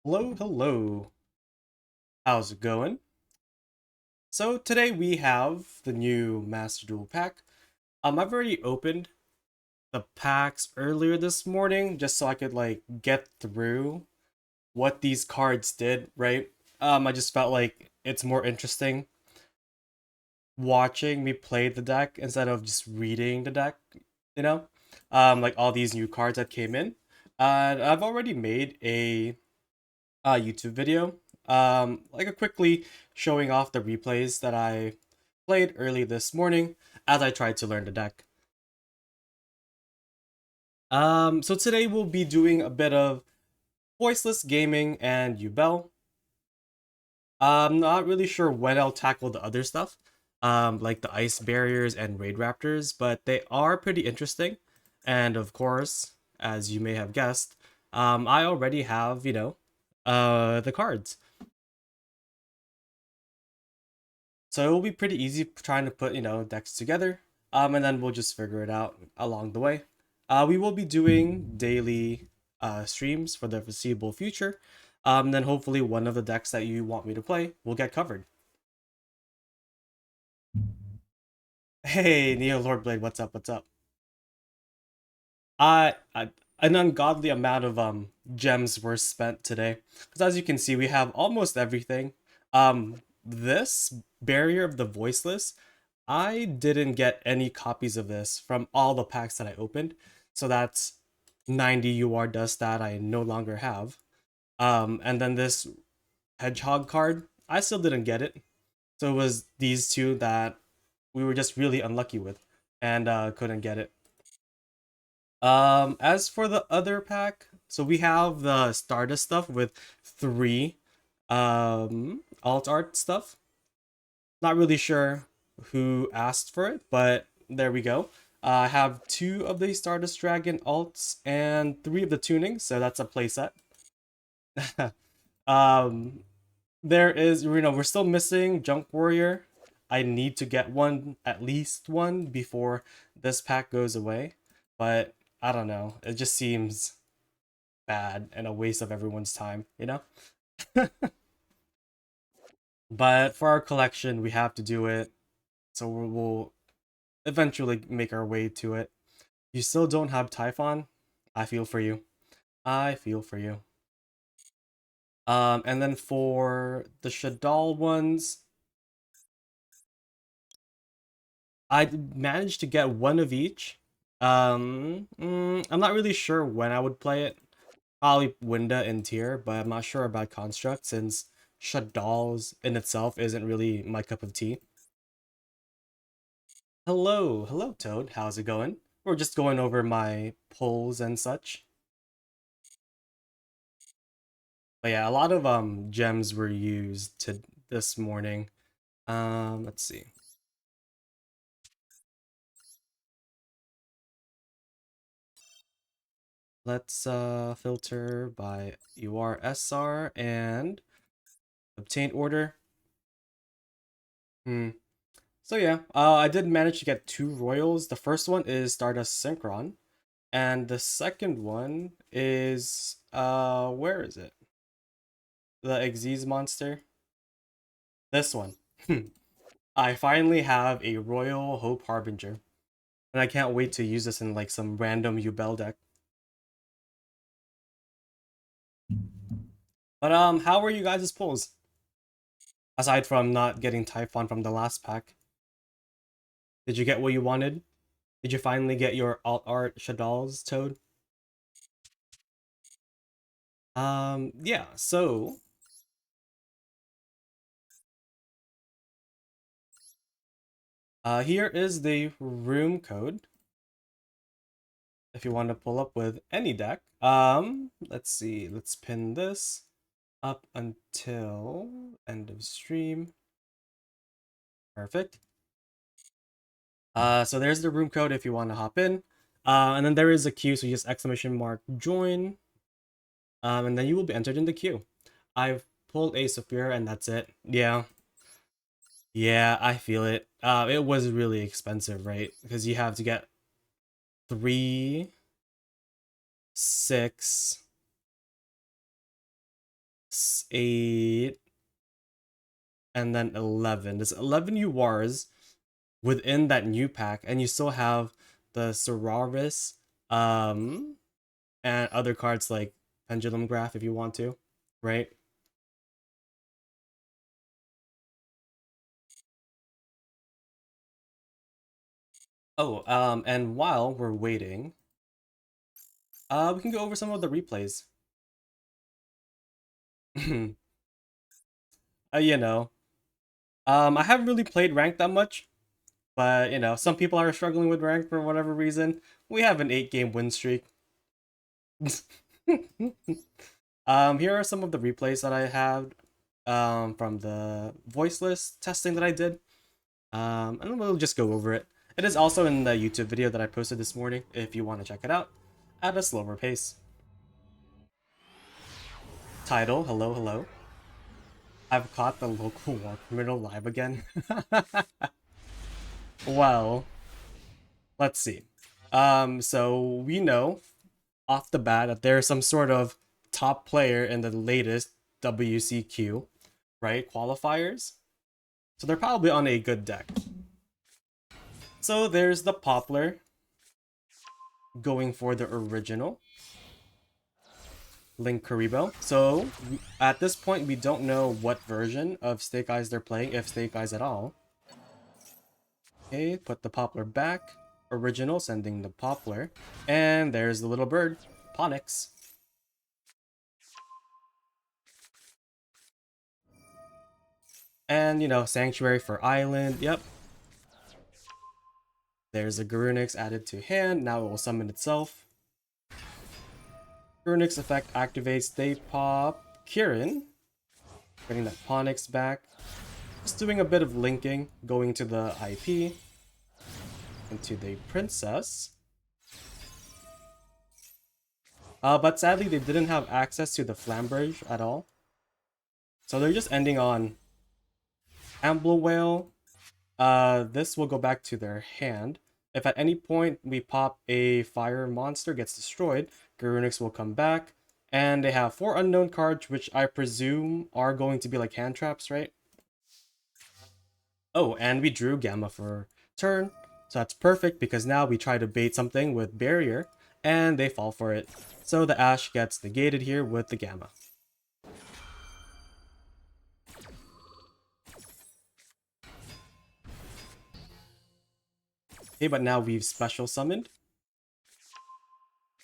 Hello, hello. How's it going? So today we have the new Master Duel pack. I've already opened the packs earlier this morning just so I could get through what these cards did, right? I just felt like it's more interesting watching me play the deck instead of just reading the deck, you know? Like all these new cards that came in. I've already made a YouTube video, like a quickly showing off the replays that I played early this morning as I tried to learn the deck. So today we'll be doing a bit of Voiceless Gaming and Yubel. I'm not really sure when I'll tackle the other stuff, like the ice barriers and raid raptors, but they are pretty interesting. And of course, as you may have guessed, I already have, the cards. So it will be pretty easy trying to put, decks together. And then we'll just figure it out along the way. We will be doing daily streams for the foreseeable future. Then hopefully one of the decks that you want me to play will get covered. Hey, Neo Lordblade, what's up? What's up? I an ungodly amount of gems were spent today. Because as you can see, we have almost everything. This barrier of the voiceless, I didn't get any copies of this from all the packs that I opened. So that's 90 UR dust that I no longer have. And then this hedgehog card, I still didn't get it. So it was these two that we were just really unlucky with and couldn't get it. As for the other pack, so we have the Stardust stuff with three alt art stuff. Not really sure who asked for it, but there we go. I have two of the Stardust Dragon alts and three of the tunings, so that's a playset. um, there is, we're still missing Junk Warrior. I need to get one, at least one, before this pack goes away. But I don't know. It just seems bad and a waste of everyone's time, you know? But for our collection, we have to do it. So we'll eventually make our way to it. You still don't have Typhon? I feel for you. I feel for you. And then for the Shadal ones, I managed to get one of each. I'm not really sure when I would play it. Probably Winda and Tier, but I'm not sure about Construct since Shadal's in itself isn't really my cup of tea. Hello, hello Toad, how's it going? We're just going over my polls and such. But yeah, a lot of gems were used to this morning. Let's see. Let's filter by URSR and obtain order. Hmm. So yeah, I did manage to get two royals. The first one is Stardust Synchron, and the second one is where is it? The Xyz monster. This one. I finally have a Royal Hope Harbinger, and I can't wait to use this in like some random Yubel deck. But how were you guys' pulls? Aside from not getting Typhon from the last pack, did you get what you wanted? Did you finally get your alt art Shadal's Toad? Yeah. So here is the room code if you want to pull up with any deck. Let's see. Let's pin this up until end of stream. Perfect. So there's the room code if you want to hop in. And then there is a queue, so just exclamation mark join. And then you will be entered in the queue. I've pulled a Saphira and that's it. Yeah. Yeah, I feel it. It was really expensive, right? Because you have to get 3, 6, 8, and then 11. There's 11 URs within that new pack, and you still have the Solaris, and other cards like Pendulum Graph if you want to, right? Oh, and while we're waiting, we can go over some of the replays. You know, I haven't really played ranked that much, but you know, some people are struggling with rank for whatever reason. We have an 8-game win streak. Here are some of the replays that I have from the Voiceless testing that I did. And we'll just go over it. It is also in the YouTube video that I posted this morning if you want to check it out at a slower pace. Title, hello, hello. I've caught the local war criminal live again. Well, let's see. So we know off the bat that there's some sort of top player in the latest WCQ, right? Qualifiers. So they're probably on a good deck. So there's the Poplar going for the original Link Karibo. So at this point, we don't know what version of Snake Eyes they're playing, if Snake Eyes at all. Okay, put the Poplar back. Original, sending the Poplar. And there's the little bird, Ponix. And, you know, Sanctuary for Island, yep. There's a Garunix added to hand, now it will summon itself. Garunix effect activates, they pop Kirin. Getting that Ponix back. Just doing a bit of linking, going to the IP. Into the Princess. But sadly, they didn't have access to the Flamberge at all. So they're just ending on Ambler Whale. This will go back to their hand. If at any point we pop a fire monster gets destroyed, Garunix will come back. And they have 4 unknown cards, which I presume are going to be like hand traps, right? Oh, and we drew Gamma for turn. So that's perfect because now we try to bait something with Barrier, and they fall for it. So the Ash gets negated here with the Gamma. Okay, but now we've special summoned.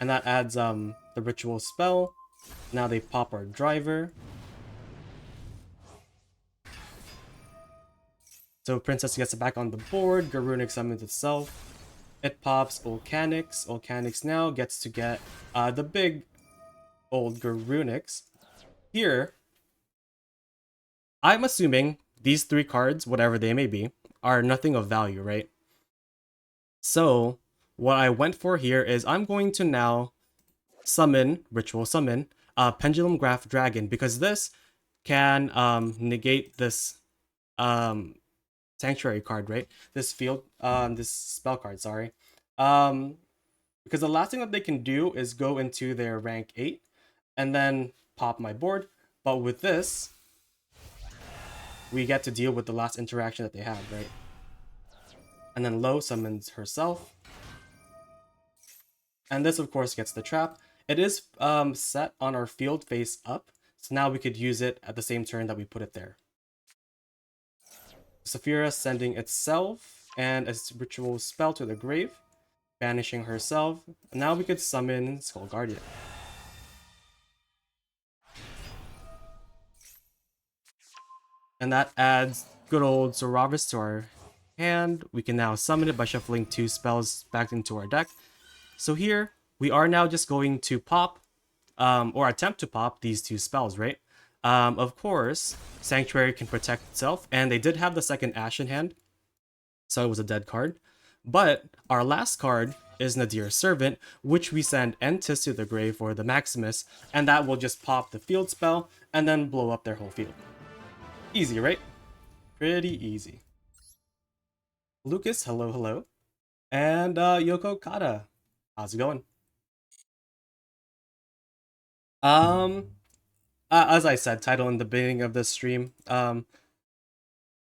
And that adds the ritual spell. Now they pop our driver. So Princess gets it back on the board. Garunix summons itself. It pops Volcanix. Volcanix now gets to get the big old Garunix. Here, I'm assuming these 3 cards, whatever they may be, are nothing of value, right? So what I went for here is I'm going to now summon, ritual summon, Pendulum Graph Dragon, because this can negate this sanctuary card, right? This field, this spell card, sorry. Because the last thing that they can do is go into their rank 8 and then pop my board. But with this, we get to deal with the last interaction that they have, right? And then Lo summons herself. And this, of course, gets the trap. It is set on our field face up, so now we could use it at the same turn that we put it there. Saphira sending itself and a ritual spell to the grave, banishing herself. Now we could summon Skull Guardian. And that adds good old Zoravis to our hand. We can now summon it by shuffling 2 spells back into our deck. So here, we are now just going to pop, or attempt to pop these 2 spells, right? Of course, Sanctuary can protect itself, and they did have the second Ash in hand, so it was a dead card. But our last card is Nadir's Servant, which we send Entis to the grave for the Maximus, and that will just pop the field spell, and then blow up their whole field. Easy, right? Pretty easy. Lucas, hello, hello. And Yoko Kata, how's it going? Um, As I said, title in the beginning of this stream, a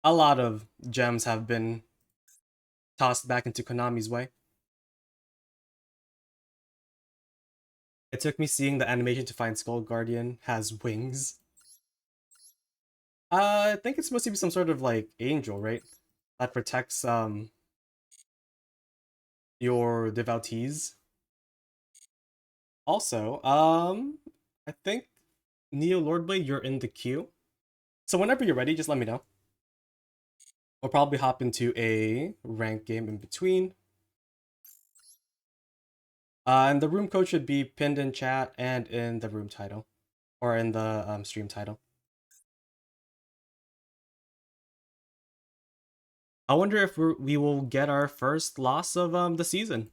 lot of gems have been tossed back into Konami's way. It took me seeing the animation to find Skull Guardian has wings. I think it's supposed to be some sort of like angel, right? That protects your devotees. Also, I think Neo Lordblade, you're in the queue. So whenever you're ready, just let me know. We'll probably hop into a rank game in between. And the room code should be pinned in chat and in the room title, or in the stream title. I wonder if we will get our first loss of the season.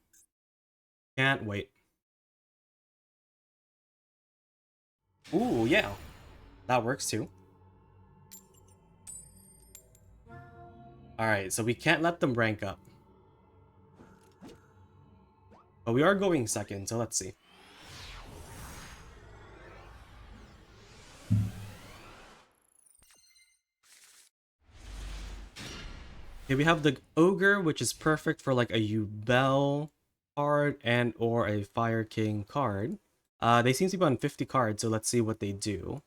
Can't wait. Ooh, yeah, that works too. All right, so we can't let them rank up, but we are going second. So let's see. Okay, we have the ogre, which is perfect for like a Yubel card and or a Fire King card. They seem to be on 50 cards, so let's see what they do.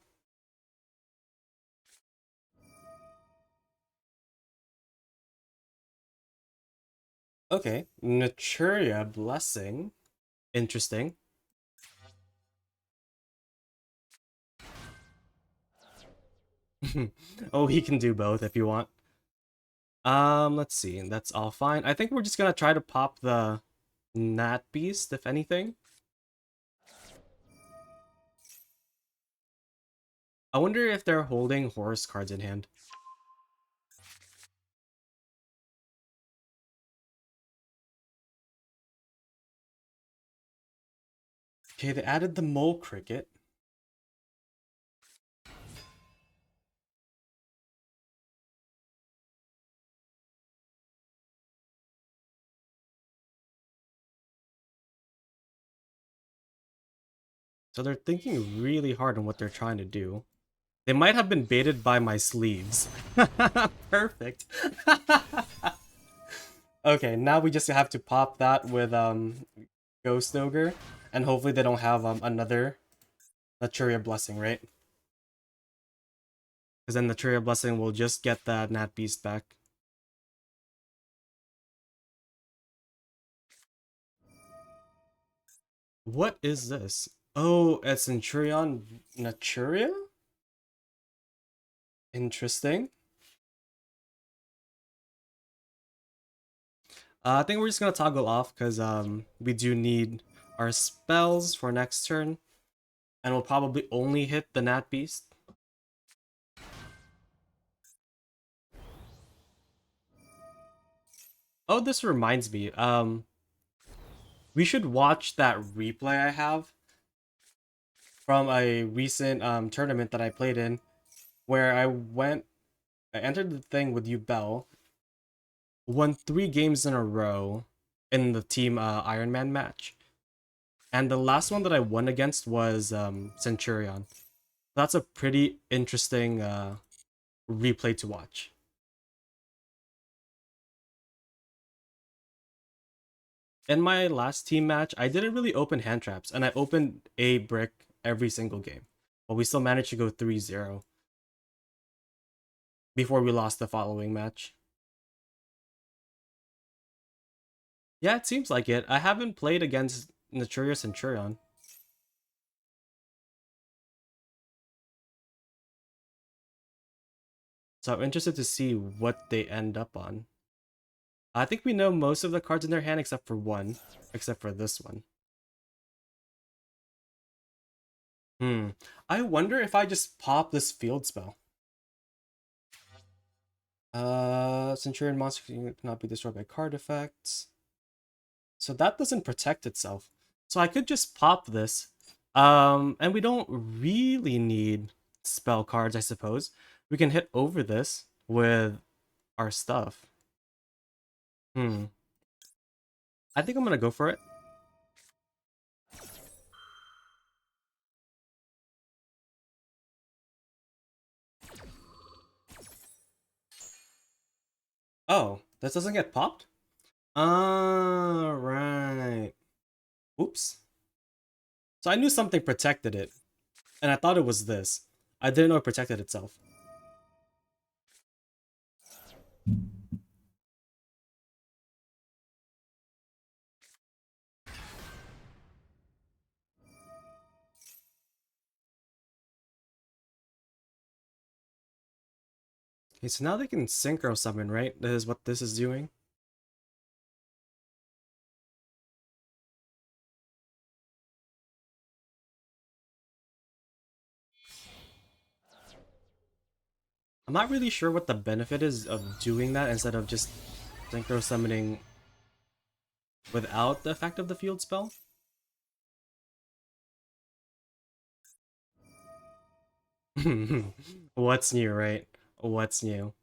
Okay, Naturia Blessing. Interesting. Oh, he can do both if you want. Let's see. That's all fine. I think we're just gonna try to pop the Nat Beast, if anything. I wonder if they're holding horse cards in hand. Okay, they added the Mole Cricket. So they're thinking really hard on what they're trying to do. They might have been baited by my sleeves. Perfect. Okay, now we just have to pop that with Ghost Ogre, and hopefully they don't have another Naturia Blessing, right? Because then Naturia Blessing will just get that Nat Beast back. What is this? Oh, it's Centurion Naturia? Interesting. I think we're just gonna toggle off because we do need our spells for next turn. And we'll probably only hit the Nat Beast. Oh, this reminds me. We should watch that replay I have from a recent tournament that I played in, where I entered the thing with Yubel, won 3 games in a row in the team Iron Man match, and the last one that I won against was Centurion. That's a pretty interesting replay to watch. In my last team match, I didn't really open hand traps, and I opened a brick every single game. But we still managed to go 3-0 before we lost the following match. Yeah, it seems like it. I haven't played against Naturia Centurion. So I'm interested to see what they end up on. I think we know most of the cards in their hand except for one. Except for this one. I wonder if I just pop this field spell. Centurion monster cannot be destroyed by card effects. So that doesn't protect itself. So I could just pop this. And we don't really need spell cards, I suppose. We can hit over this with our stuff. I think I'm gonna go for it. Oh, this doesn't get popped? Ah, right. Oops. So I knew something protected it, and I thought it was this. I didn't know it protected itself. Okay, so now they can synchro summon, right? That is what this is doing. I'm not really sure what the benefit is of doing that instead of just synchro summoning without the effect of the field spell. What's new, right? What's new?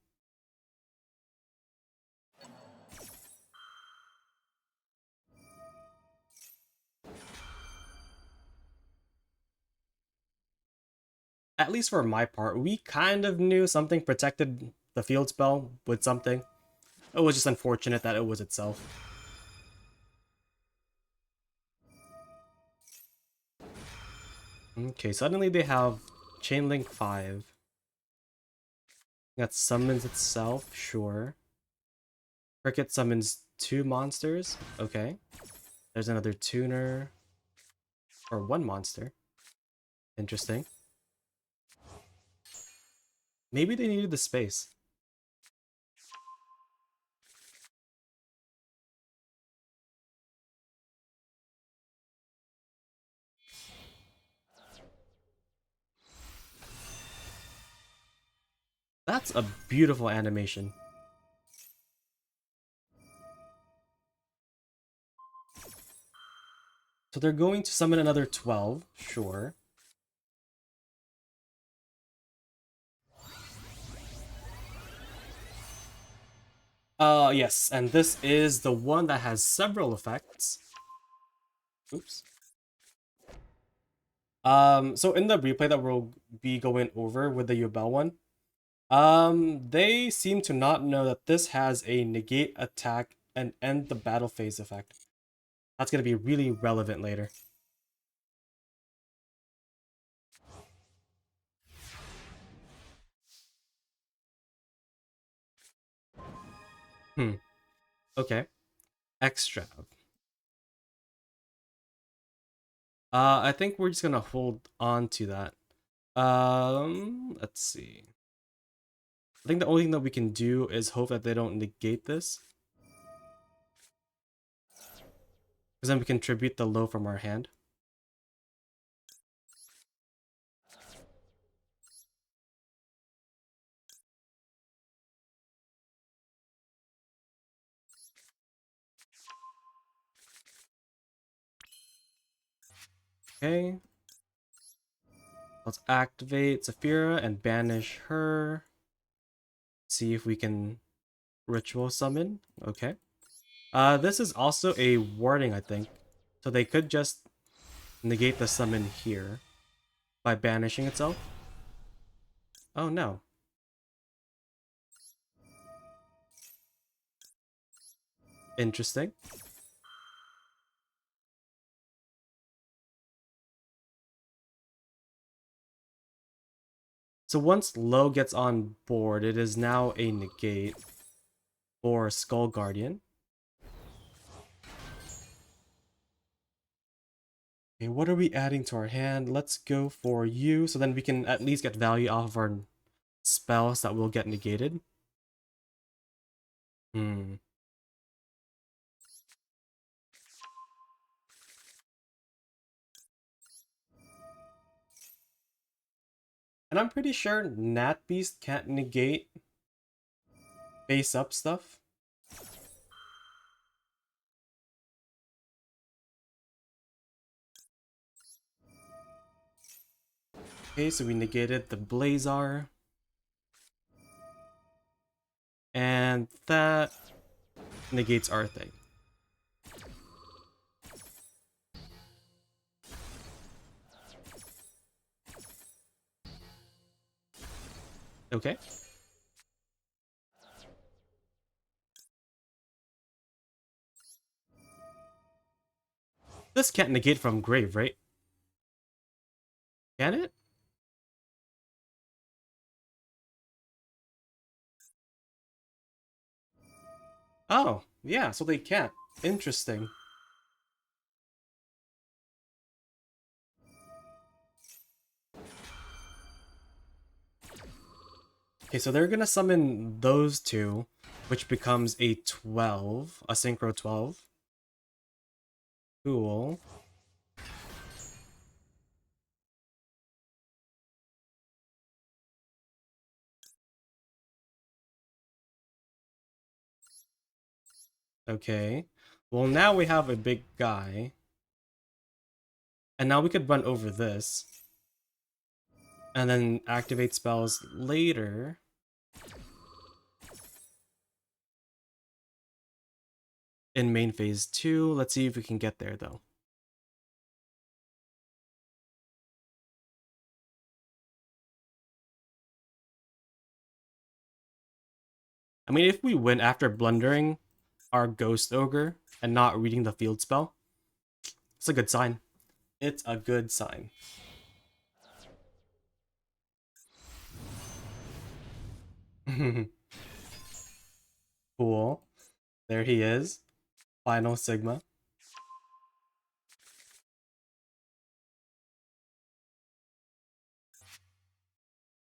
At least for my part, we kind of knew something protected the field spell with something. It was just unfortunate that it was itself. Okay, suddenly they have Chainlink 5. That summons itself, sure. Cricket summons 2 monsters, okay. There's another tuner. Or 1 monster. Interesting. Maybe they needed the space. That's a beautiful animation. So they're going to summon another 12, sure. Yes, and this is the one that has several effects. Oops. So in the replay that we'll be going over with the Yubel one, they seem to not know that this has a negate attack and end the battle phase effect. That's gonna be really relevant later. Hmm. Okay. Extra. I think we're just gonna hold on to that. Let's see. I think the only thing that we can do is hope that they don't negate this. Because then we can tribute the low from our hand. Okay. Let's activate Saphira and banish her. See if we can ritual summon. Okay. This is also a warding, I think. So they could just negate the summon here by banishing itself. Oh no. Interesting. So once Low gets on board, it is now a negate for Skull Guardian. Okay, what are we adding to our hand? Let's go for you, so then we can at least get value off of our spells that will get negated. Hmm. And I'm pretty sure Nat Beast can't negate base up stuff. Okay, so we negated the Blazar. And that negates our thing. Okay. This can't negate from grave, right? Can it? Oh, yeah, so they can't. Interesting. Okay, so they're gonna summon those two, which becomes a 12, a synchro 12. Cool. Okay. Well, now we have a big guy. And now we could run over this. And then activate spells later. In main phase 2. Let's see if we can get there, though. I mean, if we win after blundering our Ghost Ogre and not reading the field spell, it's a good sign. It's a good sign. Cool. There he is. Final Sigma.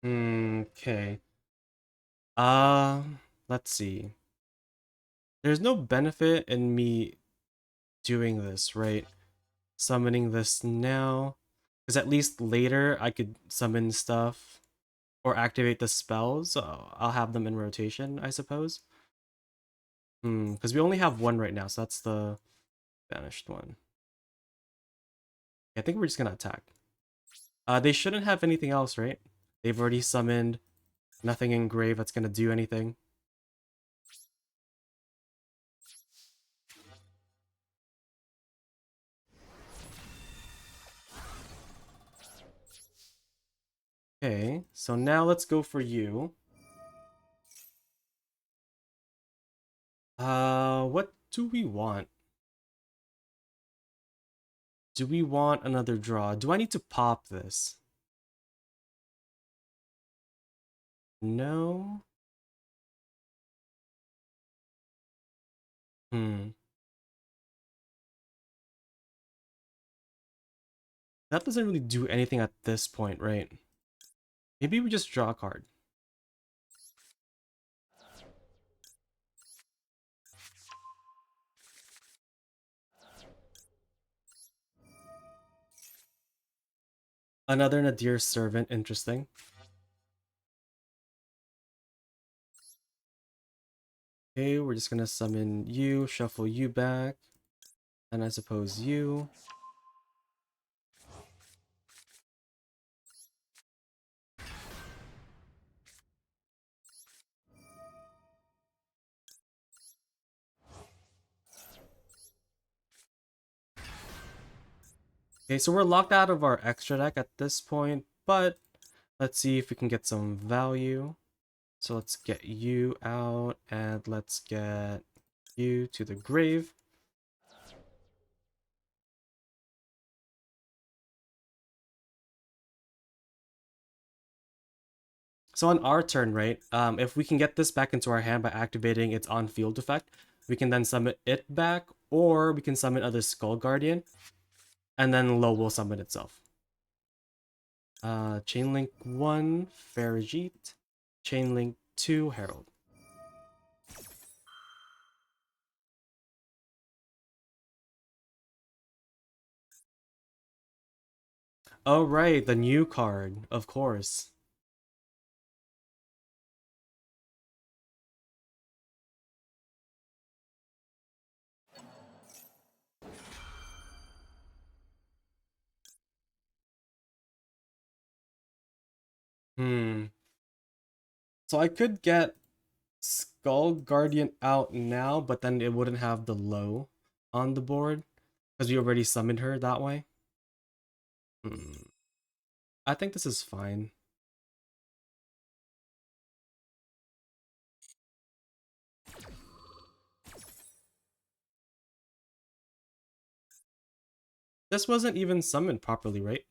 Okay. Uh, let's see. There's no benefit in me doing this, right? Summoning this now. Because at least later I could summon stuff or activate the spells. So I'll have them in rotation, I suppose. Because we only have one right now, so that's the banished one. I think we're just gonna attack. They shouldn't have anything else, right? They've already summoned nothing in grave that's gonna do anything. Okay, so now let's go for you. What do we want? Do we want another draw? Do I need to pop this? No? Hmm. That doesn't really do anything at this point, right? Maybe we just draw a card. Another Nadir's Servant, interesting. Okay, we're just gonna summon you, shuffle you back, and I suppose you. Okay, so we're locked out of our extra deck at this point, but let's see if we can get some value. So let's get you out, and let's get you to the grave. So on our turn, right, if we can get this back into our hand by activating its on-field effect, we can then summon it back, or we can summon other Skull Guardian, and then Lo will summon itself. Chainlink 1, Farigite. Chainlink 2, Herald. Oh right, the new card, of course. Hmm. So I could get Skull Guardian out now, but then it wouldn't have the low on the board because we already summoned her that way. Hmm. I think this is fine. This wasn't even summoned properly, right?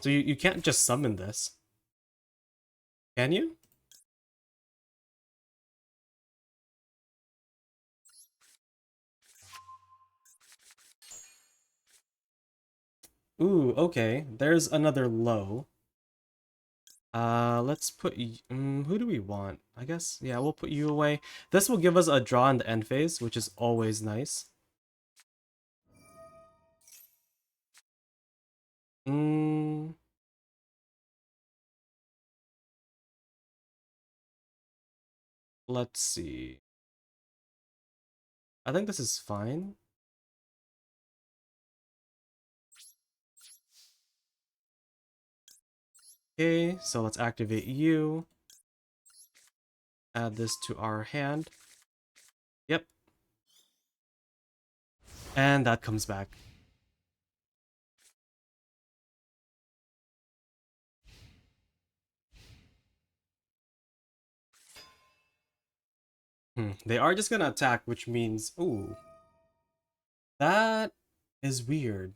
So you can't just summon this. Can you? Ooh, okay. There's another low. Let's put who do we want? I guess, yeah, we'll put you away. This will give us a draw in the end phase, which is always nice. Mm, let's see. I think this is fine. Okay, so let's activate you. Add this to our hand. Yep. And that comes back. They are just gonna attack, which means... Ooh. That is weird.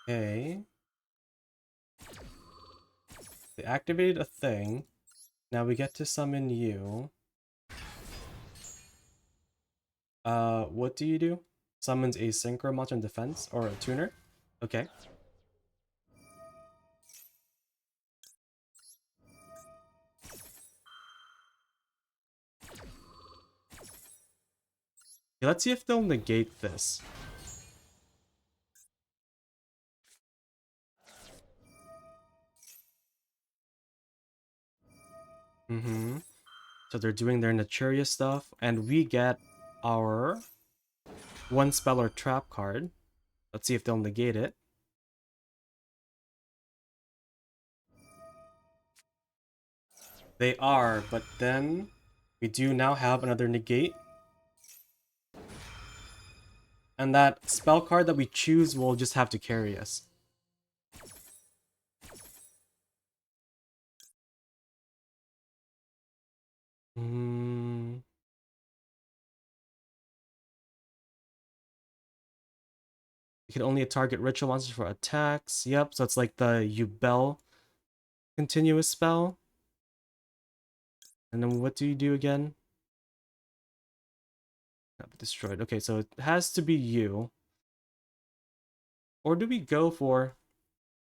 Okay. They activated a thing. Now we get to summon you. What do you do? Summons a synchro monster in defense or a tuner? Okay. Okay, let's see if they'll negate this. So they're doing their Naturia stuff, and we get our one spell or trap card. Let's see if they'll negate it. They are, but then we do now have another negate. And that spell card that we choose will just have to carry us. You can only target ritual monsters for attacks. Yep, so it's like the Yubel continuous spell. And then what do you do again? Destroyed. Okay, so it has to be you. Or do we go for...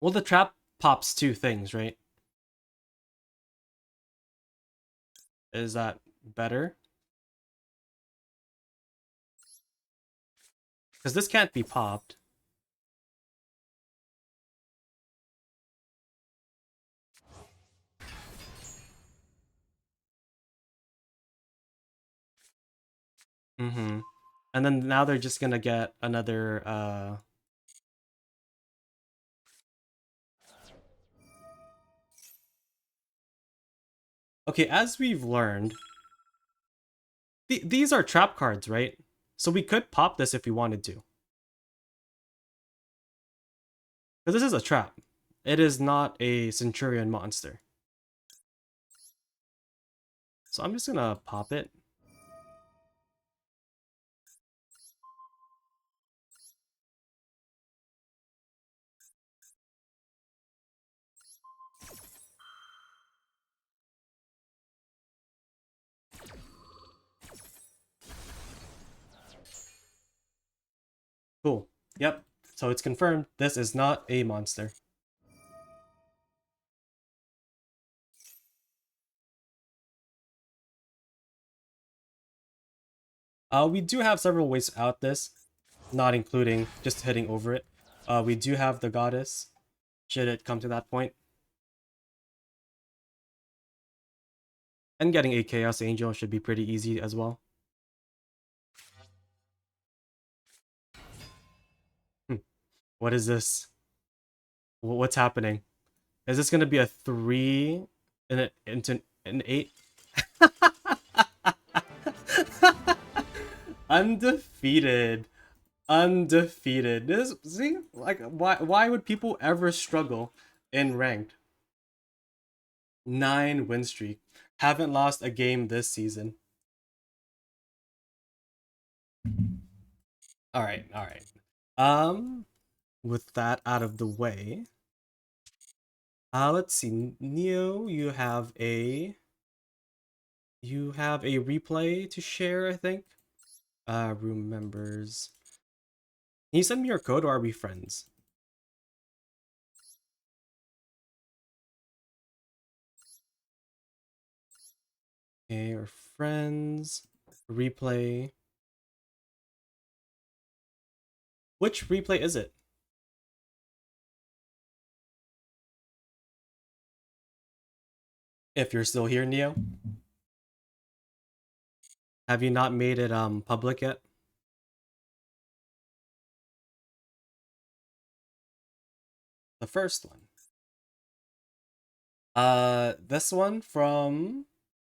Well, the trap pops two things, right? Is that better? Because this can't be popped. And then now they're just gonna get another, Okay, as we've learned... These are trap cards, right? So we could pop this if we wanted to. Because this is a trap. It is not a Centurion monster. So I'm just gonna pop it. Cool. Yep. So it's confirmed. This is not a monster. We do have several ways out this, not including just hitting over it. We do have the goddess, should it come to that point. And getting a Chaos Angel should be pretty easy as well. What is this? What's happening? Is this gonna be a 3 and into an 8? Undefeated. Undefeated. This, see, like, why would people ever struggle in ranked? 9 win streak. Haven't lost a game this season. Alright, alright. Um, with that out of the way, let's see. Neo, you have a replay to share, I think. Room members. Can you send me your code or are we friends? Okay, we're friends. Replay. Which replay is it? If you're still here, Neo. Have you not made it public yet? The first one. This one from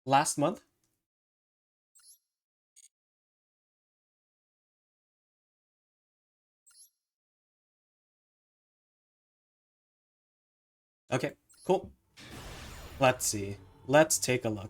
last month. Okay, cool. Let's see. Let's take a look.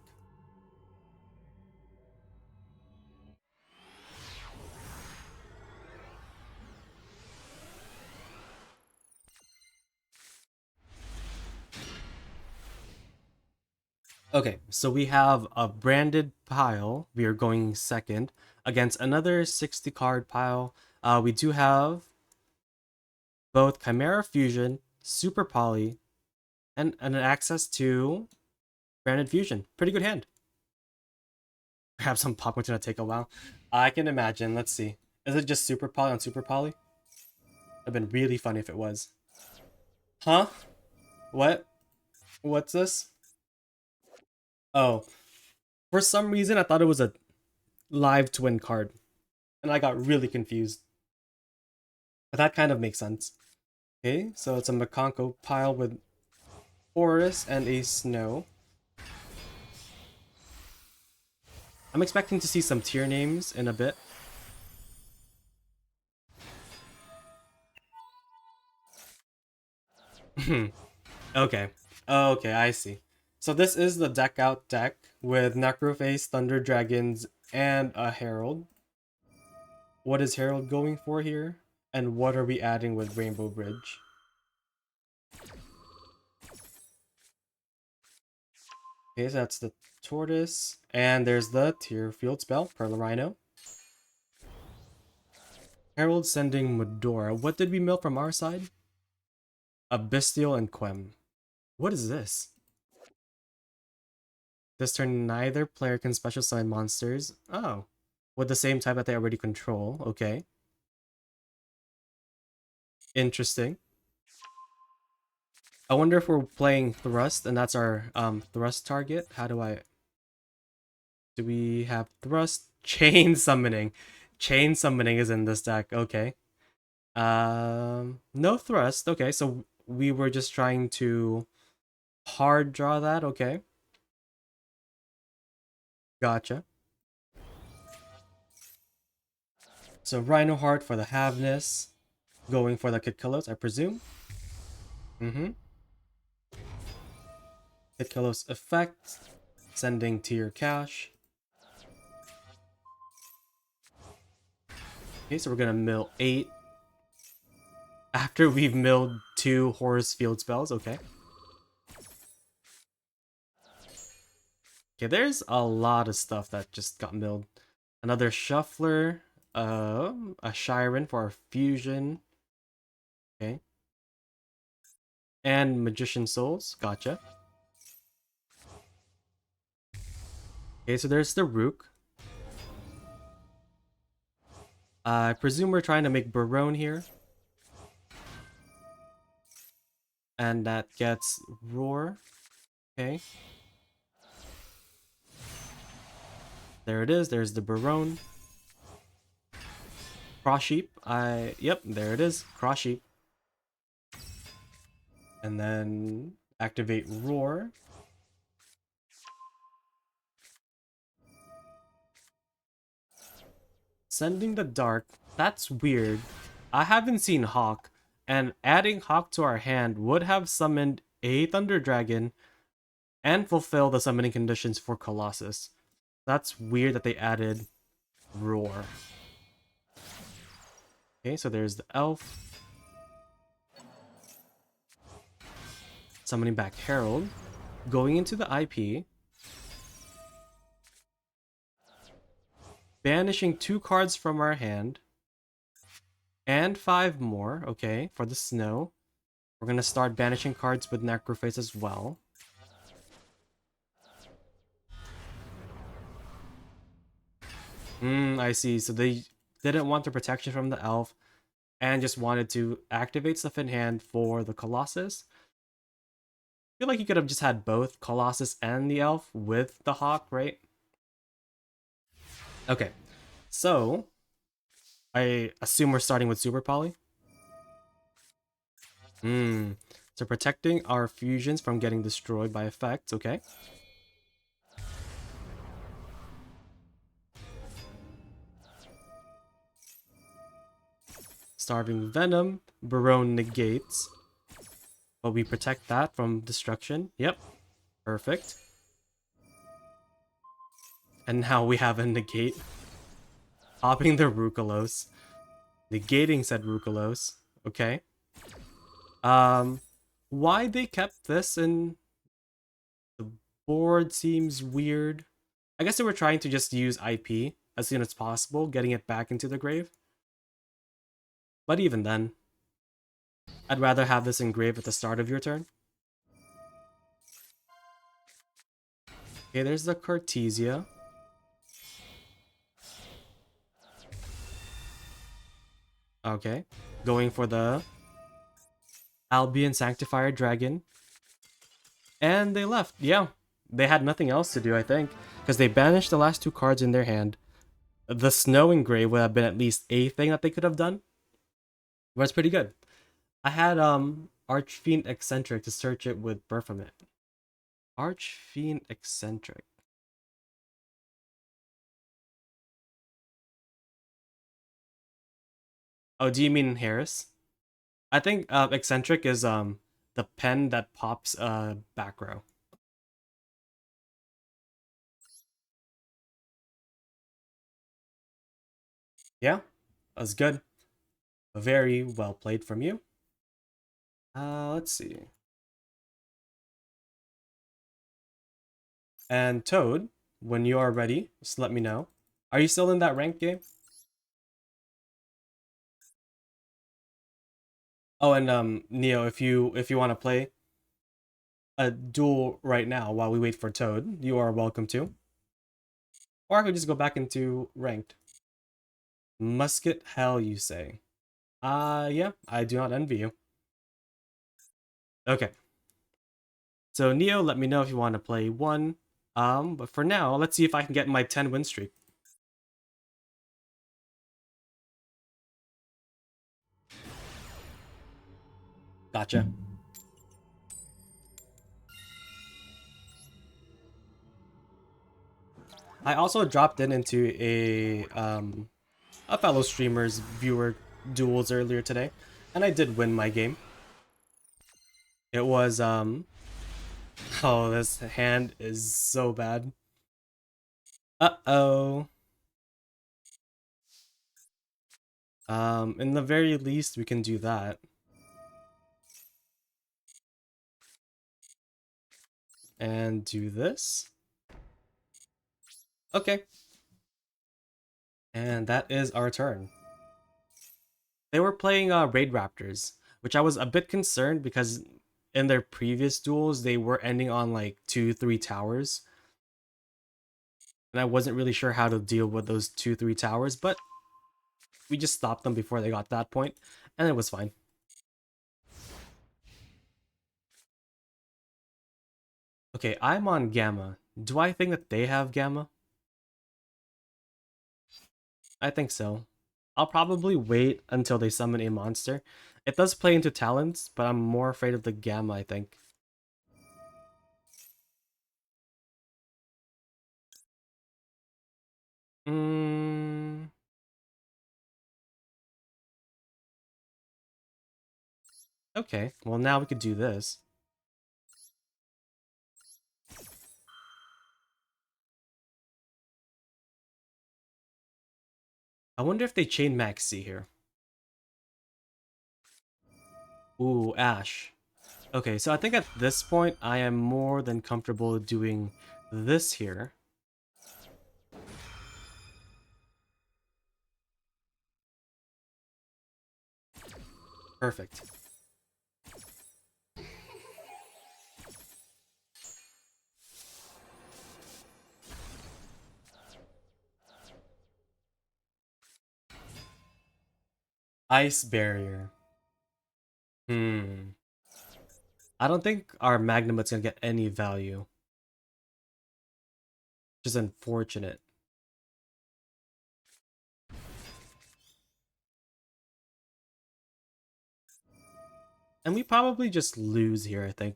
Okay, so we have a branded pile. We are going second against another 60 card pile. We do have both Chimera Fusion, Super Poly, and an access to branded Fusion. Pretty good hand. Perhaps some popcorn's gonna take a while. I can imagine. Let's see. Is it just Super Poly on Super Poly? It'd been really funny if it was. Huh? What? What's this? Oh, for some reason I thought it was a live twin card, and I got really confused. But that kind of makes sense. Okay, so it's a Makonko pile with Horus and a Snow. I'm expecting to see some tier names in a bit. Okay. Okay, I see. So this is the deck out deck with Necroface, Thunder Dragons, and a Herald. What is Herald going for here? And what are we adding with Rainbow Bridge? Okay, so that's the Tortoise. And there's the Tier Field spell, Pearl Rhino. Herald sending Medora. What did we mill from our side? A Bestial and Quem. What is this? This turn, neither player can special summon monsters. Oh. With the same type that they already control. Okay. Interesting. I wonder if we're playing Thrust and that's our Thrust target. How do I... Do we have Thrust? Chain Summoning. Chain Summoning is in this deck. Okay. No Thrust. Okay, so we were just trying to hard draw that. Okay. Gotcha. So Rhino Heart for the Havness. Going for the Kitkilos, I presume. Mm-hmm. Kitkilos effect. Sending tier cash. Okay, so we're gonna mill 8. After we've milled 2 Horus Field spells, okay. Okay, there's a lot of stuff that just got milled. Another Shuffler, a Shiren for our fusion. Okay. And Magician Souls, gotcha. Okay, so there's the Rook. I presume we're trying to make Barone here. And that gets Roar. Okay. There it is, there's the Barone. Cross Sheep, yep, there it is, Cross Sheep. And then activate Roar. Sending the Dark, that's weird. I haven't seen Hawk, and adding Hawk to our hand would have summoned a Thunder Dragon and fulfill the summoning conditions for Colossus. That's weird that they added Roar. Okay, so there's the elf. Summoning back Herald. Going into the IP. Banishing 2 cards from our hand. And 5 more, okay, for the snow. We're gonna start banishing cards with Necrophase as well. I see. So they didn't want the protection from the elf and just wanted to activate stuff in hand for the Colossus. I feel like you could have just had both Colossus and the elf with the hawk, right? Okay, so I assume we're starting with Super Poly. So protecting our fusions from getting destroyed by effects, okay. Starving Venom, Barone negates. But we protect that from destruction. Yep, perfect. And now we have a negate. Popping the Rukalos. Negating said Rukalos. Okay. Why they kept this in the board seems weird. I guess they were trying to just use IP as soon as possible, getting it back into the grave. But even then, I'd rather have this in grave at the start of your turn. Okay, there's the Cartesia. Okay, going for the Albion Sanctifier Dragon. And they left. Yeah, they had nothing else to do, I think, because they banished the last 2 cards in their hand. The Snow Engrave would have been at least a thing that they could have done. But it's pretty good. I had Archfiend Eccentric to search it with Baphomet. Archfiend Eccentric. Oh, do you mean Harris? I think Eccentric is the pen that pops back row. Yeah, that was good. Very well played from you. Let's see. And Toad, when you are ready, just let me know. Are you still in that ranked game? Oh, and Neo, if you want to play a duel right now while we wait for Toad, you are welcome to. Or I could just go back into ranked. Musket hell, you say? Yeah, I do not envy you. Okay. So Neo, let me know if you want to play one. But for now, let's see if I can get my 10 win streak. Gotcha. I also dropped in into a fellow streamer's viewer duels earlier today, and I did win my game. It was oh, this hand is so bad. Uh-oh. In the very least, we can do that. And do this. Okay. And that is our turn. They were playing Raid Raptors, which I was a bit concerned because in their previous duels, they were ending on like 2-3 towers. And I wasn't really sure how to deal with those 2-3 towers, but we just stopped them before they got to that point, and it was fine. Okay, I'm on Gamma. Do I think that they have Gamma? I think so. I'll probably wait until they summon a monster. It does play into talents, but I'm more afraid of the Gamma, I think. Mm, okay, well now we could do this. I wonder if they chain Maxi here. Ooh, Ash. Okay, so I think at this point, I am more than comfortable doing this here. Perfect. Ice barrier. Hmm. I don't think our Magnemite's gonna get any value. Which is unfortunate. And we probably just lose here, I think.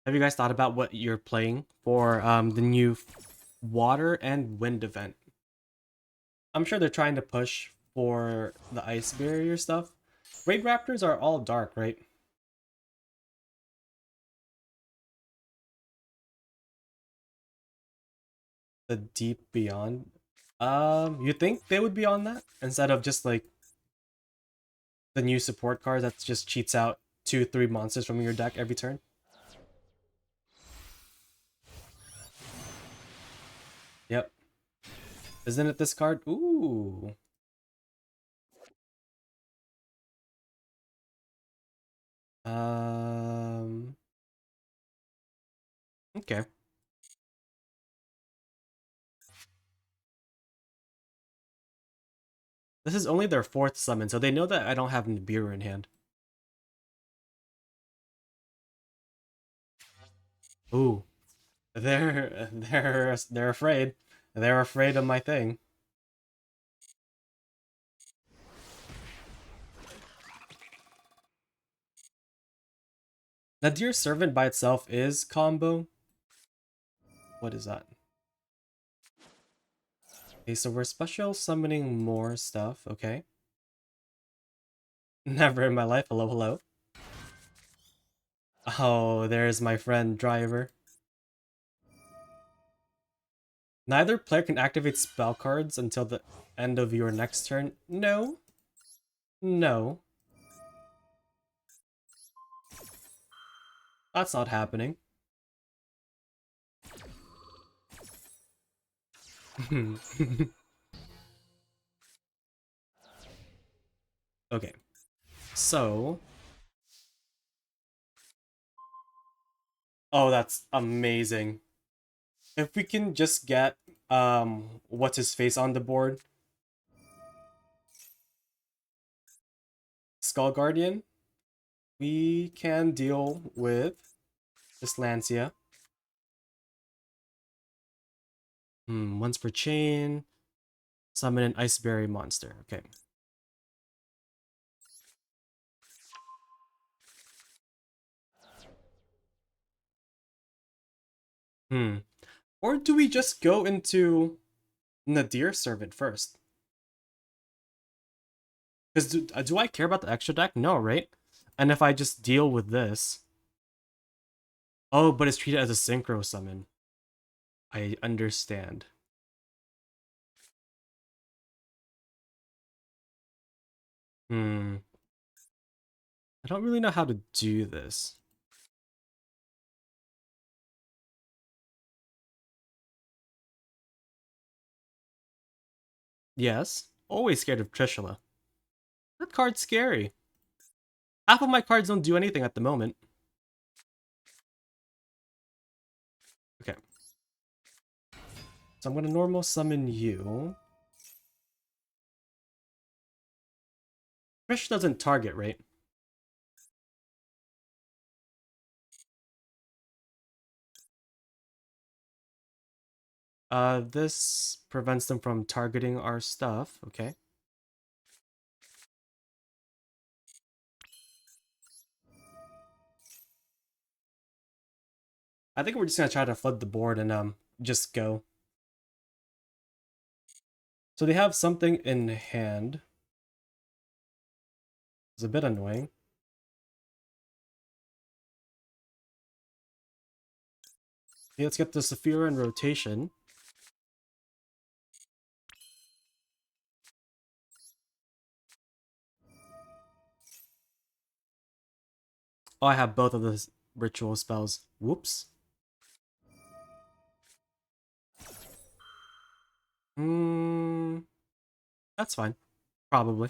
Have you guys thought about what you're playing for the new water and wind event? I'm sure they're trying to push for the ice barrier stuff. Raid Raptors are all dark, right? The deep beyond. You think they would be on that instead of just like the new support card that just cheats out 2, 3 monsters from your deck every turn? Yep. Isn't it this card? Ooh. Um. Okay. This is only their fourth summon, so they know that I don't have Nibiru in hand. Ooh. They're afraid. They're afraid of my thing. Nadir Servant by itself is combo. What is that? Okay, so we're special summoning more stuff, okay. Never in my life, hello, hello. Oh, there's my friend Driver. Neither player can activate spell cards until the end of your next turn. No. No. That's not happening. Okay. So... Oh, that's amazing. If we can just get, what's his face on the board? Skull Guardian. We can deal with this Lancia. Once per chain. Summon an Iceberry monster. Okay. Hmm. Or do we just go into Nadir Servant first? Because do I care about the extra deck? No, right? And if I just deal with this... Oh, but it's treated as a synchro summon. I understand. Hmm. I don't really know how to do this. Yes, always scared of Trishula. That card's scary. Half of my cards don't do anything at the moment. Okay. So I'm gonna normal summon you. Trish doesn't target, right? This prevents them from targeting our stuff. Okay. I think we're just gonna try to flood the board and just go. So they have something in hand. It's a bit annoying. Okay, let's get the Saphira in rotation. Oh, I have both of the ritual spells. Whoops. Hmm, that's fine. Probably.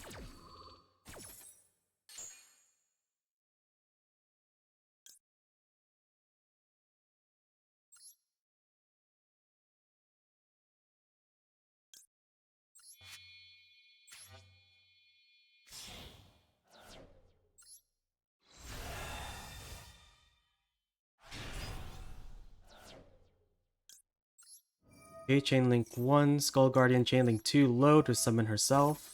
Okay, Chain Link 1, Skull Guardian Chain Link 2 low to summon herself.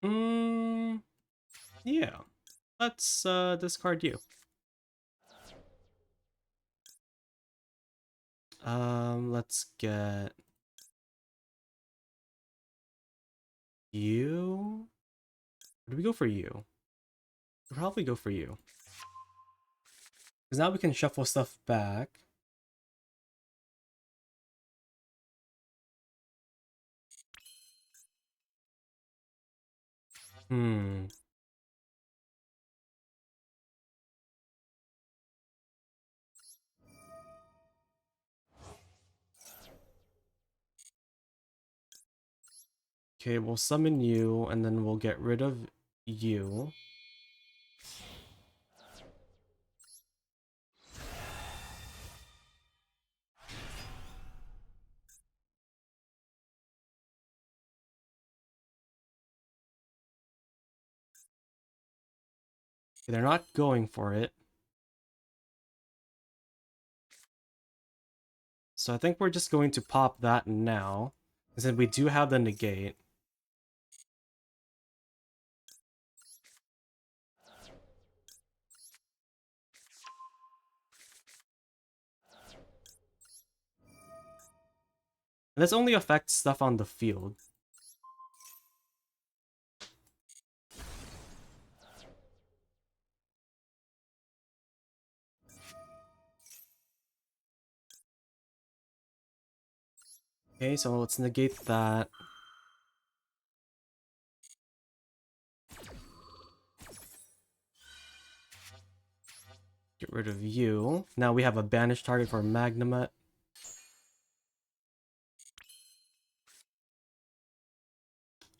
Hmm, yeah. Let's discard you. Let's get you. Where do we go for you? We'll probably go for you. Because now we can shuffle stuff back. Hmm. Okay, we'll summon you, and then we'll get rid of you. Okay, they're not going for it. So I think we're just going to pop that now. Because then we do have the negate. And this only affects stuff on the field. Okay, so let's negate that. Get rid of you. Now we have a banished target for Magnemite.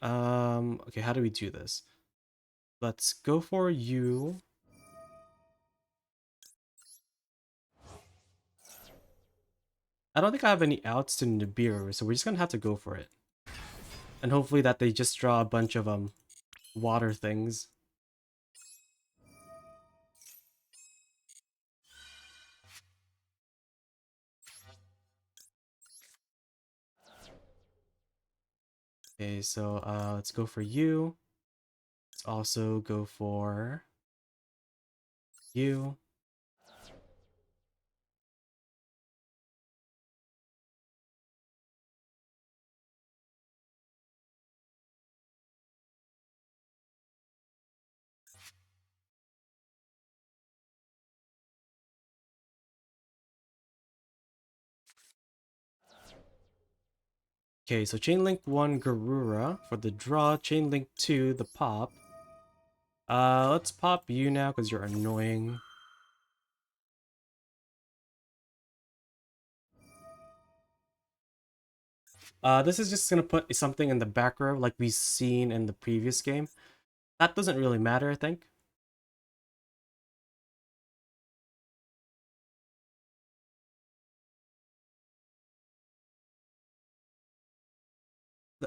Okay, how do we do this? Let's go for you. I don't think I have any outs to Nibiru, so we're just gonna have to go for it. And hopefully that they just draw a bunch of water things. Okay, so let's go for you. Let's also go for you. Okay, so Chain Link 1 Garura for the draw, Chain Link 2 the pop. Let's pop you now because you're annoying. This is just gonna put something in the back row like we've seen in the previous game. That doesn't really matter, I think.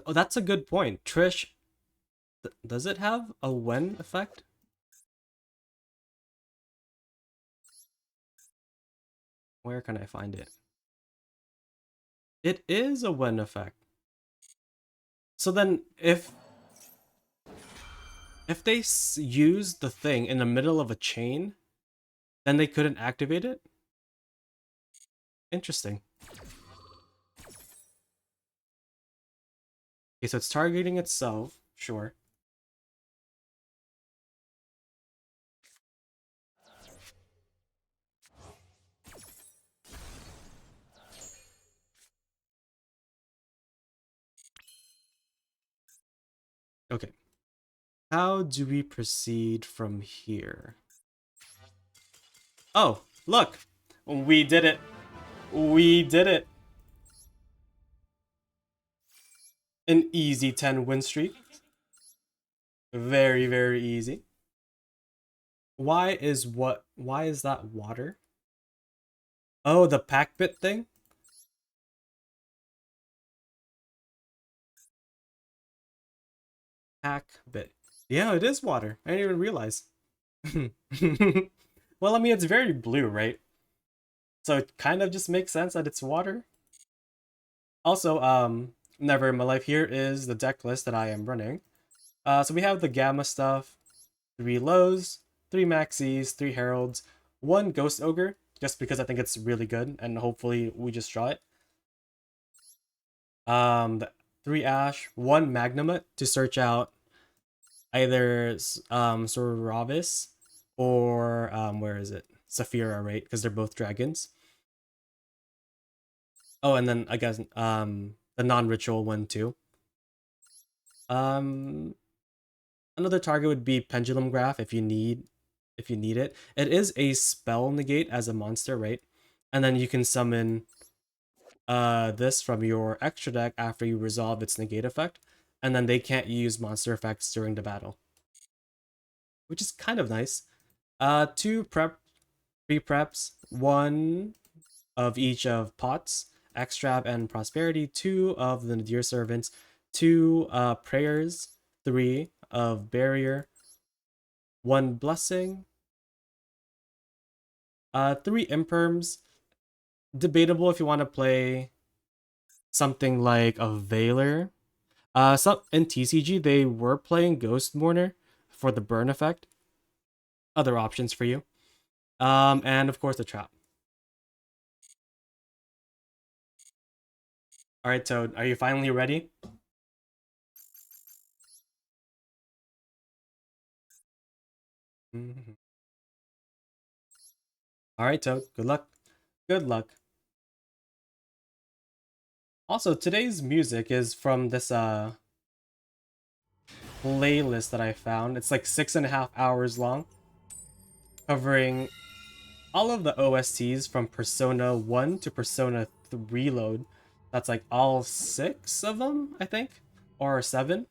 Oh, that's a good point. Trish, does it have a when effect? Where can I find it? It is a wind effect. So then, if they use the thing in the middle of a chain, then they couldn't activate it? Interesting. Okay, so it's targeting itself. Sure. Okay. How do we proceed from here? Oh, look! We did it! We did it! An easy 10 win streak. Very, very easy. Why is that water? Oh, the pack bit thing? Pack bit. Yeah, it is water. I didn't even realize. Well, I mean, it's very blue, right? So it kind of just makes sense that it's water. Also, never in my life, here is the deck list that I am running. So we have the Gamma stuff, 3 lows, 3 maxis, 3 heralds, 1 ghost ogre, just because I think it's really good, and hopefully we just draw it. The 3 ash, 1 magnamut to search out either Sorovis or where is it? Saphira, right? Because they're both dragons. Oh, and then I guess the non-ritual one too. Um Another target would be Pendulum Graph if you need it. It is a spell negate as a monster, right? And then you can summon this from your extra deck after you resolve its negate effect, and then they can't use monster effects during the battle, which is kind of nice. 2 pre-preps, 1 of each of Pots, Extrap, and Prosperity, 2 of the Nadir Servants, 2 Prayers, 3 of Barrier, 1 Blessing, 3 Imperms. Debatable if you want to play something like a Veiler. Some in TCG they were playing Ghost Mourner for the burn effect. Other options for you. And of course the trap. All right, Toad, are you finally ready? Mhm. All right, Toad. Good luck. Good luck. Also, today's music is from this playlist that I found. It's like 6.5 hours long, covering all of the OSTs from Persona 1 to Persona 3 Reload. That's like all 6 of them, I think, or 7.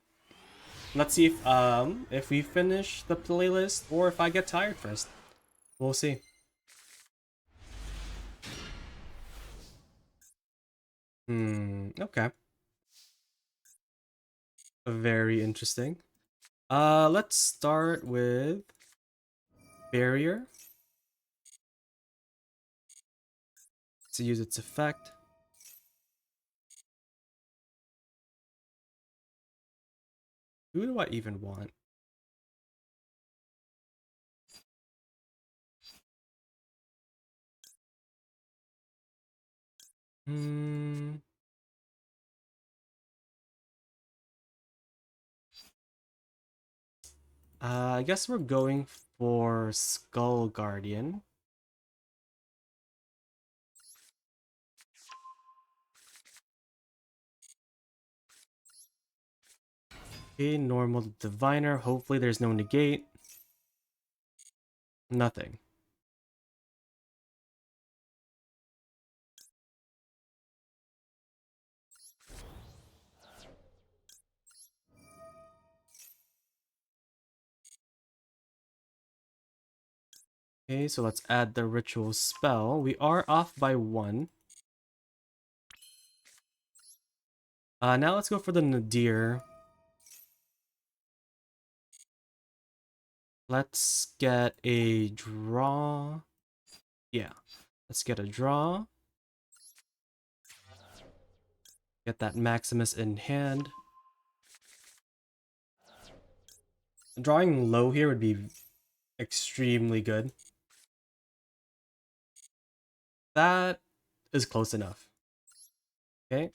Let's see if we finish the playlist or if I get tired first. We'll see. Okay. Very interesting. Let's start with Barrier to use its effect. Who do I even want? Hmm. I guess we're going for Skull Guardian. Okay, normal diviner. Hopefully there's no negate. Nothing. Okay, so let's add the ritual spell. We are off by 1. Now let's go for the Nadir. Let's get a draw. Yeah. Let's get a draw. Get that Maximus in hand. Drawing low here would be extremely good. That is close enough. Okay.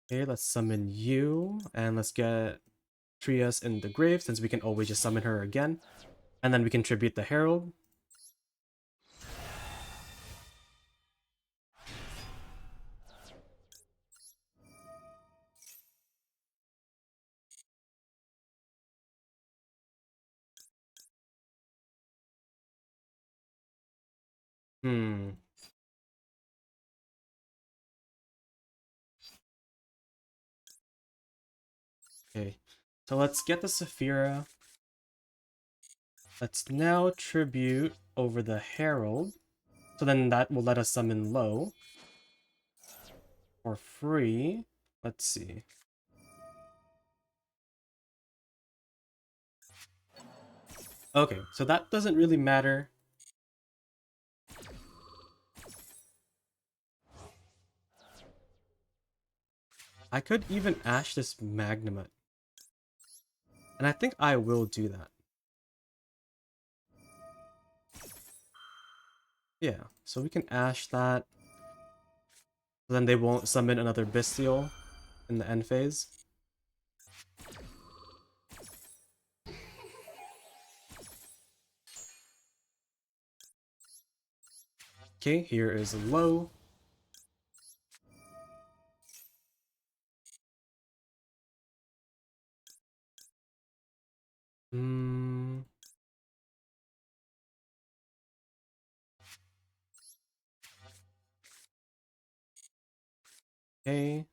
Okay, let's summon you, and let's get Trias in the grave, since we can always just summon her again. And then we can tribute the Herald. Hmm. Okay, so let's get the Saphira. Let's now tribute over the Herald. So then that will let us summon low for free. Let's see. Okay, so that doesn't really matter. I could even Ash this Magnamut. And I think I will do that. Yeah, so we can Ash that. Then they won't summon another Bestial in the end phase. Okay, here is low. Hmm. Okay.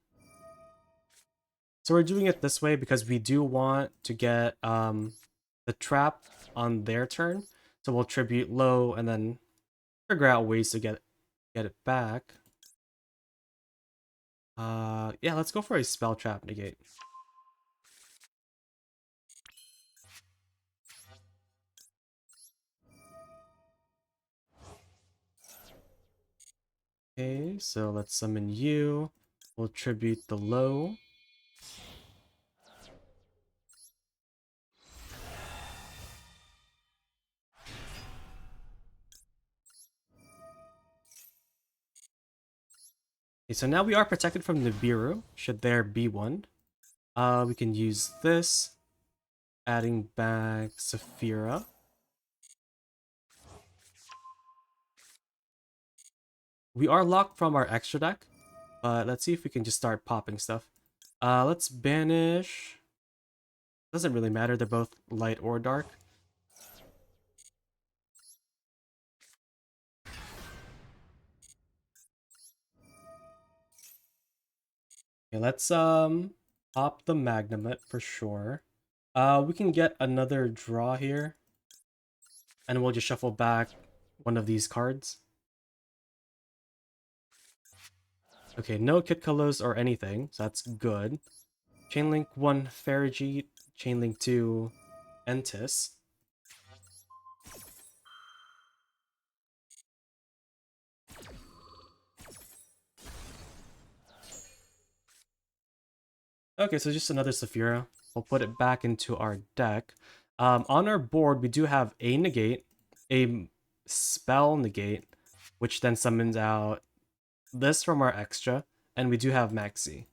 So we're doing it this way because we do want to get the trap on their turn. So we'll tribute low and then figure out ways to get it back. Yeah, let's go for a spell trap negate. Okay, so let's summon you. We'll tribute the low. Okay, so now we are protected from Nibiru, should there be one. We can use this, adding back Saphira. We are locked from our extra deck, but let's see if we can just start popping stuff. Let's banish. Doesn't really matter, they're both light or dark. Okay, let's pop the Magnamut for sure. We can get another draw here, and we'll just shuffle back one of these cards. Okay, no Kitkalos or anything, so that's good. Chainlink 1 Farigite, Chainlink 2 Entis. Okay, so just another Saphira. We'll put it back into our deck. On our board, we do have a negate, a spell negate, which then summons out this from our extra, and we do have Maxi.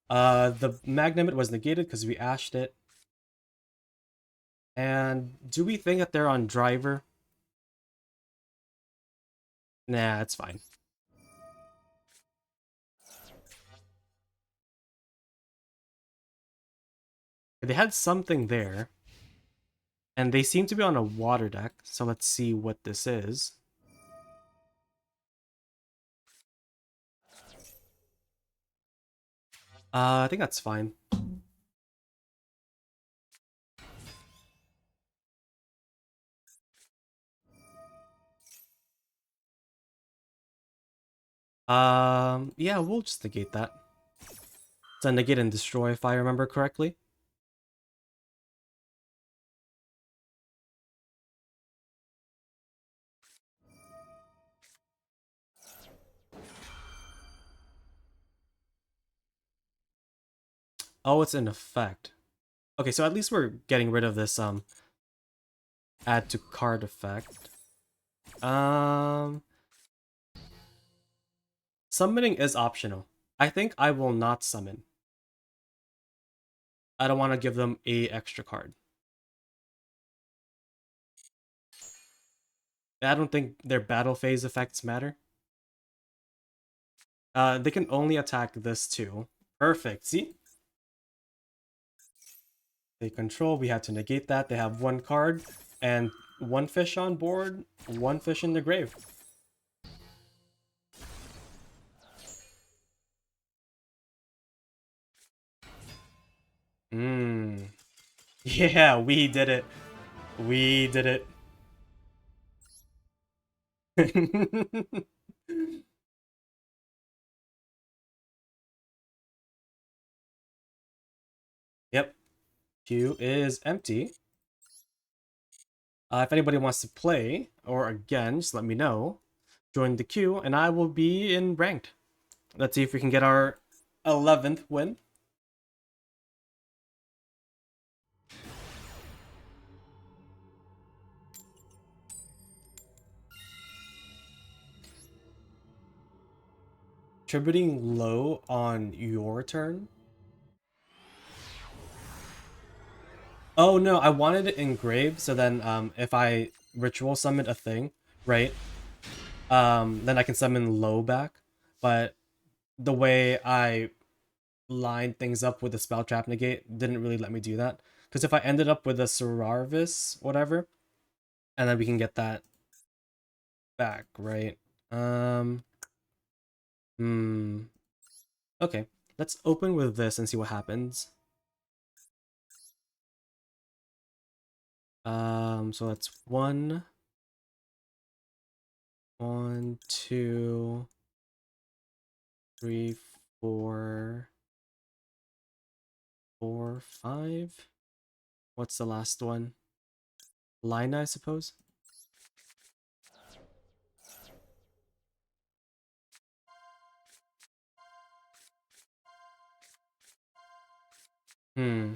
The Magnamut was negated because we ashed it. And do we think that they're on driver? Nah, it's fine. They had something there. And they seem to be on a water deck, so let's see what this is. I think that's fine. Yeah, we'll just negate that. It's a negate and destroy if I remember correctly. Oh, it's an effect. Okay, so at least we're getting rid of this add to card effect. Summoning is optional. I think I will not summon. I don't want to give them a extra card. I don't think their battle phase effects matter. They can only attack this too. Perfect. See? They control. We had to negate that. They have one card and one fish on board, one fish in the grave. Mmm. Yeah, we did it. We did it. Yep. Queue is empty. If anybody wants to play, or again, just let me know. Join the queue, and I will be in ranked. Let's see if we can get our 11th win. Tributing low on your turn? Oh no, I wanted it engraved, so then if I ritual summon a thing, right? Then I can summon low back. But the way I lined things up with the spell trap negate didn't really let me do that. Because if I ended up with a Sorarvis, whatever, and then we can get that back, right? Um hmm. Okay. Let's open with this and see what happens. So that's one, two, three, four, four, five. What's the last one? Line, I suppose. Hmm.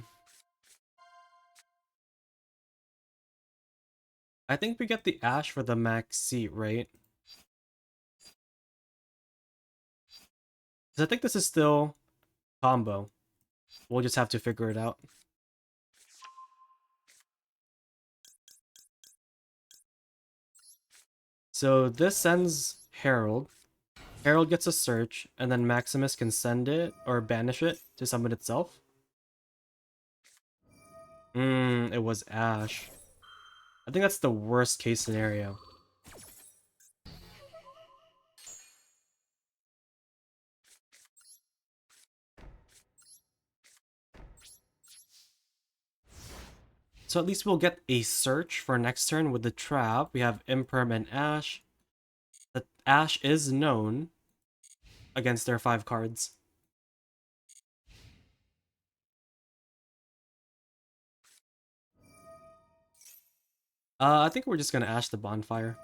I think we get the Ash for the max seat, right? Because I think this is still combo. We'll just have to figure it out. So this sends Herald. Herald gets a search, and then Maximus can send it or banish it to summon itself. It was Ash. I think that's the worst case scenario. So at least we'll get a search for next turn with the trap. We have Imperm and Ash. The Ash is known against their 5 cards. I think we're just gonna Ash the Bonfire.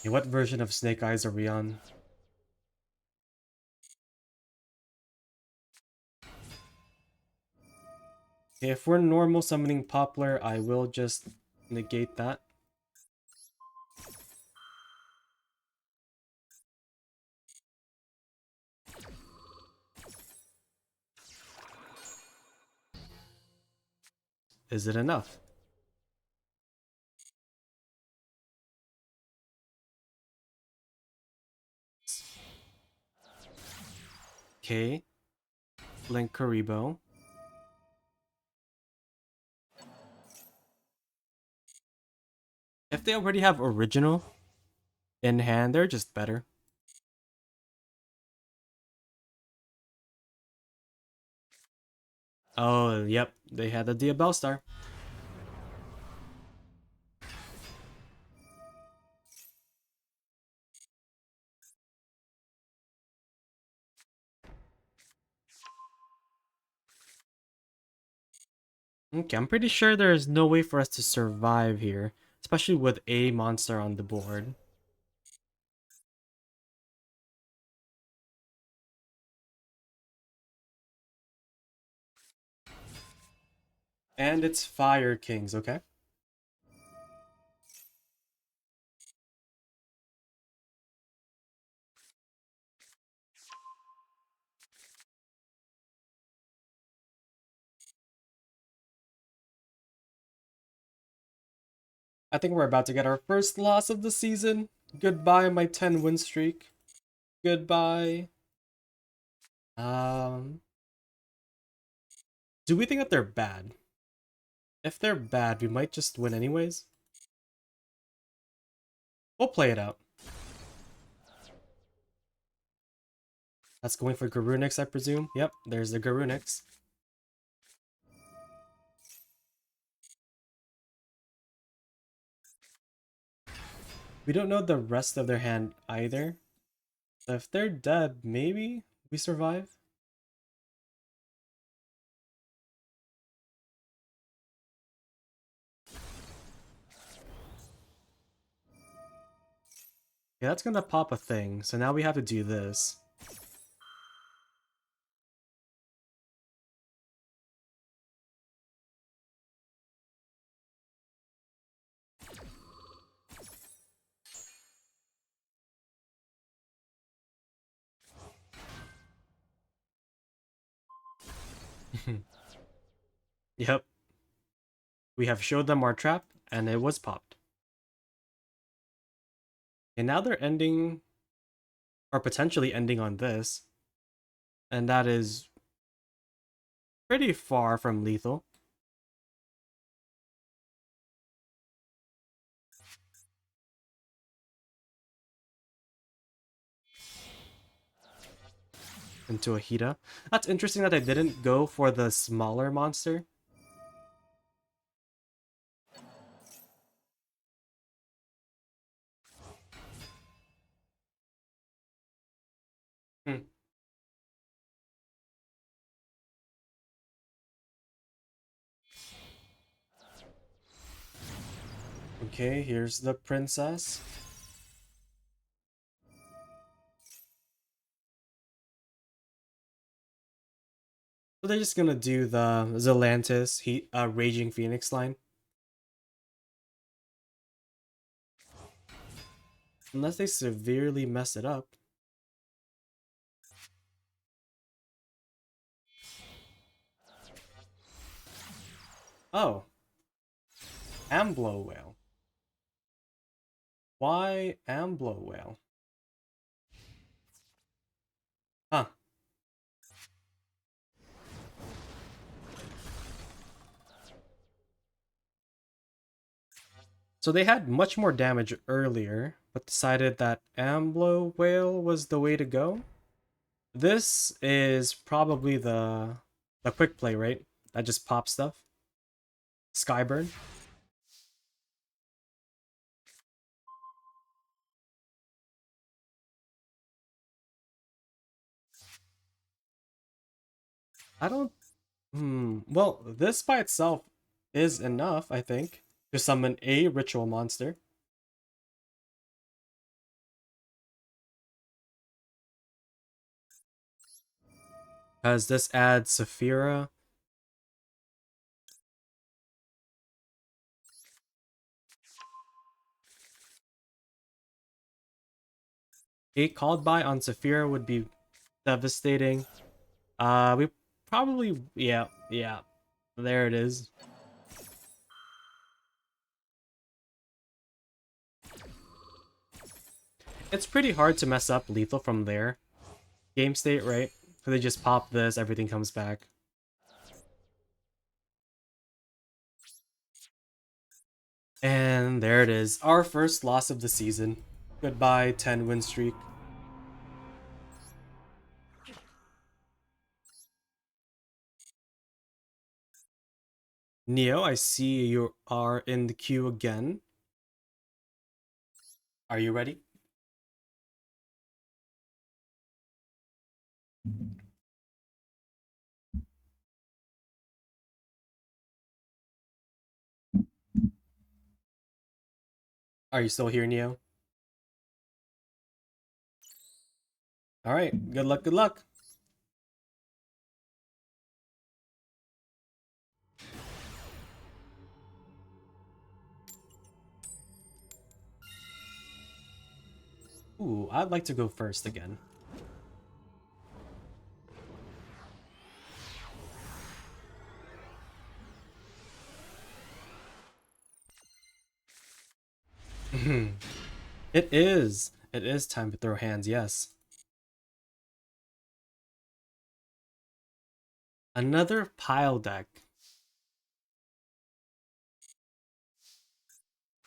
Okay, what version of Snake Eyes are we on? Okay, if we're normal summoning Poplar, I will just negate that. Is it enough? Okay. Link Karibo. If they already have original in hand, they're just better. Oh, yep. They had the Diabell Star. Okay, I'm pretty sure there's no way for us to survive here. especially with a monster on the board. And it's Fire Kings, okay? I think we're about to get our first loss of the season. Goodbye, my 10 win streak. Goodbye. Um, do we think that they're bad? If they're bad, we might just win anyways. We'll play it out. That's going for Garunix, I presume. Yep, there's the Garunix. We don't know the rest of their hand either. So if they're dead, maybe we survive? Yeah, that's gonna pop a thing, so now we have to do this. Yep. We have showed them our trap, and it was popped. And now they're ending, or potentially ending on this. And that is pretty far from lethal. Into a Hita. That's interesting that I didn't go for the smaller monster. Hmm. Okay, here's the princess. So they're just gonna do the Zelantis, Raging Phoenix line. Unless they severely mess it up. Oh, Amblo Whale. Why Amblo Whale? Huh. So they had much more damage earlier, but decided that Amblo Whale was the way to go. This is probably the quick play, right? That just pops stuff. Skyburn. I don't. Well, this by itself is enough, I think, to summon a ritual monster. As this adds Saphira. A called by on Saphira would be devastating. We probably, yeah. There it is. It's pretty hard to mess up lethal from there. Game state, right? So they just pop this, everything comes back. And there it is, our first loss of the season. Goodbye, 10 win streak. Neo, I see you are in the queue again. Are you ready? Are you still here, Neo? Alright, good luck, good luck. Ooh, I'd like to go first again. It is. It is time to throw hands, yes. Another pile deck.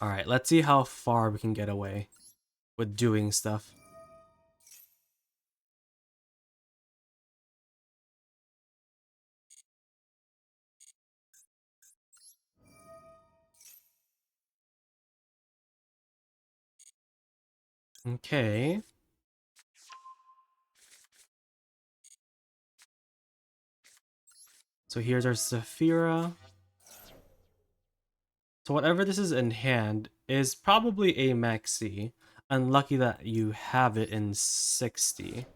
Alright, let's see how far we can get away with doing stuff. Okay. So here's our Saphira. So whatever this is in hand is probably a maxi. Unlucky that you have it in 60.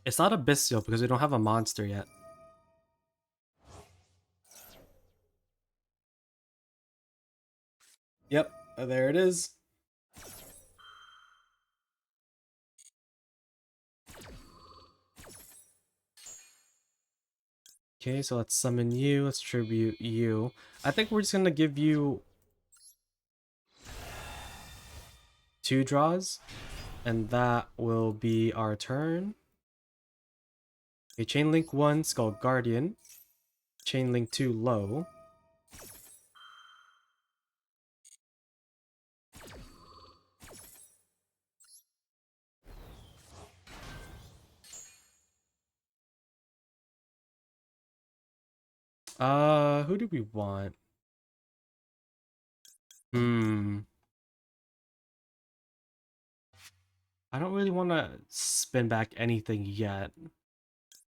It's not a Bestial because we don't have a monster yet. Yep, there it is. Okay, so let's summon you, let's tribute you. I think we're just gonna give you 2 draws, and that will be our turn. Okay, Chain Link 1, Skull Guardian. Chain Link 2, low. Who do we want? I don't really want to spin back anything yet.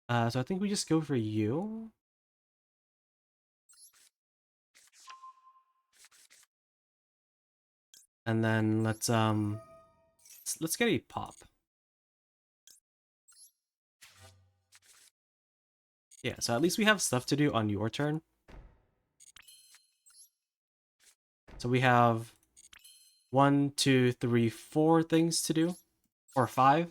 So I think we just go for you. And then let's get a pop. Yeah, so at least we have stuff to do on your turn. So we have 1, 2, 3, 4 things to do. Or 5.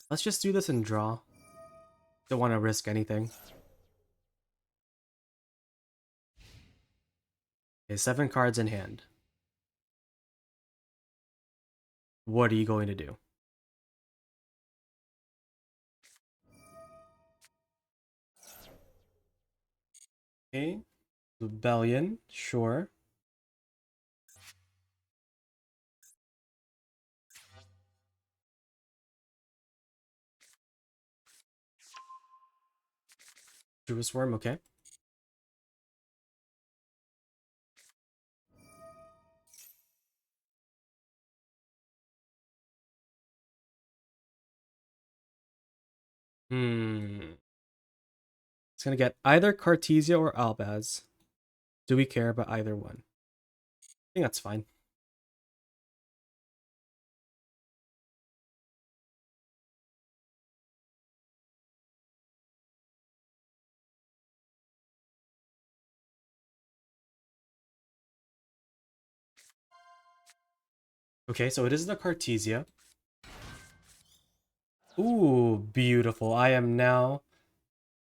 Let's just do this and draw. Don't want to risk anything. Okay, 7 cards in hand. What are you going to do? Okay, Rebellion, sure. Druid Worm, okay. It's gonna get either Cartesia or Albaz. Do we care about either one? I think that's fine. Okay, so it is the Cartesia. Ooh, beautiful. I am now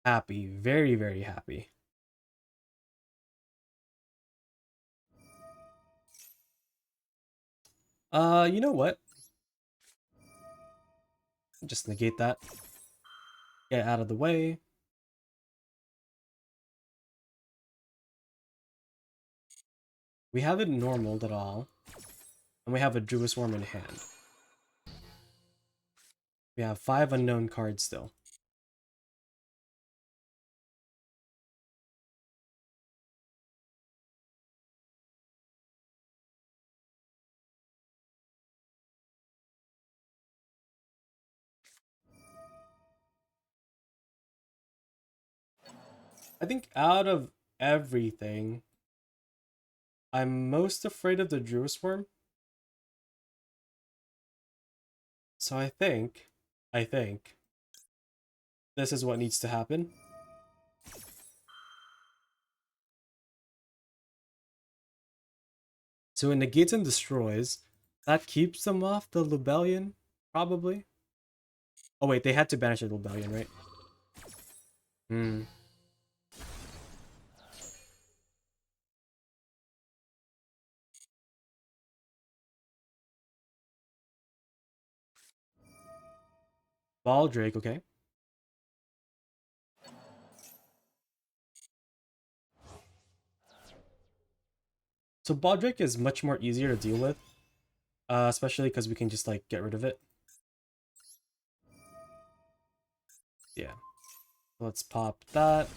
happy. Very, very happy. You know what? Just negate that. Get out of the way. We haven't normaled at all. And we have a Druid Swarm in hand. We have 5 unknown cards still. I think out of everything, I'm most afraid of the Druid Worm. So I think this is what needs to happen. So it negates and destroys. That keeps them off the Lubellion, probably. Oh wait, they had to banish the Lubellion, right? Hmm. Baldrake, okay. So Baldrake is much more easier to deal with, especially because we can just like get rid of it. Yeah. Let's pop that.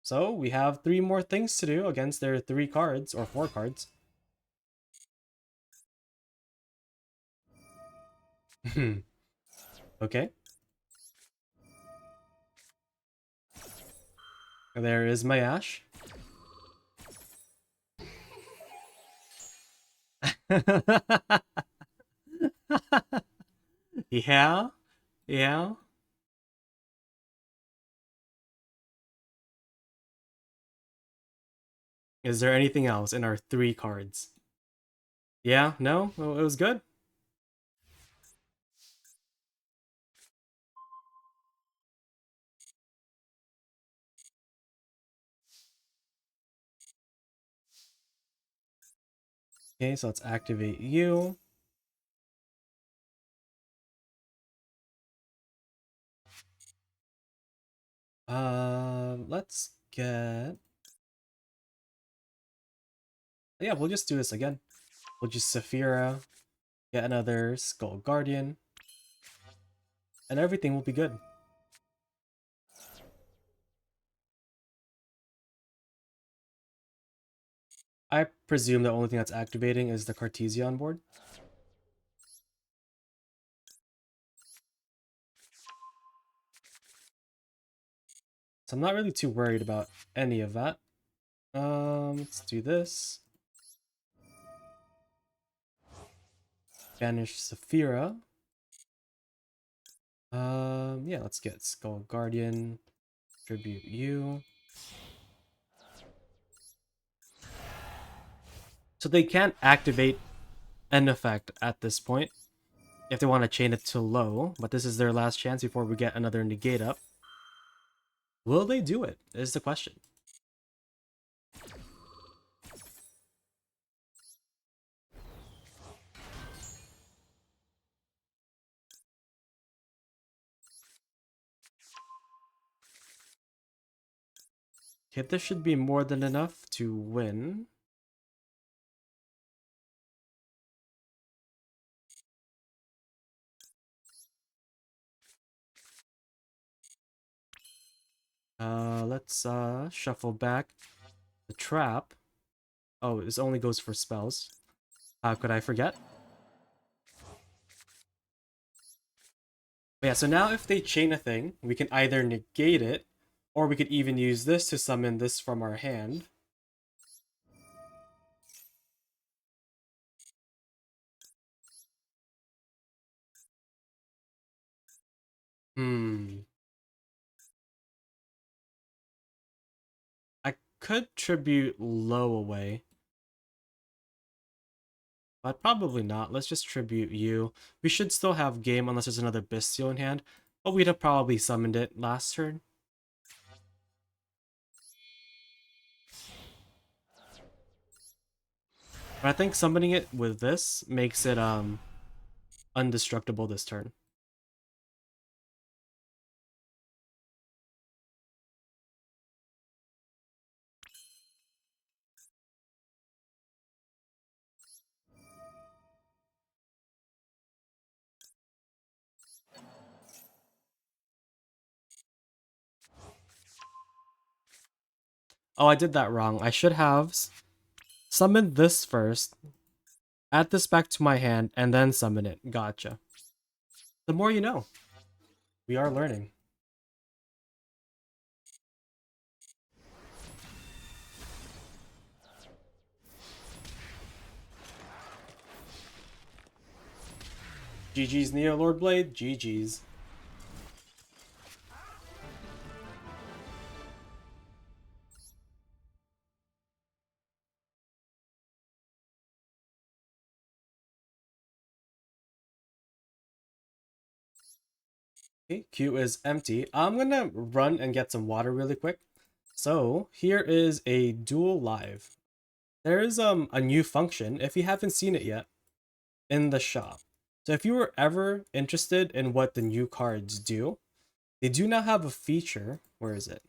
So we have 3 more things to do against their 3 cards, or 4 cards. Okay. There is my Ash. Yeah. Yeah. Is there anything else in our 3 cards? Yeah, no? Well, it was good. Okay, so let's activate you. Let's get... Yeah, we'll just do this again. We'll just Saphira, get another Skull Guardian, and everything will be good. I presume the only thing that's activating is the Cartesia board. So I'm not really too worried about any of that. Let's do this. Banish Saphira. Yeah, let's get Skull Guardian. Tribute you. So they can't activate an effect at this point if they want to chain it to low, but this is their last chance before we get another negate up. Will they do it? Is the question. Okay, this should be more than enough to win. Let's shuffle back the trap. Oh, this only goes for spells. How could I forget? But yeah, so now if they chain a thing, we can either negate it, or we could even use this to summon this from our hand. Hmm. I could tribute low away. But probably not. Let's just tribute you. We should still have game unless there's another Bestial in hand. But we'd have probably summoned it last turn. But I think summoning it with this makes it undestructible this turn. Oh, I did that wrong. I should have summoned this first, add this back to my hand, and then summon it. Gotcha. The more you know. We are learning. GG's Neo Lord Blade, GG's. Okay, queue is empty. I'm gonna run and get some water really quick. So here is a duel live. There is a new function, if you haven't seen it yet, in the shop. So if you were ever interested in what the new cards do, they do now have a feature. Where is it?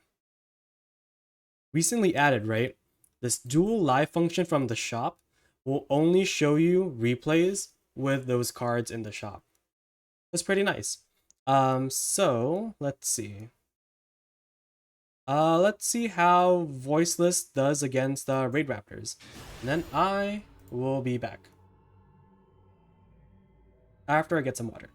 Recently added, right? This dual live function from the shop will only show you replays with those cards in the shop. That's pretty nice. So let's see. Let's see how Voiceless does against Raid Raptors. And then I will be back after I get some water.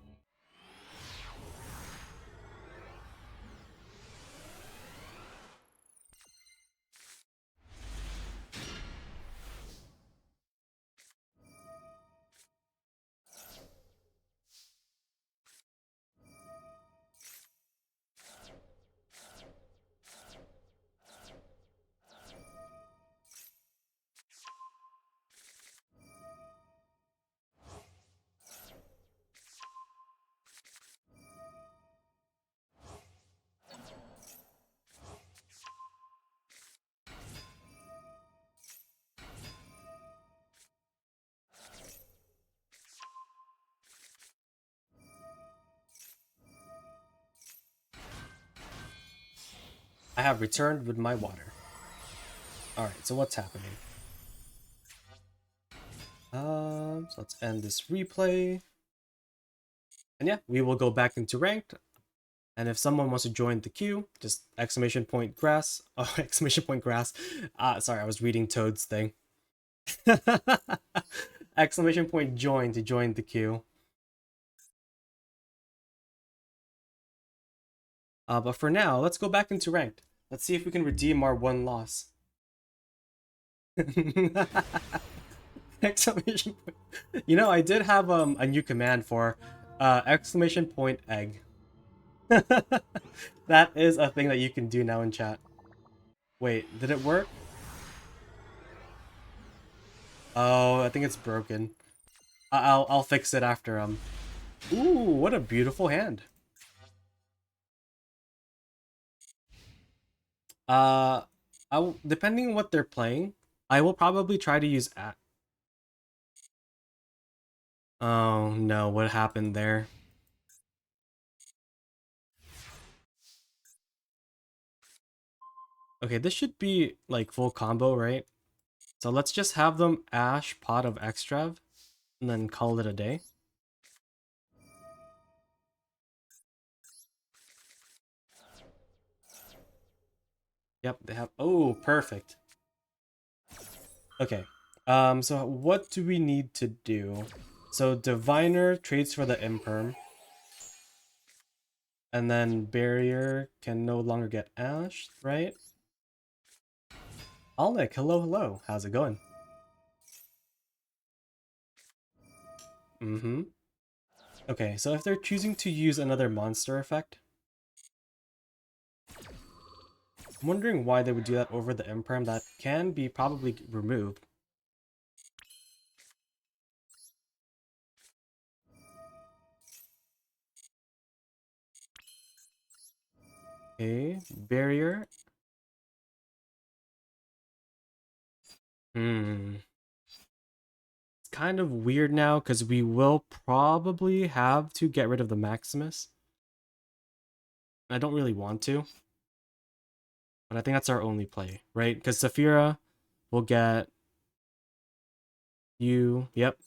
I have returned with my water. Alright, so what's happening? So let's end this replay. And yeah, we will go back into ranked. And if someone wants to join the queue, just exclamation point grass. Oh, exclamation point grass. Sorry, I was reading Toad's thing. Exclamation point join to join the queue. But for now, let's go back into ranked. Let's see if we can redeem our one loss. Exclamation point. You know, I did have a new command for exclamation point egg. That is a thing that you can do now in chat. Wait, did it work? Oh, I think it's broken. I'll fix it after Ooh, what a beautiful hand. Depending on what they're playing, I will probably try to use at. Oh no, what happened there? Okay, this should be like full combo, right? So let's just have them Ash Pot of Extrav and then call it a day. Yep, they have. Oh, perfect. Okay. So what do we need to do? So Diviner trades for the Imperm. And then Barrier can no longer get Ash, right? Alnick, hello, hello. How's it going? Mm-hmm. Okay, so if they're choosing to use another monster effect, I'm wondering why they would do that over the Imperm that can be probably removed. Okay, Barrier. It's kind of weird now because we will probably have to get rid of the Maximus. I don't really want to, but I think that's our only play, right? Because Saphira will get you. Yep.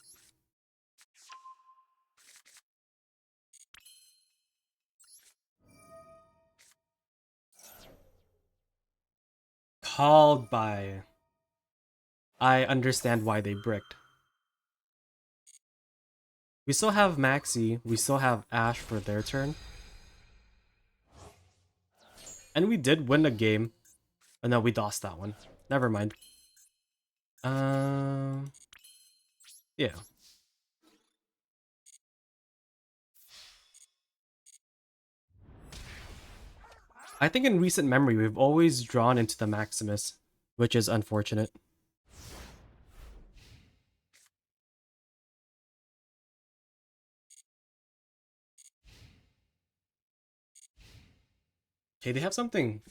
Called by. I understand why they bricked. We still have Maxi. We still have Ash for their turn. And we did win a game. Oh no, we lost that one. Never mind. Yeah. I think in recent memory, we've always drawn into the Maximus, which is unfortunate. Okay, they have something.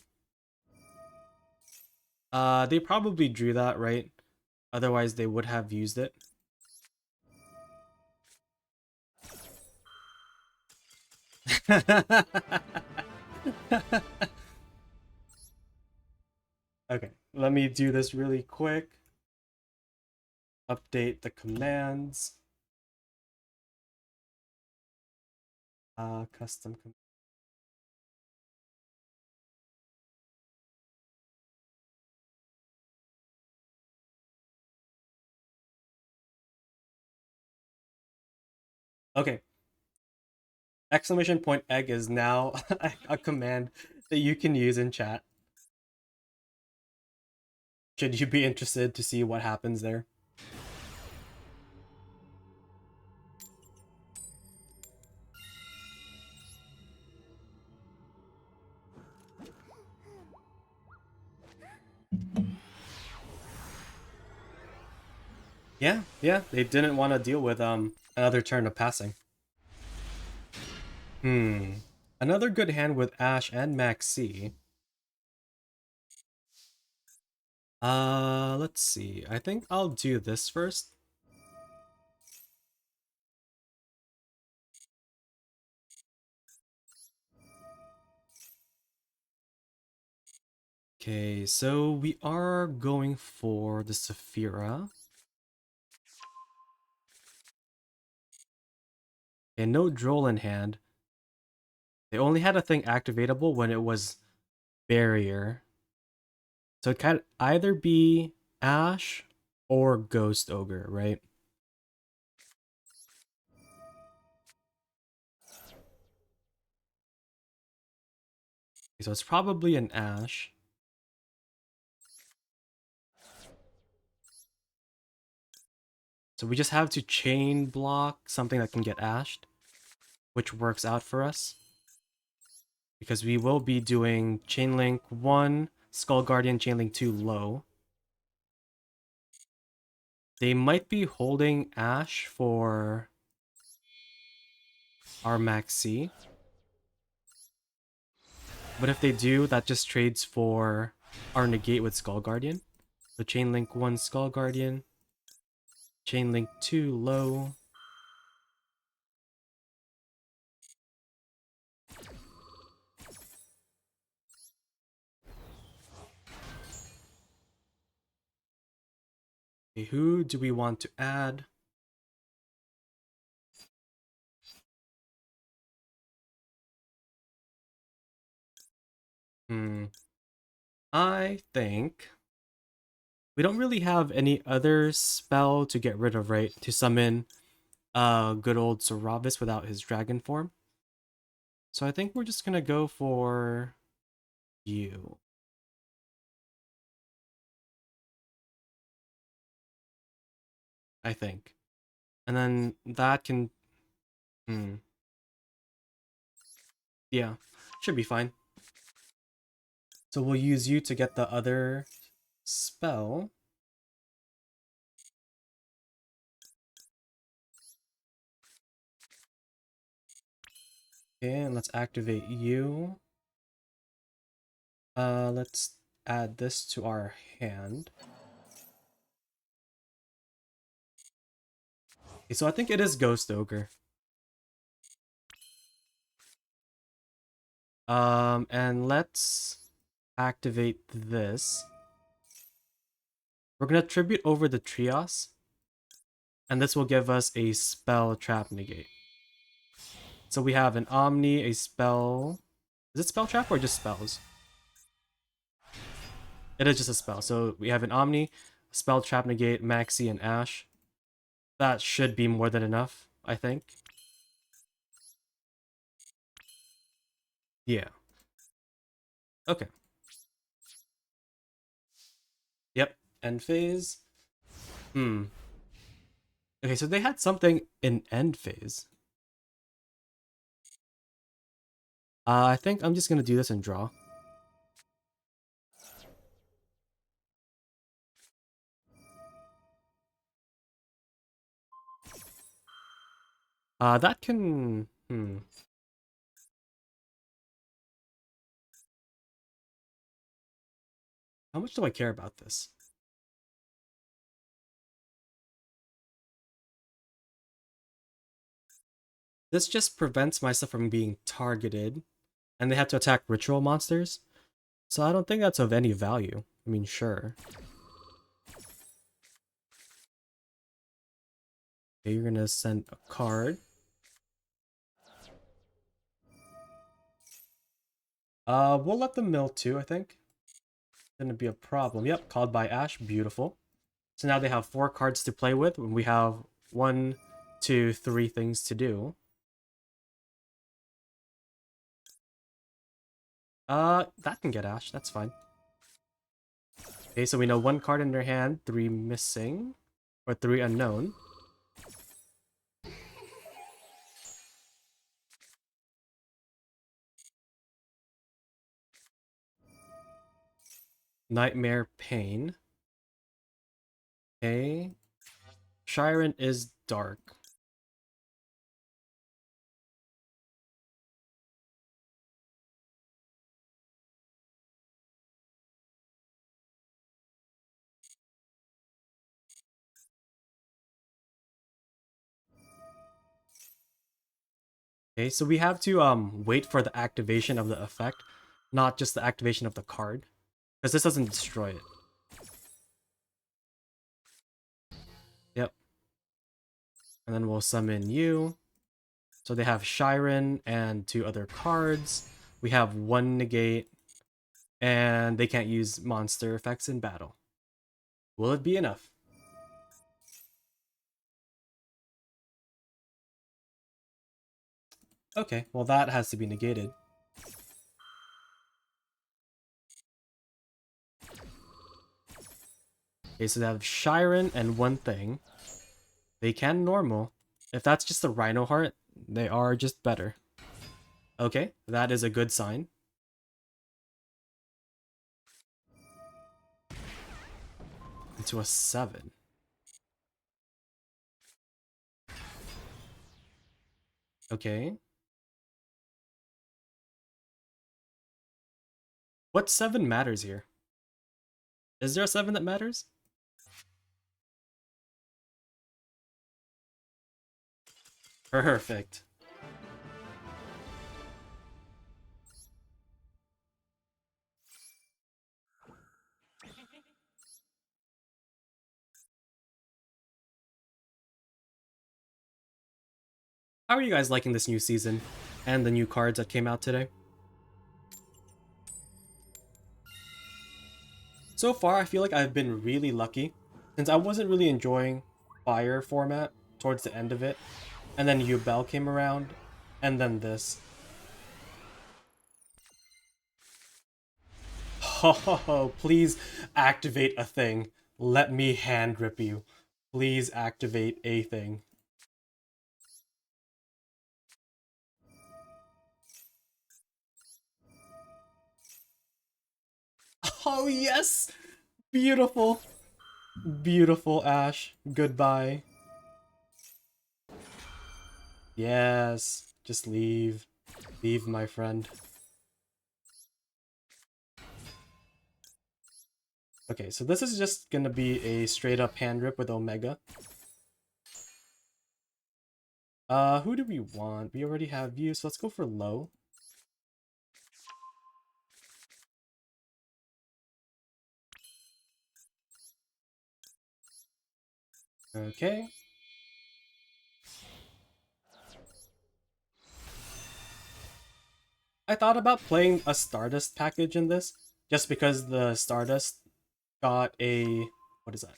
They probably drew that, right? Otherwise, they would have used it. Okay, let me do this really quick. Update the commands. Custom. Okay. Exclamation point egg is now a command that you can use in chat. Should you be interested to see what happens there? Yeah, they didn't want to deal with another turn of passing. Another good hand with Ash and Maxi. Let's see. I think I'll do this first. Okay, so we are going for the Saphira. And no Droll in hand. They only had a thing activatable when it was Barrier. So it can either be Ash or Ghost Ogre, right? So it's probably an Ash. So we just have to chain block something that can get ashed, which works out for us. Because we will be doing Chainlink 1, Skull Guardian, Chainlink 2 low. They might be holding Ash for our Maxi. But if they do, that just trades for our negate with Skull Guardian. So Chainlink 1 Skull Guardian, Chainlink 2 low. Okay, who do we want to add? I think we don't really have any other spell to get rid of, right? To summon good old Saravis without his dragon form. So I think we're just gonna go for you. I think. And then that can... Yeah, should be fine. So we'll use you to get the other spell. Okay, and let's activate you. Let's add this to our hand. Okay, so I think it is Ghost Ogre. And let's activate this. We're gonna tribute over the Trios, and this will give us a spell trap negate. So we have an Omni, a spell. Is it spell trap or just spells? It is just a spell. So we have an Omni, spell trap negate, Maxi, and Ash. That should be more than enough, I think. Yeah. Okay. Yep. End phase. Okay, so they had something in end phase. I think I'm just gonna do this and draw. That can... How much do I care about this? This just prevents myself from being targeted, and they have to attack ritual monsters. So I don't think that's of any value. I mean, sure. Okay, you're gonna send a card. We'll let them mill too, I think. Gonna be a problem. Yep, called by Ash. Beautiful. So now they have 4 cards to play with, and we have 1, 2, 3 things to do. That can get Ash. That's fine. Okay, so we know 1 card in their hand, 3 missing, or 3 unknown. Nightmare Pain. Okay. Shiren is dark. Okay, so we have to wait for the activation of the effect, not just the activation of the card, because this doesn't destroy it. Yep. And then we'll summon you. So they have Shiren and 2 other cards. We have 1 negate, and they can't use monster effects in battle. Will it be enough? Okay, well that has to be negated. Okay, so they have Shiren and 1 thing. They can normal. If that's just a Rhino Heart, they are just better. Okay, that is a good sign. Into a 7. Okay. What 7 matters here? Is there a 7 that matters? Perfect. How are you guys liking this new season? And the new cards that came out today? So far, I feel like I've been really lucky, since I wasn't really enjoying Fire format towards the end of it, and then Yubel came around, and then this. Oh, please activate a thing. Let me hand rip you. Please activate a thing. Oh yes! Beautiful. Beautiful, Ash. Goodbye. Yes. Just leave. Leave, my friend. Okay, so this is just gonna be a straight up hand rip with Omega. Who do we want? We already have you, so let's go for low. Okay. I thought about playing a Stardust package in this, just because the Stardust got a... what is that?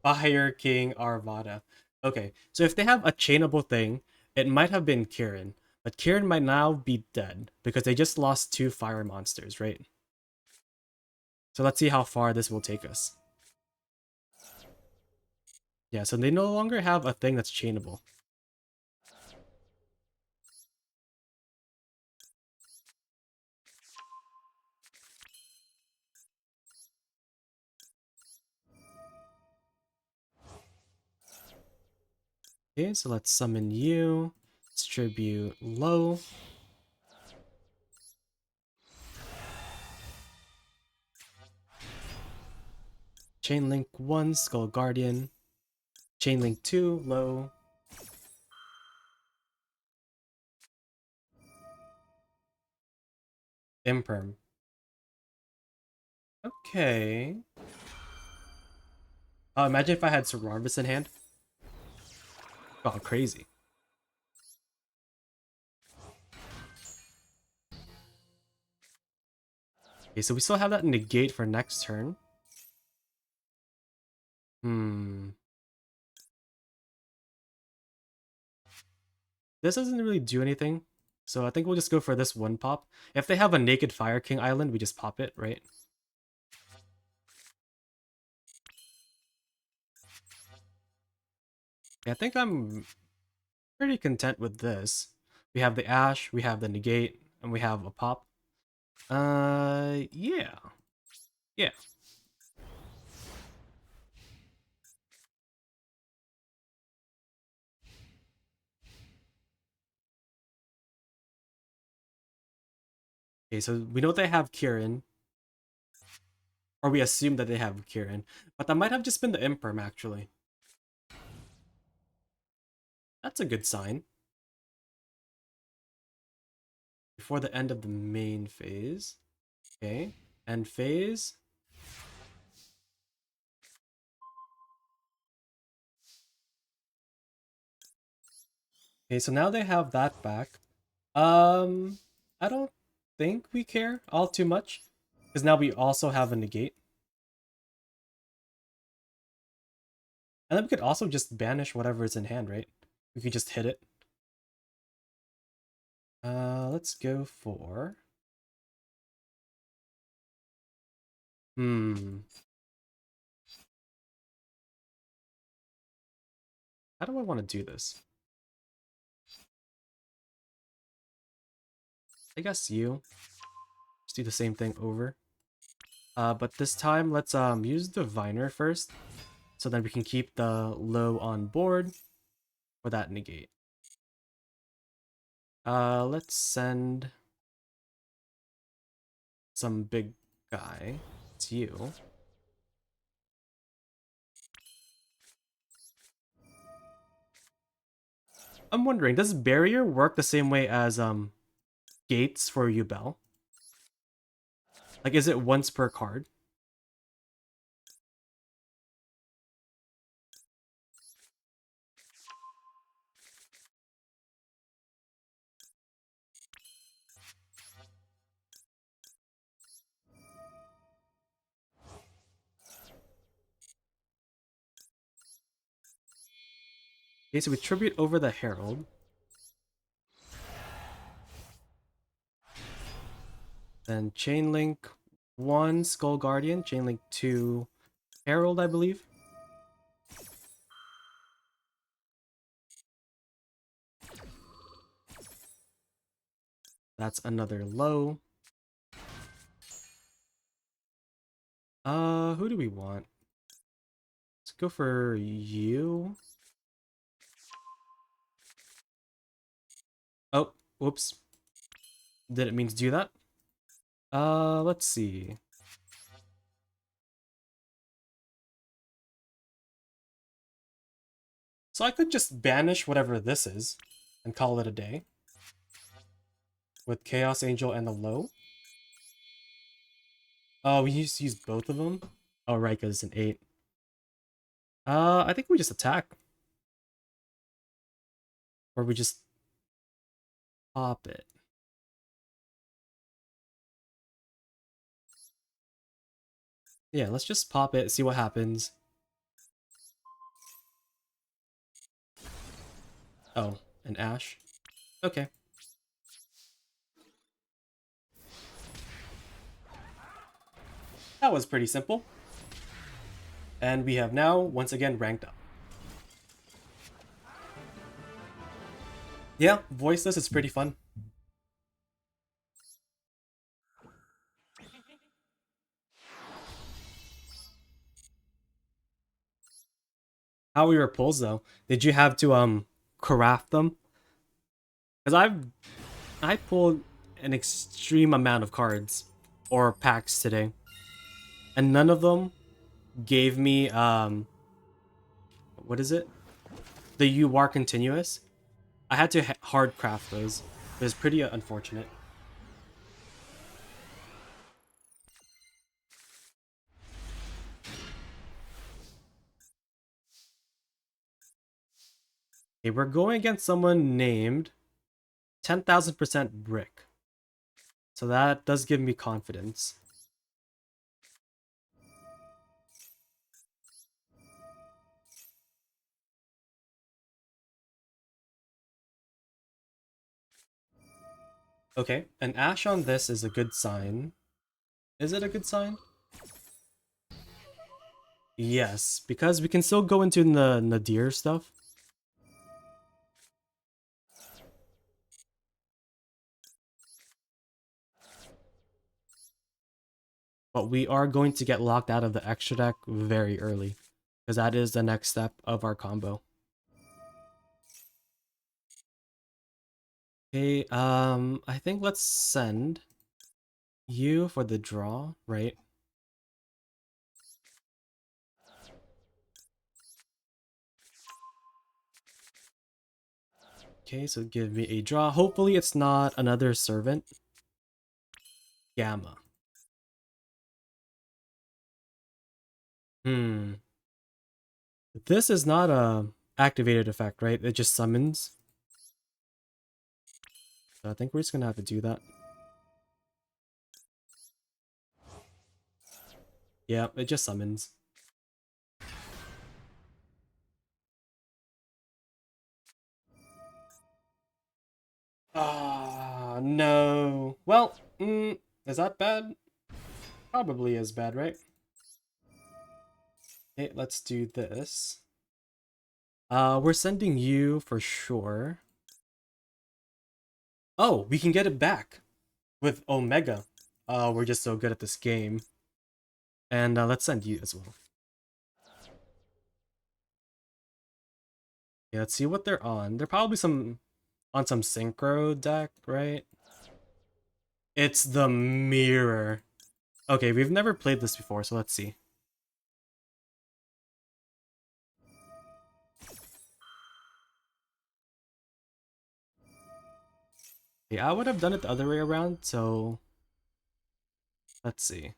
Fire King Arvada. Okay, so if they have a chainable thing, it might have been Kieran, but Kieran might now be dead, because they just lost 2 fire monsters, right? So let's see how far this will take us. Yeah, so they no longer have a thing that's chainable. Okay, so let's summon you. Distribute low. Chainlink 1, Skull Guardian. Chainlink 2, low. Imperm. Okay. Oh, imagine if I had Cerberus in hand. Oh, crazy. Okay, so we still have that negate for next turn. This doesn't really do anything. So I think we'll just go for this one pop. If they have a Naked Fire King island, we just pop it, right? Yeah, I think I'm pretty content with this. We have the Ash, we have the negate, and we have a pop. Yeah. Yeah. Okay, so we know they have Kieran. Or we assume that they have Kieran. But that might have just been the Imperm, actually. That's a good sign. Before the end of the main phase. Okay. End phase. Okay, so now they have that back. I don't think we care all too much. Because now we also have a negate. And then we could also just banish whatever is in hand, right? We could just hit it. Let's go for... How do I want to do this? I guess you. Just do the same thing over. But this time, let's use Diviner first. So then we can keep the low on board for that negate. Let's send some big guy. It's you. I'm wondering, does barrier work the same way as gates for Yubel? Like, is it once per card? Okay, so we tribute over the Herald. Then Chainlink 1, Skull Guardian. Chainlink 2, Herald, I believe. That's another low. Who do we want? Let's go for you. Oh, whoops. Didn't mean to do that. Let's see. So I could just banish whatever this is and call it a day. With Chaos Angel and the low. Oh, we used to use both of them? Oh, right, because it's an 8. I think we just attack. Or we just pop it. Yeah, let's just pop it, see what happens. Oh, an Ash. Okay. That was pretty simple. And we have now, once again, ranked up. Yeah, Voiceless is pretty fun. How were your pulls, though? Did you have to craft them. Because I pulled an extreme amount of cards or packs today, and none of them gave me what is it? The U are continuous. I had to hard craft those. It was pretty unfortunate. Okay, we're going against someone named 10,000% Brick. So that does give me confidence. Okay, an Ash on this is a good sign. Is it a good sign? Yes, because we can still go into the Nadir stuff. But we are going to get locked out of the extra deck very early. Because that is the next step of our combo. Okay, I think let's send you for the draw, right? Okay, so give me a draw. Hopefully it's not another servant. Gamma. This is not a activated effect, right? It just summons. So I think we're just gonna have to do that. Yeah, it just summons. Ah, no. Well, is that bad? Probably is bad, right? Okay, let's do this. We're sending you for sure. Oh, we can get it back with Omega. We're just so good at this game. And let's send you as well. Yeah, let's see what they're on. They're probably on some synchro deck, right? It's the mirror. Okay, we've never played this before, so let's see. Yeah, I would have done it the other way around, so let's see.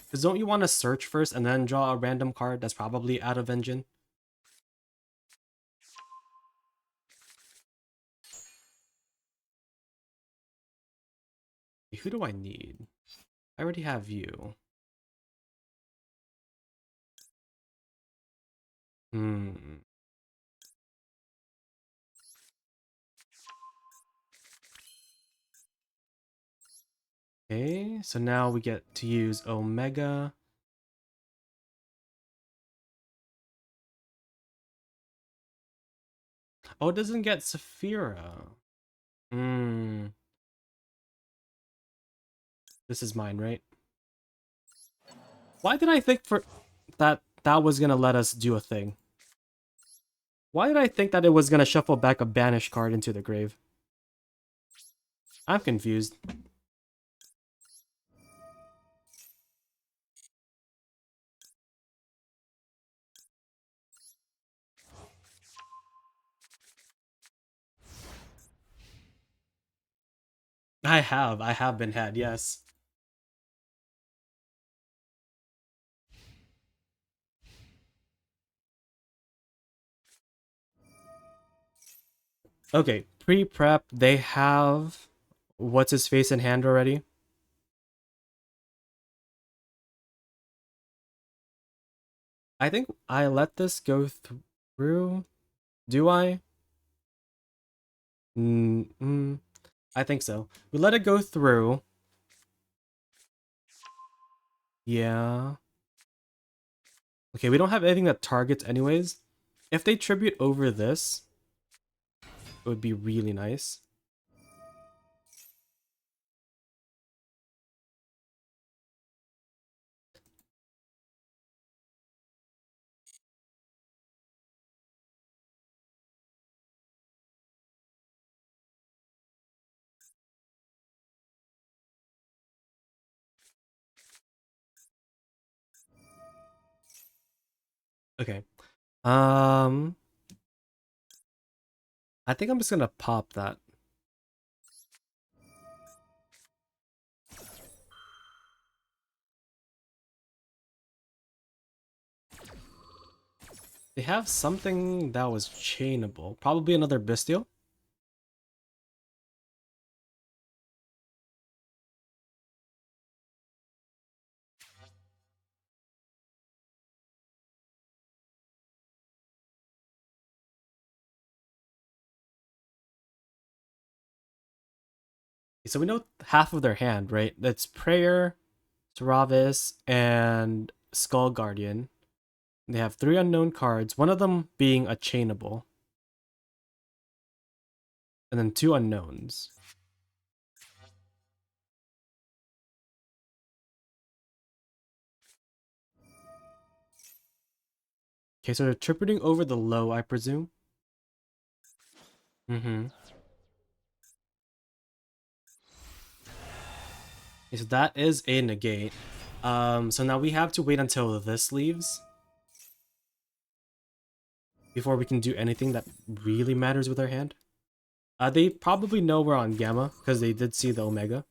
Because don't you want to search first and then draw a random card that's probably out of engine? Who do I need? I already have you. Hmm. Okay, so now we get to use Omega. Oh, it doesn't get Saphira. Hmm. This is mine, right? Why did I think for that was gonna let us do a thing? Why did I think that it was gonna shuffle back a banish card into the grave? I'm confused. I have been had, yes. Okay, pre-prep, they have what's his face in hand already. I think I let this go through. Do I? I think so. We let it go through. Yeah. Okay, we don't have anything that targets anyways. If they tribute over this, it would be really nice. Okay. I think I'm just gonna pop that. They have something that was chainable. Probably another bestial. So we know half of their hand, right? That's Prayer, Seravis, and Skull Guardian. They have 3 unknown cards, one of them being a chainable, and then 2 unknowns. Okay, so they're tripping over the low, I presume. Mm-hmm. Okay, so that is a negate. So now we have to wait until this leaves before we can do anything that really matters with our hand. They probably know we're on Gamma because they did see the Omega.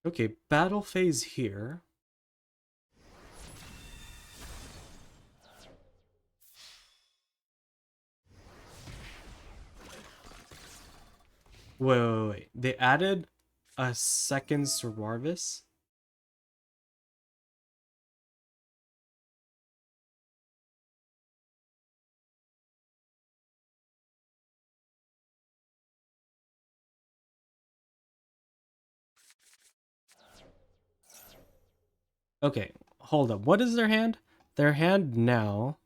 Okay, battle phase here. Wait. They added a second Servarvis? Okay, hold up. What is their hand? Their hand now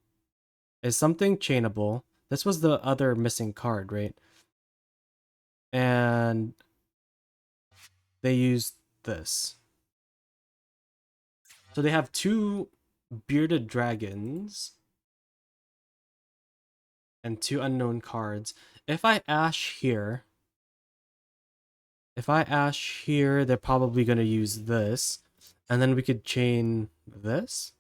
is something chainable. This was the other missing card, right? And they used this. So they have 2 bearded dragons and 2 unknown cards. If I ash here, they're probably going to use this. And then we could chain this.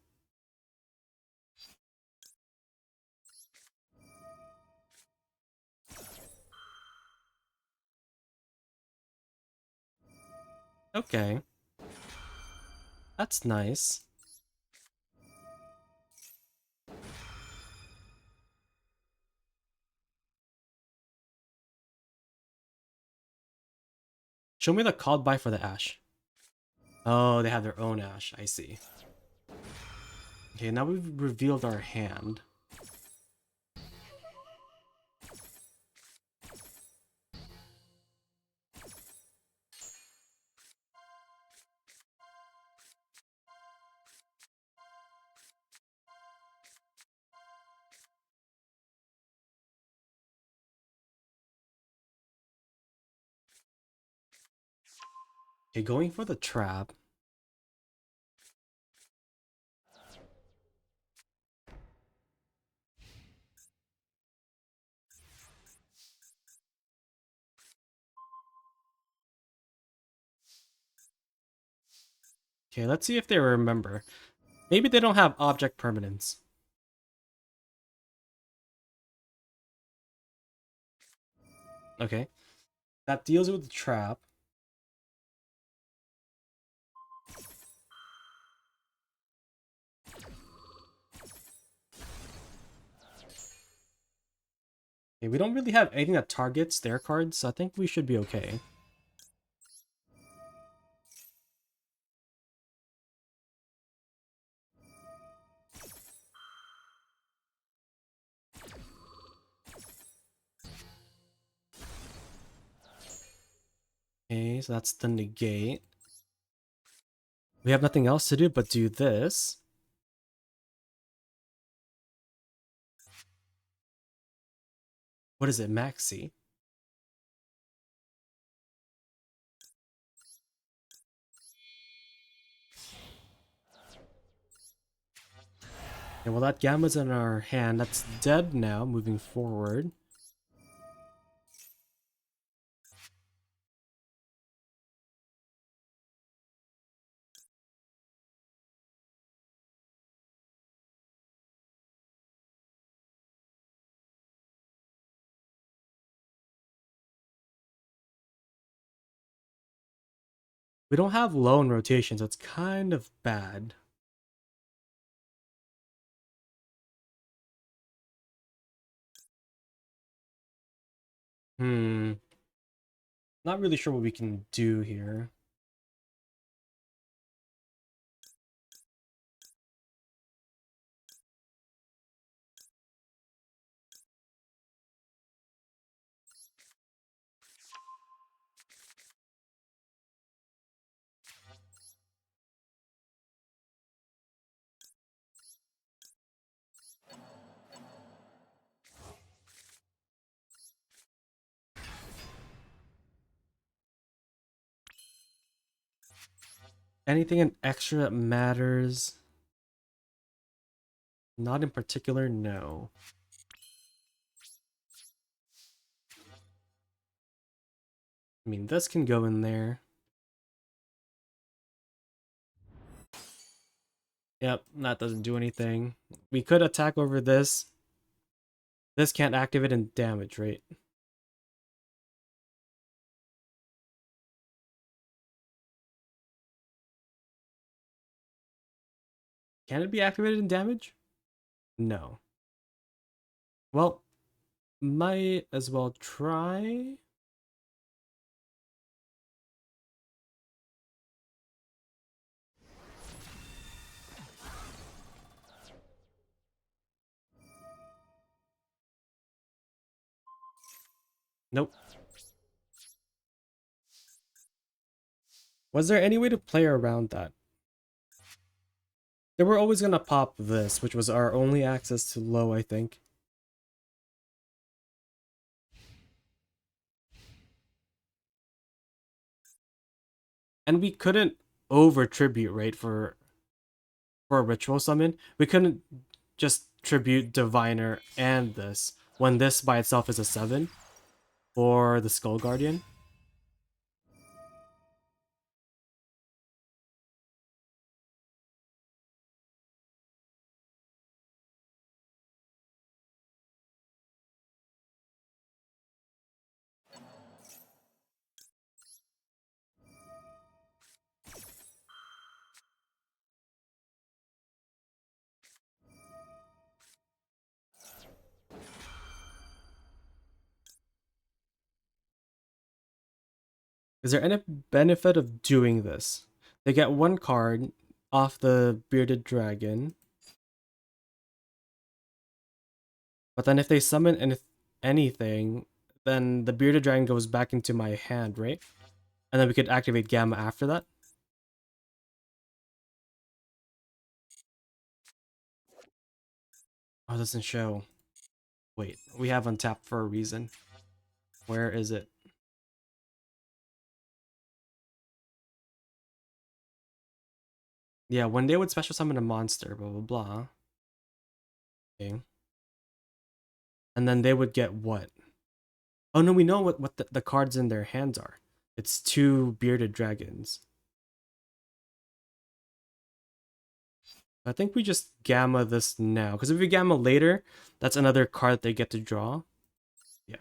Okay. That's nice. Show me the called by for the ash. Oh, they have their own ash. I see. Okay, now we've revealed our hand. Okay, going for the trap. Okay, let's see if they remember. Maybe they don't have object permanence. Okay. That deals with the trap. Okay, we don't really have anything that targets their cards, so I think we should be okay. Okay, so that's the negate. We have nothing else to do but do this. What is it, Maxi? Okay, well that Gamma's in our hand. That's dead now, moving forward. We don't have lone rotation, so it's kind of bad. Not really sure what we can do here. Anything in extra that matters? Not in particular, no. I mean, this can go in there. Yep, that doesn't do anything. We could attack over this. This can't activate and damage, right? Can it be activated and damage? No. Well, might as well try. Nope. Was there any way to play around that? They were always gonna pop this, which was our only access to low, I think. And we couldn't over tribute, right, for a ritual summon. We couldn't just tribute Diviner and this when this by itself is a 7 for the Skull Guardian. Is there any benefit of doing this? They get one card off the Bearded Dragon, but then if they summon anything, then the Bearded Dragon goes back into my hand, right? And then we could activate Gamma after that. Oh, it doesn't show. Wait, we have untapped for a reason. Where is it? Yeah, when they would special summon a monster, blah blah blah. Okay. And then they would get what? Oh no, we know what the cards in their hands are. It's two bearded dragons. I think we just gamma this now. Because if we gamma later, that's another card they get to draw. Yeah.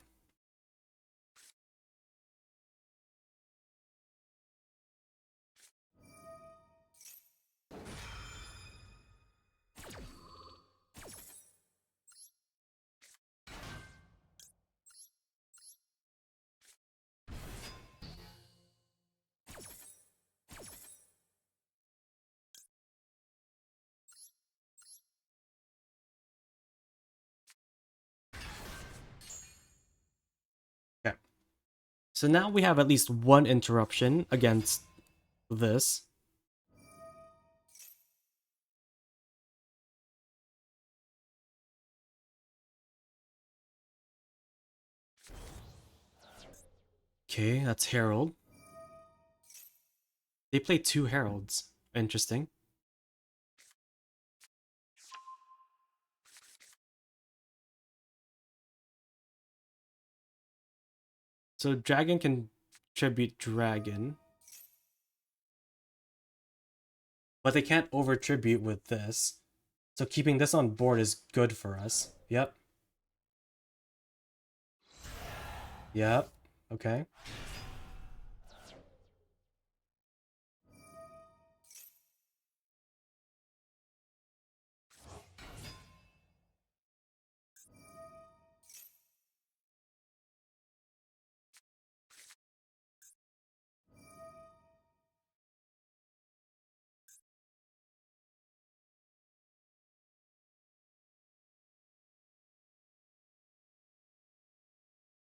Okay. So now we have at least one interruption against this. Okay, that's Herald. They play two Heralds. Interesting. So dragon can tribute dragon, but they can't over tribute with this. So keeping this on board is good for us. Yep. Yep. Okay.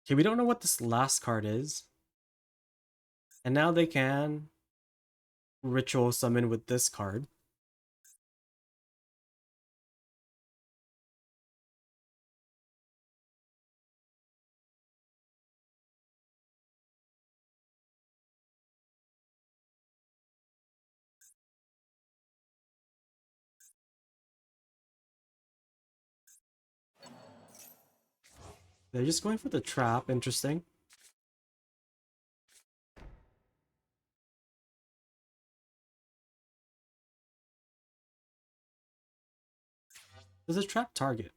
Okay, we don't know what this last card is. And now they can ritual summon with this card. They're just going for the trap. Interesting. Does the trap target?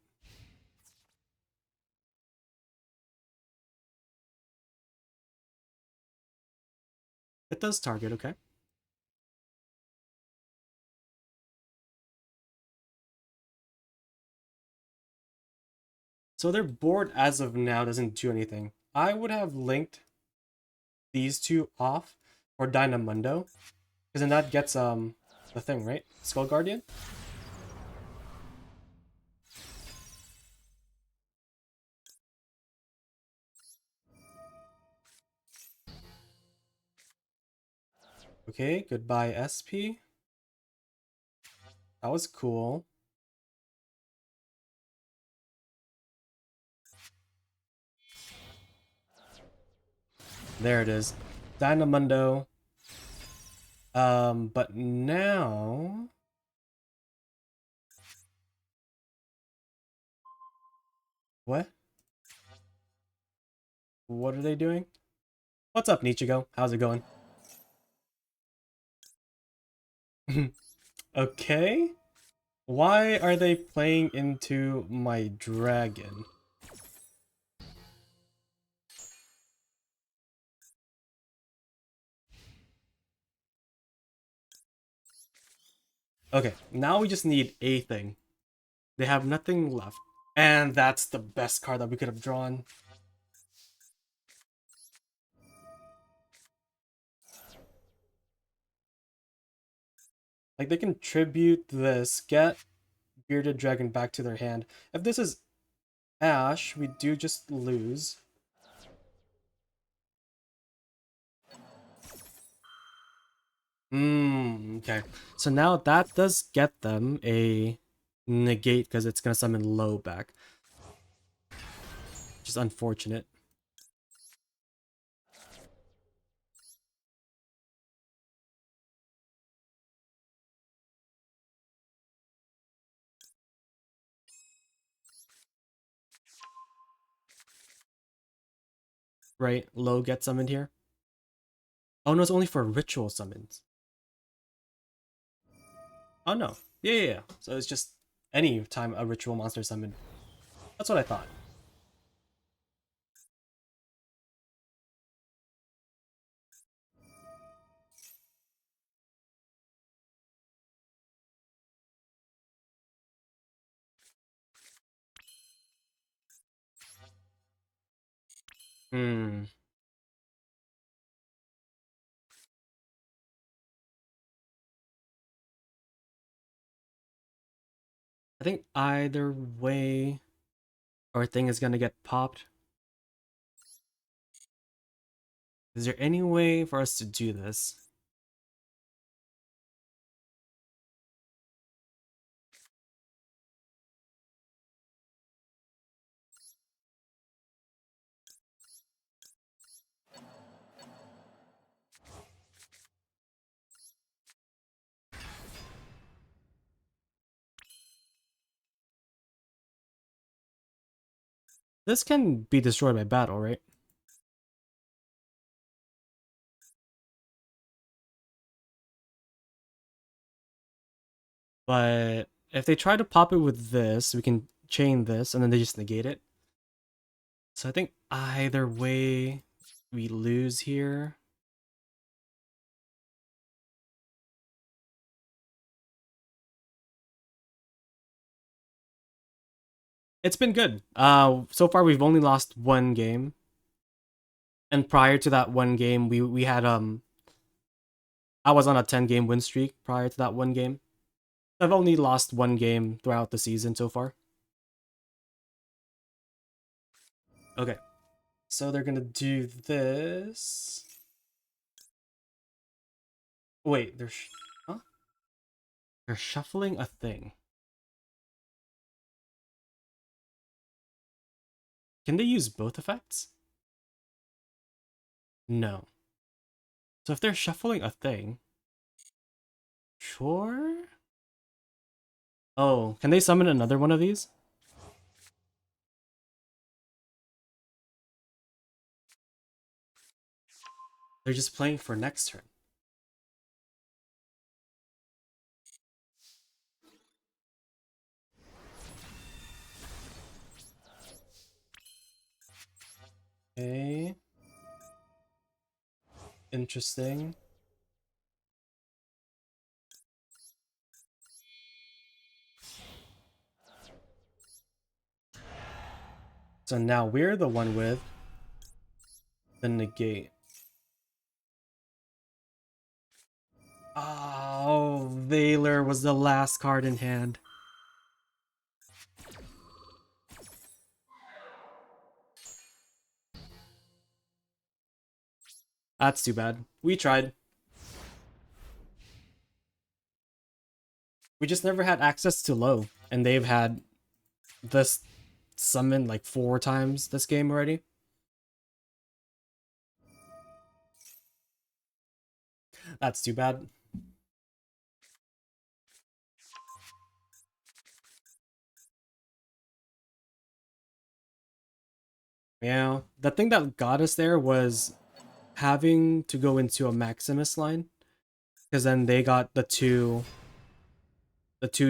It does target, okay. So their board as of now doesn't do anything. I would have linked these two off for Dynamundo, because then that gets the thing, right? Skull Guardian? Okay, goodbye SP. That was cool. There it is. Dynamundo. But now... What? What are they doing? What's up, Nichigo? How's it going? Okay. Why are they playing into my dragon? Okay, now we just need a thing. They have nothing left. And that's the best card that we could have drawn. Like, they can tribute this, get Bearded Dragon back to their hand. If this is Ash, we do just lose. Okay. So now that does get them a negate because it's gonna summon low back. Which is unfortunate. Right? Low gets summoned here. Oh no, it's only for ritual summons. Oh no. Yeah. So it's just any time a ritual monster summoned. That's what I thought. Hmm. I think either way our thing is gonna get popped. Is there any way for us to do this? This can be destroyed by battle, right? But if they try to pop it with this, we can chain this, and then they just negate it. So I think either way, we lose here. It's been good. So far we've only lost one game, and prior to that one game, we had I was on a 10-game win streak prior to that one game. I've only lost one game throughout the season so far. Okay, so they're gonna do this. Wait, huh? They're shuffling a thing. Can they use both effects? No. So if they're shuffling a thing, sure. Oh, can they summon another one of these? They're just playing for next turn. Okay. Interesting. So now we're the one with the negate. Oh, Valor was the last card in hand. That's too bad. We tried. We just never had access to low, and they've had this summon like 4 times this game already. That's too bad. Yeah, the thing that got us there was having to go into a Maximus line, because then they got the two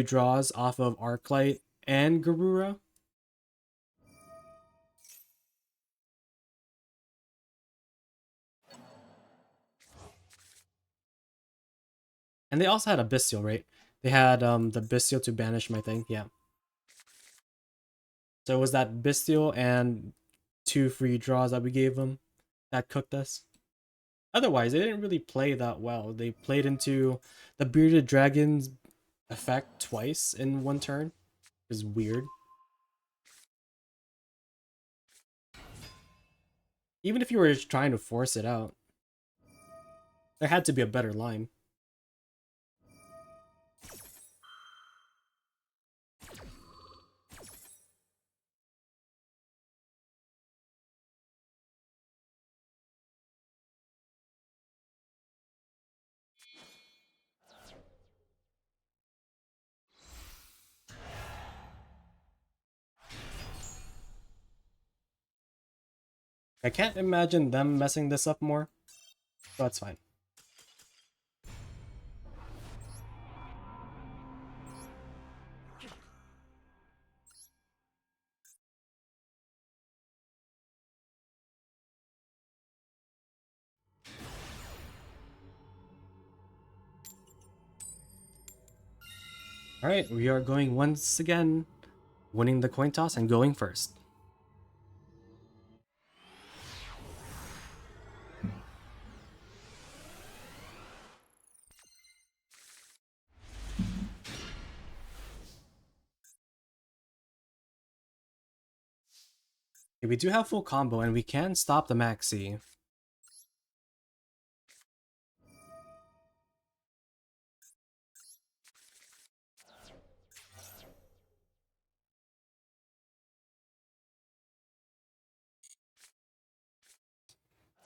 draws off of Arclight and Garura. And they also had a Bestial, right? They had the Bestial to banish my thing, yeah. So it was that Bestial and 2 free draws that we gave them that cooked us. Otherwise, they didn't really play that well. They played into the Bearded Dragon's effect twice in one turn. Is weird. Even if you were just trying to force it out, there had to be a better line. I can't imagine them messing this up more, so that's fine. Alright, we are going once again, winning the coin toss and going first. Okay, we do have full combo and we can stop the Maxi.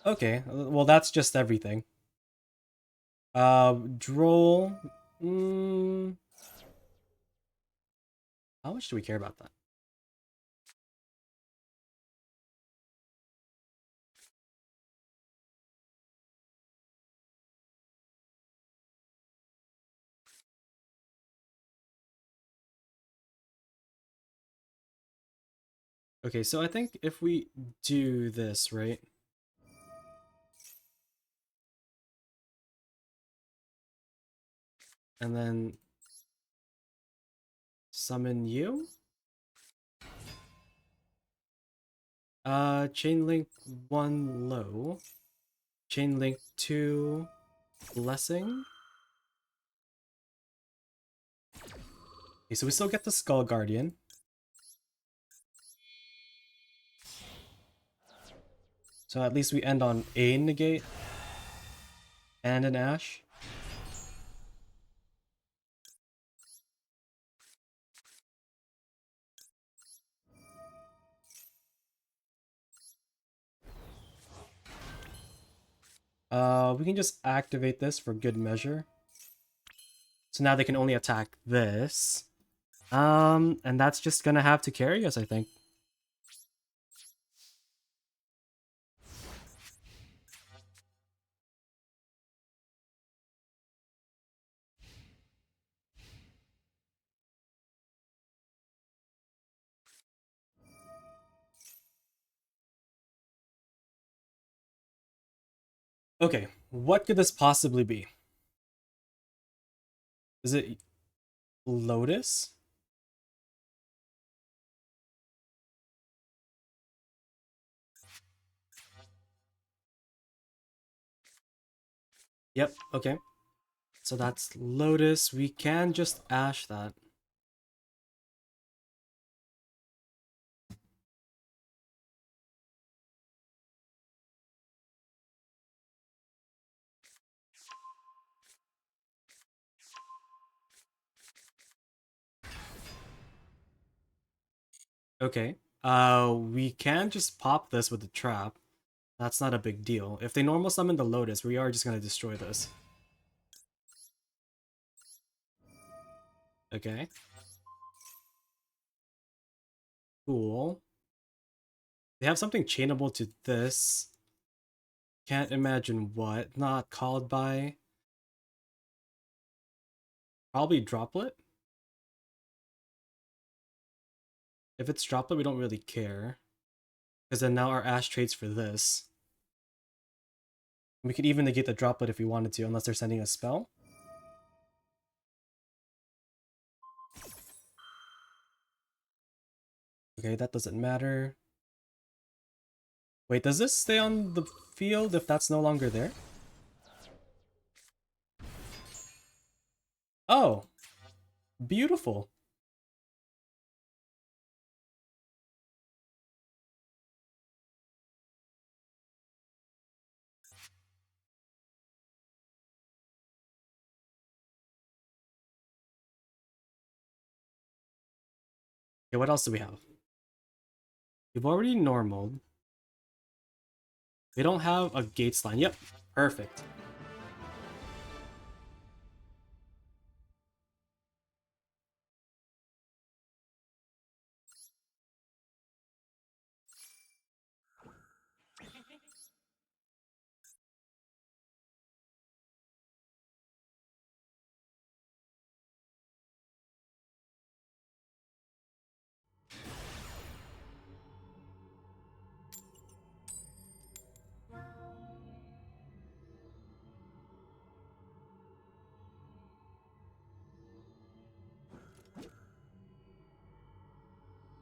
Okay, well that's just everything. Droll. Mm, how much do we care about that? Okay, so I think if we do this, right? And then summon you? Chain link 1 low. Chain link 2 blessing. Okay, so we still get the Skull Guardian. So at least we end on a negate and an Ash. We can just activate this for good measure. So now they can only attack this. And that's just gonna have to carry us, I think. Okay, what could this possibly be? Is it Lotus? Yep, okay. So that's Lotus. We can just Ash that. Okay. We can just pop this with the trap. That's not a big deal. If they normal summon the Lotus, we are just gonna destroy this. Okay. Cool. They have something chainable to this. Can't imagine what. Not called by. Probably Droplet. If it's Droplet, we don't really care. Because then now our Ash trades for this. We could even negate the Droplet if we wanted to, unless they're sending a spell. Okay, that doesn't matter. Wait, does this stay on the field if that's no longer there? Oh, beautiful. Okay, what else do we have? We've already normaled. We don't have a gates line. Yep, perfect.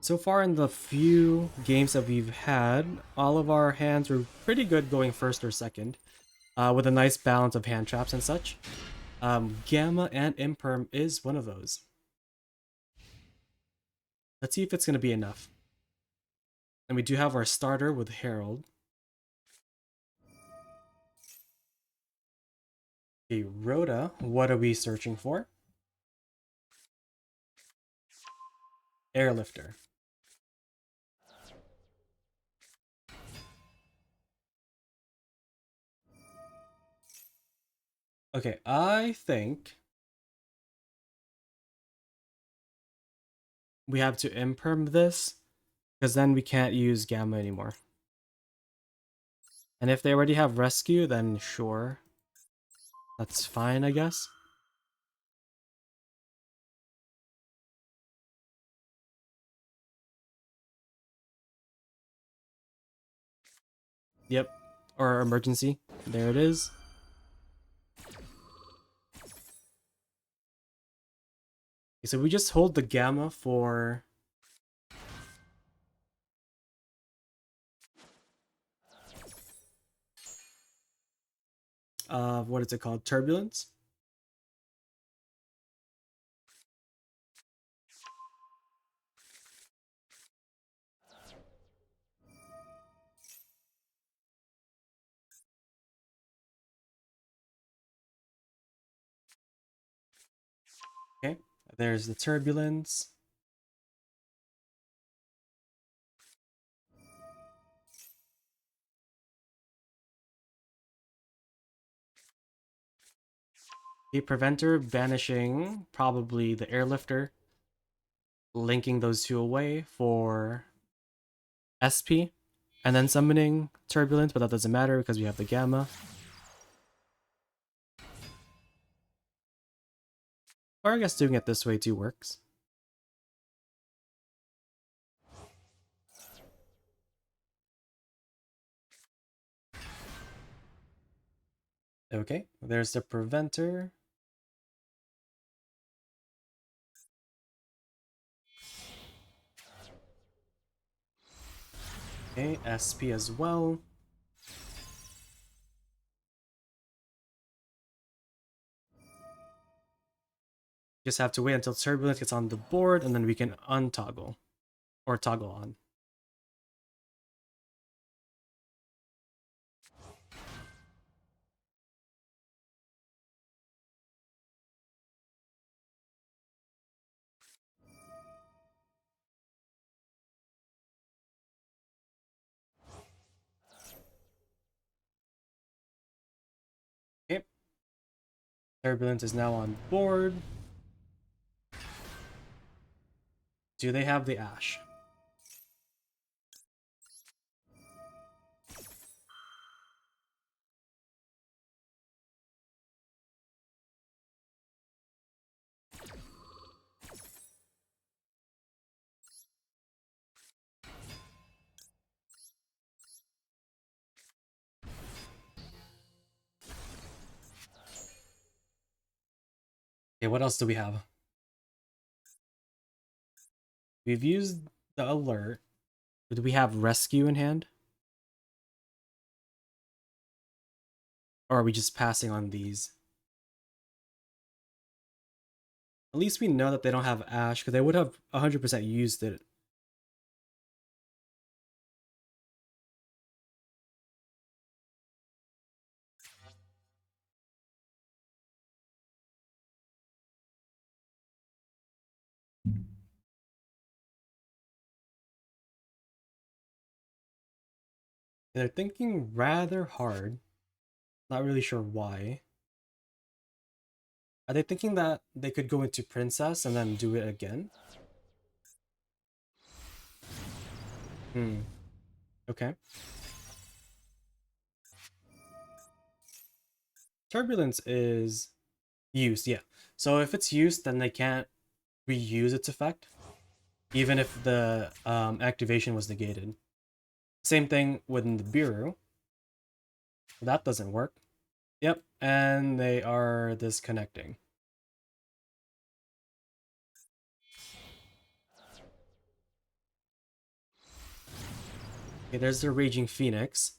So far in the few games that we've had, all of our hands were pretty good going first or second, with a nice balance of hand traps and such. Gamma and Imperm is one of those. Let's see if it's going to be enough. And we do have our starter with Herald. Okay, Rhoda, what are we searching for? Airlifter. Okay, I think we have to Imperm this, because then we can't use Gamma anymore. And if they already have Rescue, then sure. That's fine, I guess. Yep. Or emergency. There it is. Okay, so we just hold the gamma for... what is it called? Turbulence? Okay, there's the turbulence. The preventer banishing probably the airlifter, linking those two away for SP, and then summoning turbulence, but that doesn't matter because we have the gamma. Or I guess doing it this way too works. Okay, there's the preventer. Okay, SP as well. Just have to wait until turbulence gets on the board and then we can untoggle or toggle on. Okay, turbulence is now on board. Do they have the ash? Okay, what else do we have? We've used the alert. Do we have rescue in hand? Or are we just passing on these? At least we know that they don't have ash, because they would have 100% used it. They're thinking rather hard. Not really sure why. Are they thinking that they could go into Princess and then do it again? Hmm. Okay. Turbulence is used, yeah. So if it's used, then they can't reuse its effect, even if the activation was negated. Same thing with the Biru. That doesn't work. Yep, and they are disconnecting. Okay, there's the Raging Phoenix.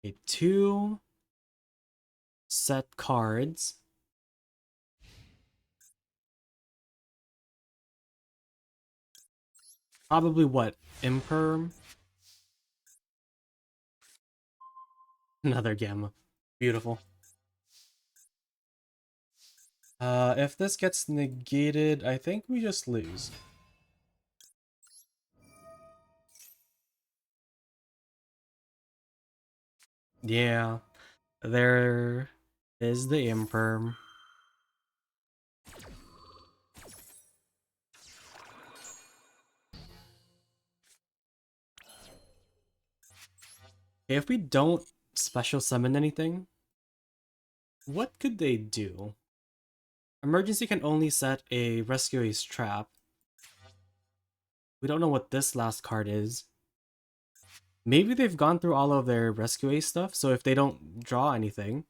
Okay, two set cards. Probably what? Imperm? Another Gamma. Beautiful. If this gets negated, I think we just lose. Yeah, there is the Imperm. Okay, if we don't special summon anything, what could they do? Emergency can only set a Rescue's trap. We don't know what this last card is. Maybe they've gone through all of their Rescue stuff, so if they don't draw anything...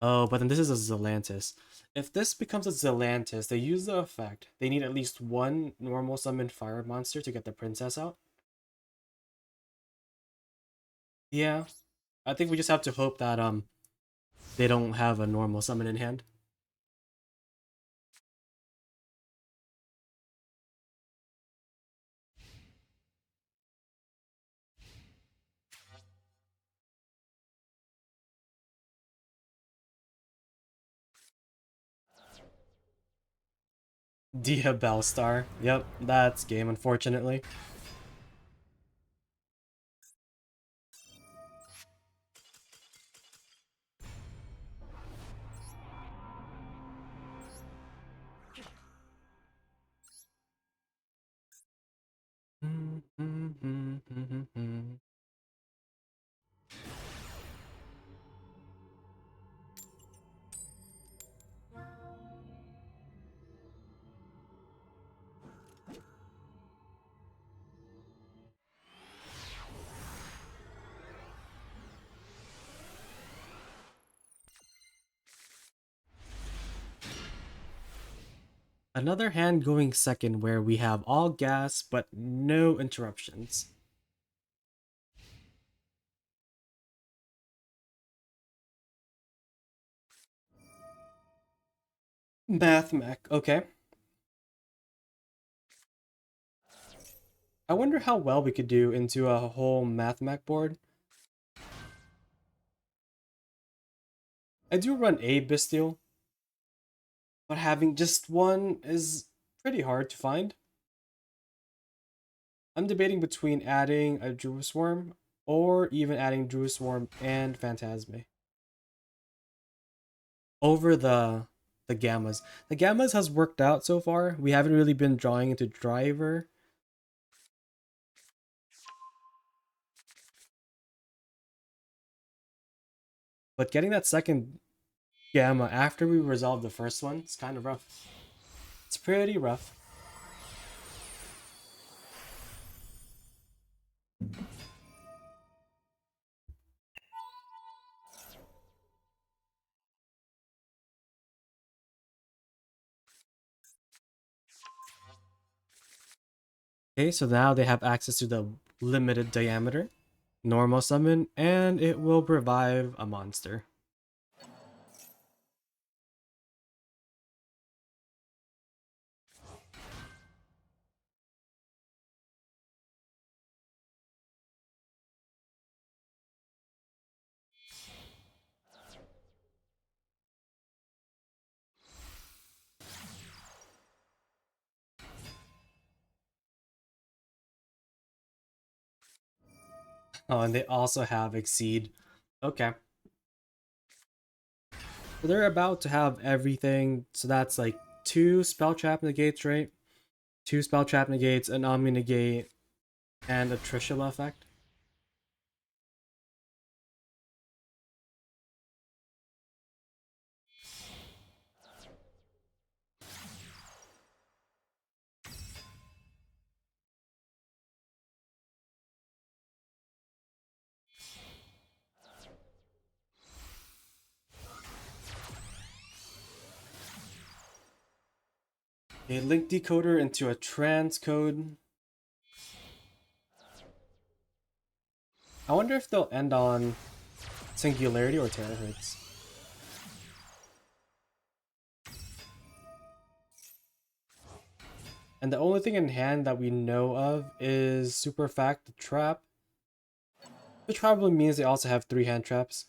Oh, but then this is a Zelantis. If this becomes a Zelantis, they use the effect. They need at least one normal summon fire monster to get the princess out. Yeah, I think we just have to hope that they don't have a normal summon in hand. Dia Bellstar. Yep, that's game, unfortunately. Another hand going second where we have all gas but no interruptions. Math mech, okay. I wonder how well we could do into a whole math mech board. I do run a Bestial, but having just one is pretty hard to find. I'm debating between adding a Druid Swarm or even adding Druid Swarm and Phantasme over the Gammas. The Gammas has worked out so far. We haven't really been drawing into Driver. But getting that second Gamma after we resolve the first one, it's kind of rough. It's pretty rough. Okay, so now they have access to the limited diameter, normal summon, and it will revive a monster. Oh, and they also have Exceed. Okay. So they're about to have everything, so that's like 2 Spell Trap negates, right? 2 Spell Trap negates, an Omni negate, and a Trishula effect. A link decoder into a transcode. I wonder if they'll end on Singularity or Terahertz. And the only thing in hand that we know of is Super Fact, the Trap, which probably means they also have 3 hand traps.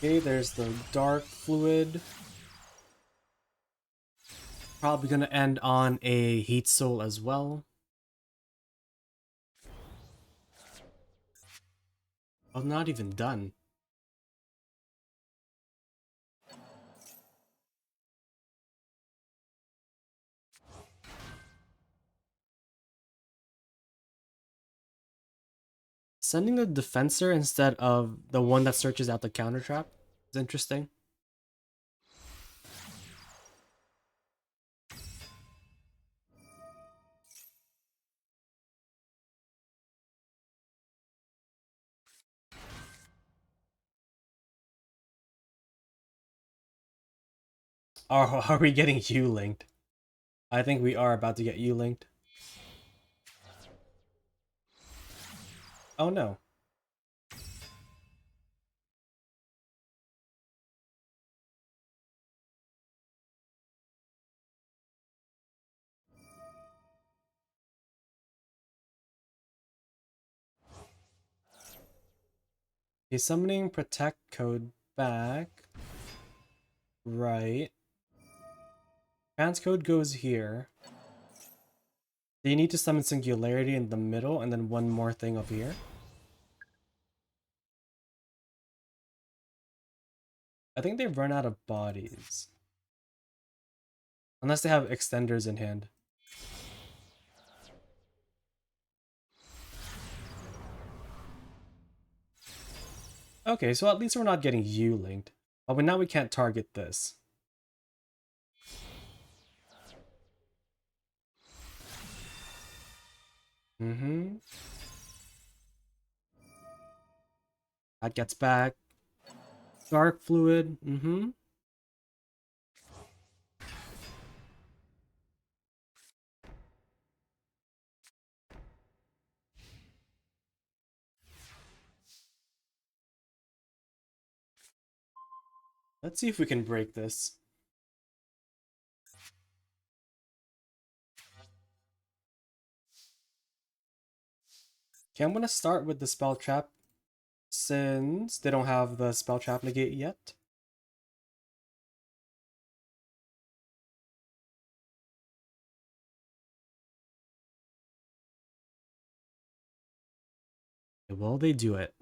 Okay, there's the Dark Fluid. Probably gonna end on a Heat Soul as well. Oh, not even done. Sending the defensor instead of the one that searches out the counter trap is interesting. Are we getting you linked? I think we are about to get you linked. Oh no. He's summoning protect code back. Right. Transcode goes here. Do you need to summon Singularity in the middle and then one more thing over here? I think they've run out of bodies. Unless they have extenders in hand. Okay, so at least we're not getting you linked. Oh, but now we can't target this. Mm-hmm. That gets back. Dark fluid. Mm-hmm. Let's see if we can break this. Okay, I'm gonna start with the spell trap since they don't have the spell trap negate yet. Will they do it?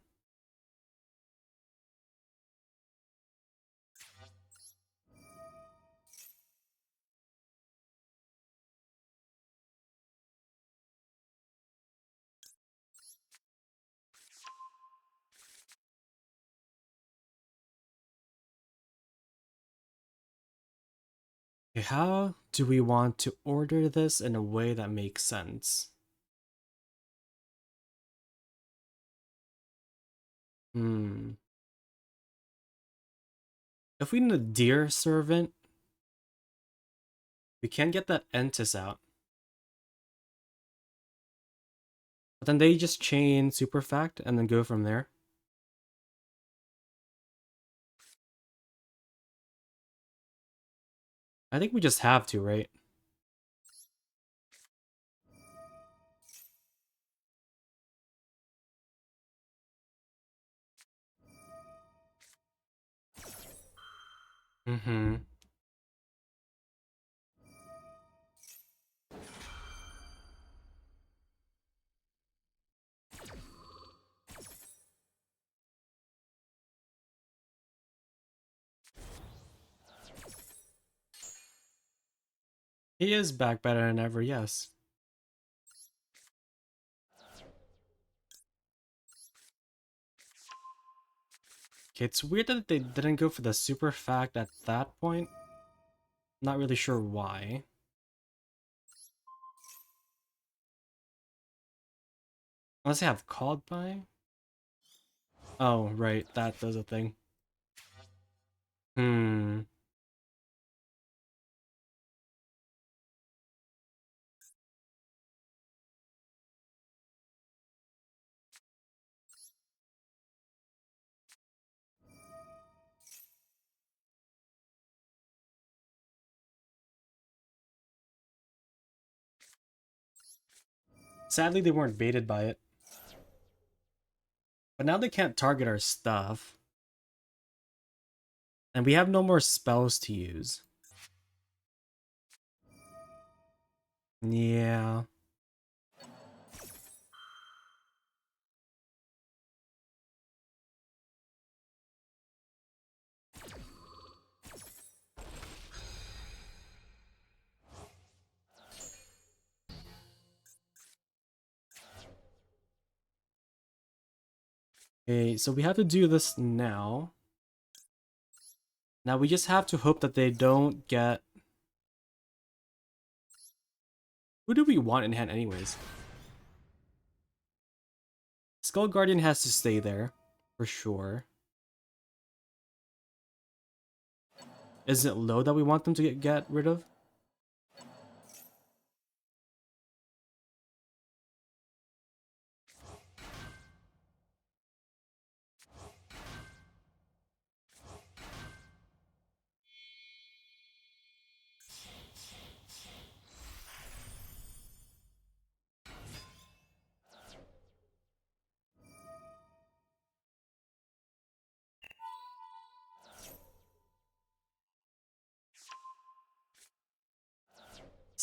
Okay, how do we want to order this in a way that makes sense? Hmm. If we need a deer servant, we can get that Entis out. But then they just chain Superfact and then go from there. I think we just have to, right? Mm-hmm. He is back better than ever, yes. Okay, it's weird that they didn't go for the Superfact at that point. Not really sure why. Unless they have called by? Oh, right, that does a thing. Hmm. Sadly, they weren't baited by it. But now they can't target our stuff. And we have no more spells to use. Yeah. Okay, so we have to do this now. Now we just have to hope that they don't get... Who do we want in hand anyways? Skull Guardian has to stay there, for sure. Is it low that we want them to get rid of?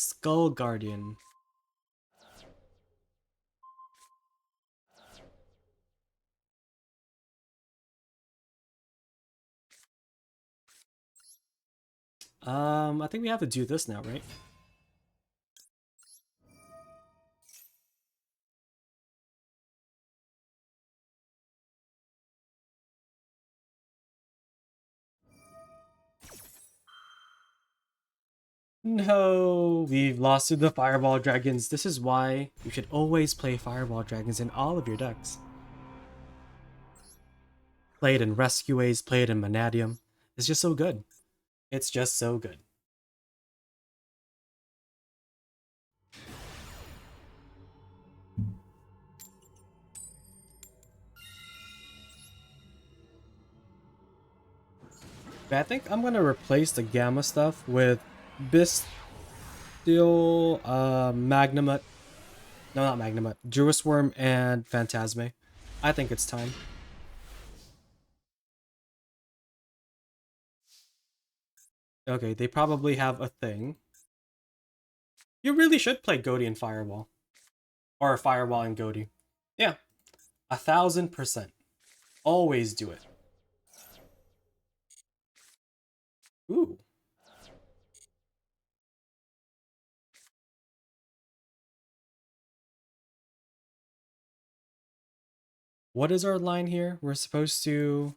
Skull Guardian. I think we have to do this now, right? No, we've lost to the Fireball Dragons. This is why you should always play Fireball Dragons in all of your decks. Play it in Rescuays, play it in Manadium. It's just so good. It's just so good. But I think I'm gonna replace the Gamma stuff with Bestial, Magnamut. No, not Magnamut. Druis Worm and Phantasme. I think it's time. Okay, they probably have a thing. You really should play Goaty and Fireball. Or Fireball and Goaty. Yeah, 1000%. Always do it. Ooh. What is our line here? We're supposed to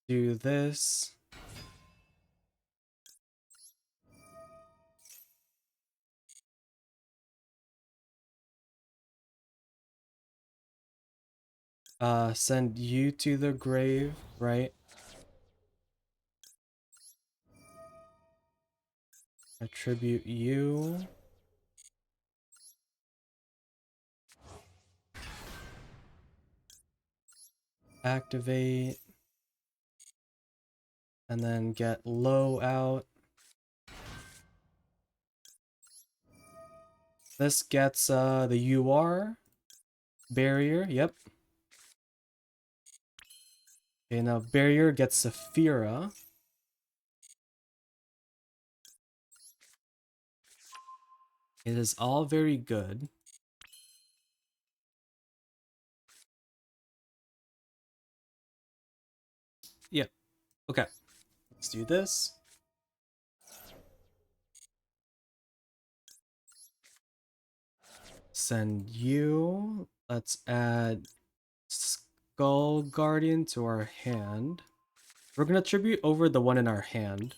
do this. Send you to the grave, right? Attribute you. Activate. And then get low out. This gets the UR barrier, yep. Okay, now barrier gets Saphira. It is all very good. Yep. Okay. Let's do this. Send you. Let's add Skull Guardian to our hand. We're gonna tribute over the one in our hand.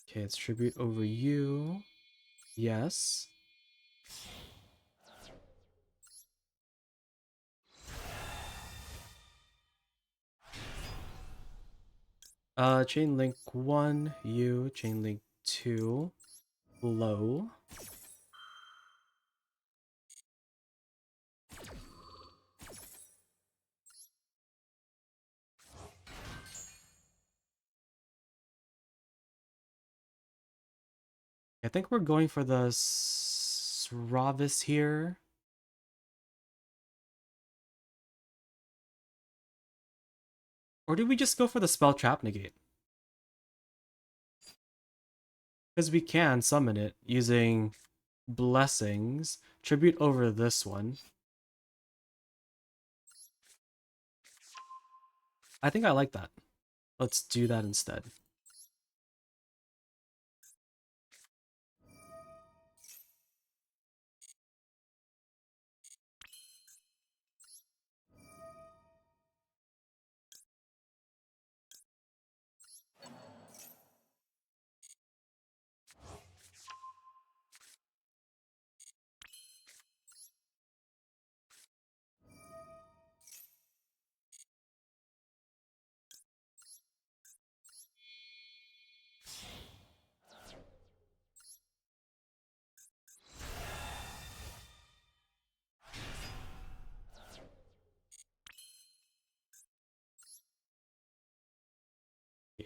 Okay, it's tribute over you. Yes. Chain link 1, you, chain link 2, low. I think we're going for the Sravis here. Or did we just go for the spell trap negate? Because we can summon it using blessings. Tribute over this one. I think I like that. Let's do that instead.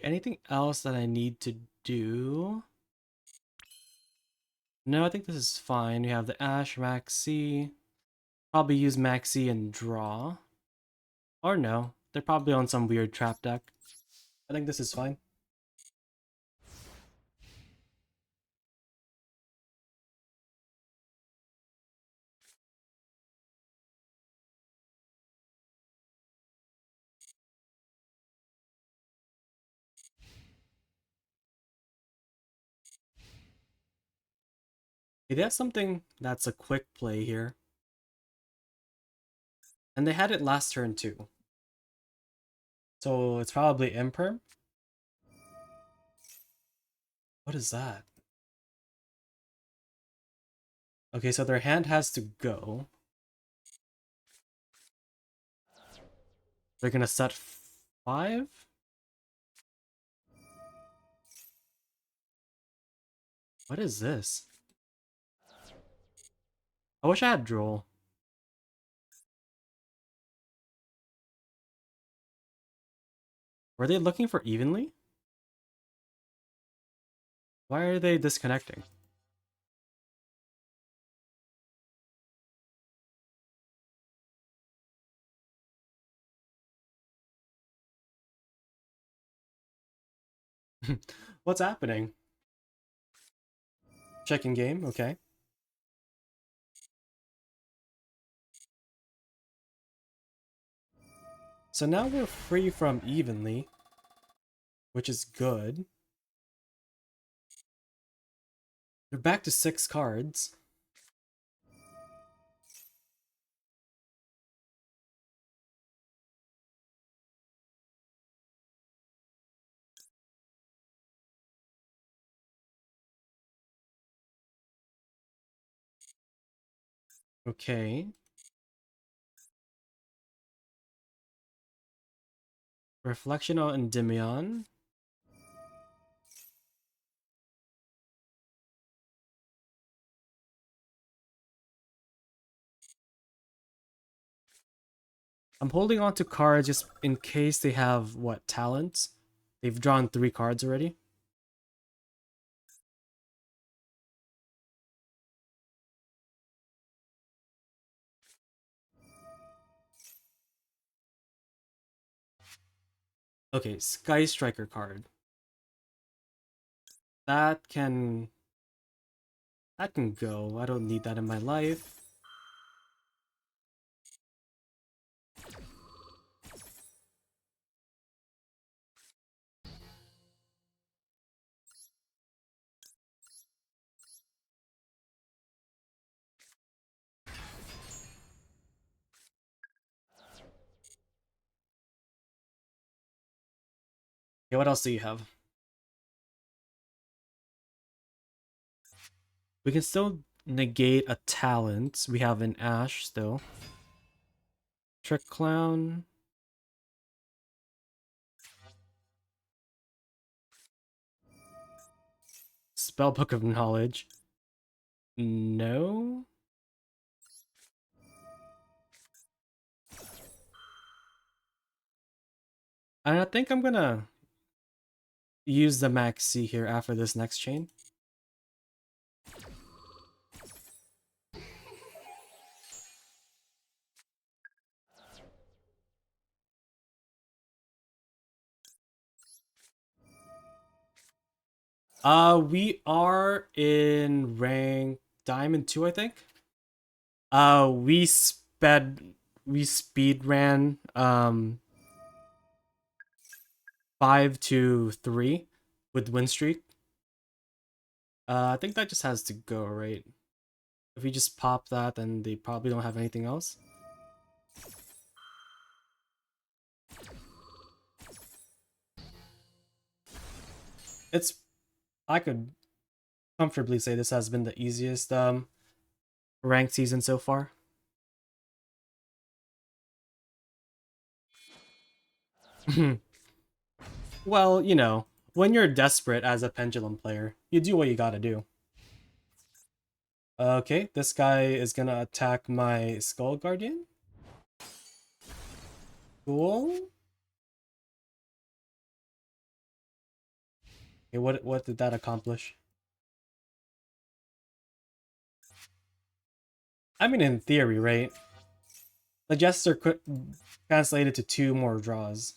anything else that I need to do? No, I think this is fine. We have the Ash, Maxi. Probably use Maxi and draw. Or no, they're probably on some weird trap deck. I think this is fine. It has something that's a quick play here. And they had it last turn too. So it's probably Imperm. What is that? Okay, so their hand has to go. They're gonna set 5? What is this? I wish I had Droll. Were they looking for evenly? Why are they disconnecting? What's happening? Checking game, okay. So now we're free from evenly, which is good. We're back to 6 cards. Okay. Reflection on Endymion. I'm holding on to cards just in case they have, what, talents? They've drawn 3 cards already. Okay, Sky Striker card. That can... That can go. I don't need that in my life. Okay, what else do you have? We can still negate a talent. We have an Ash still. Trick Clown. Spellbook of Knowledge. No? And I think I'm gonna use the Max C here after this next chain. We are in rank Diamond 2, I think. We speed ran 5 to 3 with win streak. I think that just has to go, right? If we just pop that, then they probably don't have anything else. It's... I could comfortably say this has been the easiest ranked season so far. Well, you know, when you're desperate as a pendulum player, you do what you gotta do. Okay, this guy is gonna attack my Skull Guardian. Cool. Okay, what did that accomplish? I mean, in theory, right? The gesture could translated to 2 more draws.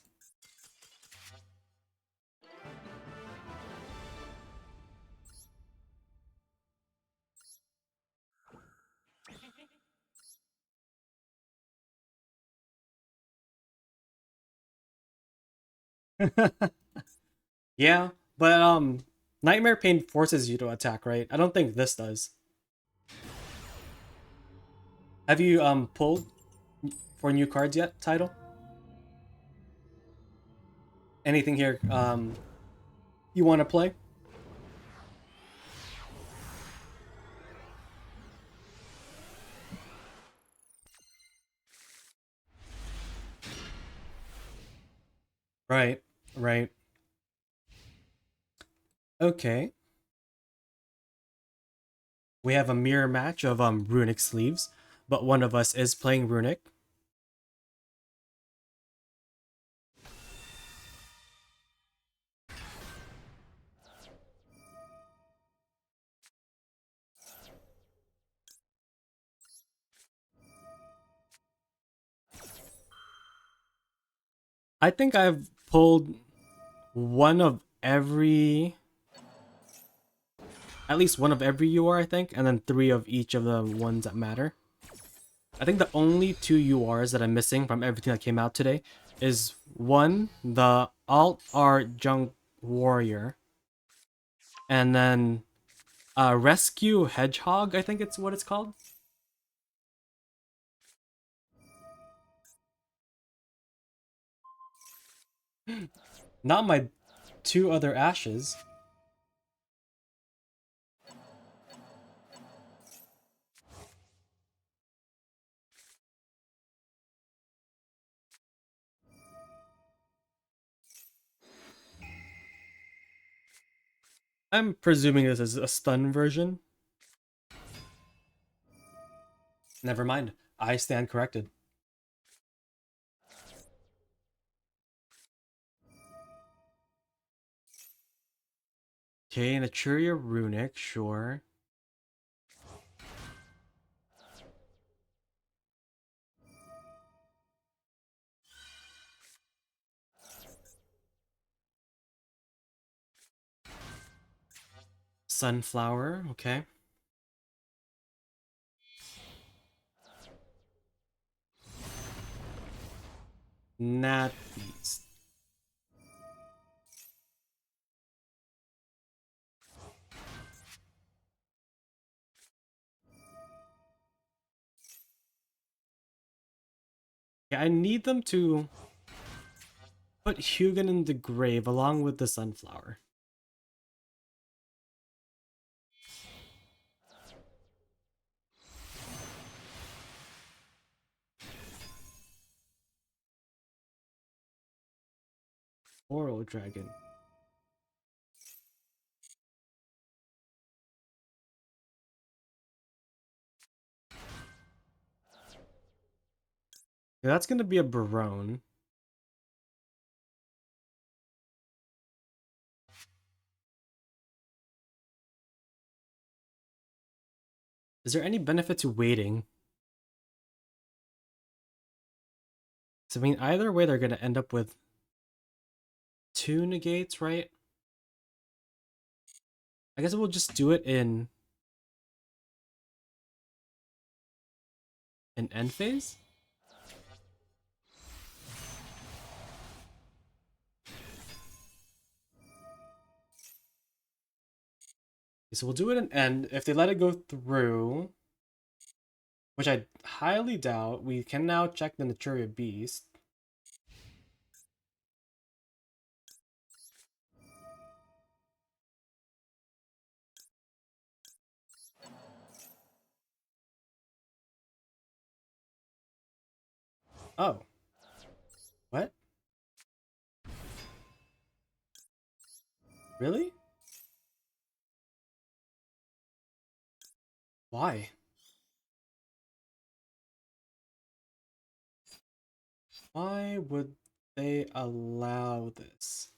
Yeah, but Nightmare Pain forces you to attack, right? I don't think this does. Have you pulled for new cards yet, title? Anything here you want to play? Right, right. Okay. We have a mirror match of runic sleeves, but one of us is playing runic. I think I've pulled one of every, at least one of every UR, I think, and then 3 of each of the ones that matter. I think the only 2 URs that I'm missing from everything that came out today is one, the Alt Art Junk Warrior, and then Rescue Hedgehog, I think it's what it's called. Not my 2 other ashes. I'm presuming this is a stun version. Never mind. I stand corrected. Okay, Naturia Runic, sure. Sunflower, okay. Nat Beast. Yeah, I need them to put Hugin in the grave along with the sunflower. Oral Dragon. Yeah, that's gonna be a Barone. Is there any benefit to waiting? So, I mean, either way, they're gonna end up with 2 negates, right? I guess we'll just do it in end phase. So we'll do it in end. If they let it go through, which I highly doubt, we can now check the Naturia Beast. Oh. What? Really? Why? Why would they allow this?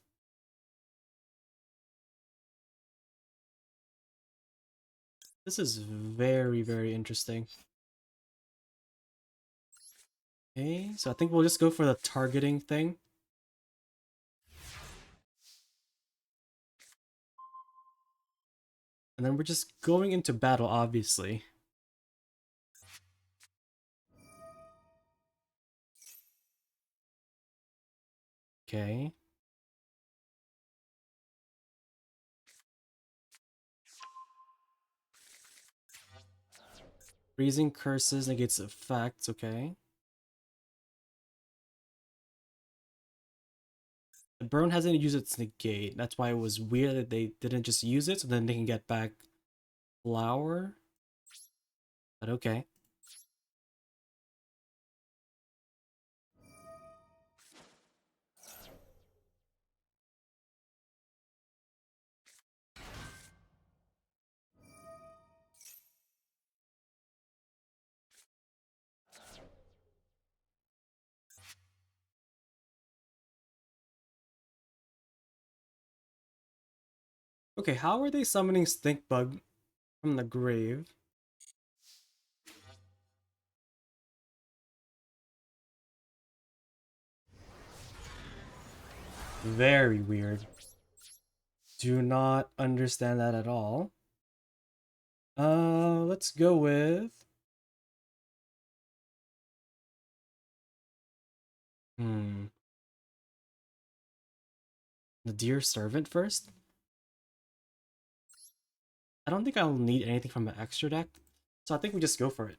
This is very, very interesting. Okay, so I think we'll just go for the targeting thing. And then we're just going into battle, obviously. Okay. Freezing curses negates effects, okay. The burn hasn't used its negate. That's why it was weird that they didn't just use it so then they can get back flower. But okay. Okay, how are they summoning Stink Bug from the grave? Very weird. Do not understand that at all. Let's go with... The Dear Servant first? I don't think I'll need anything from the extra deck, so I think we just go for it.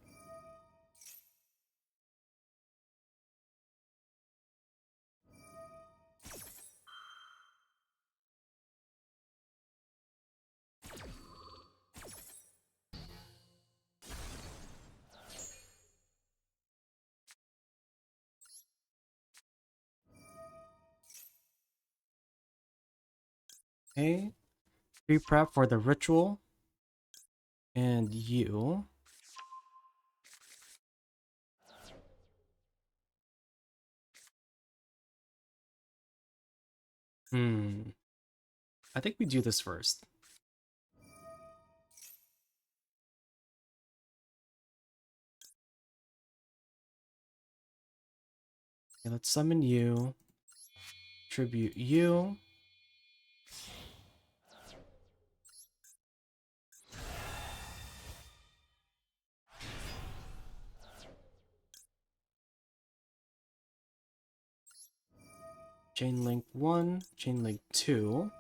Okay, pre-prep for the ritual. And you. I think we do this first. Okay, let's summon you. Tribute you. Chain link 1, chain link 2.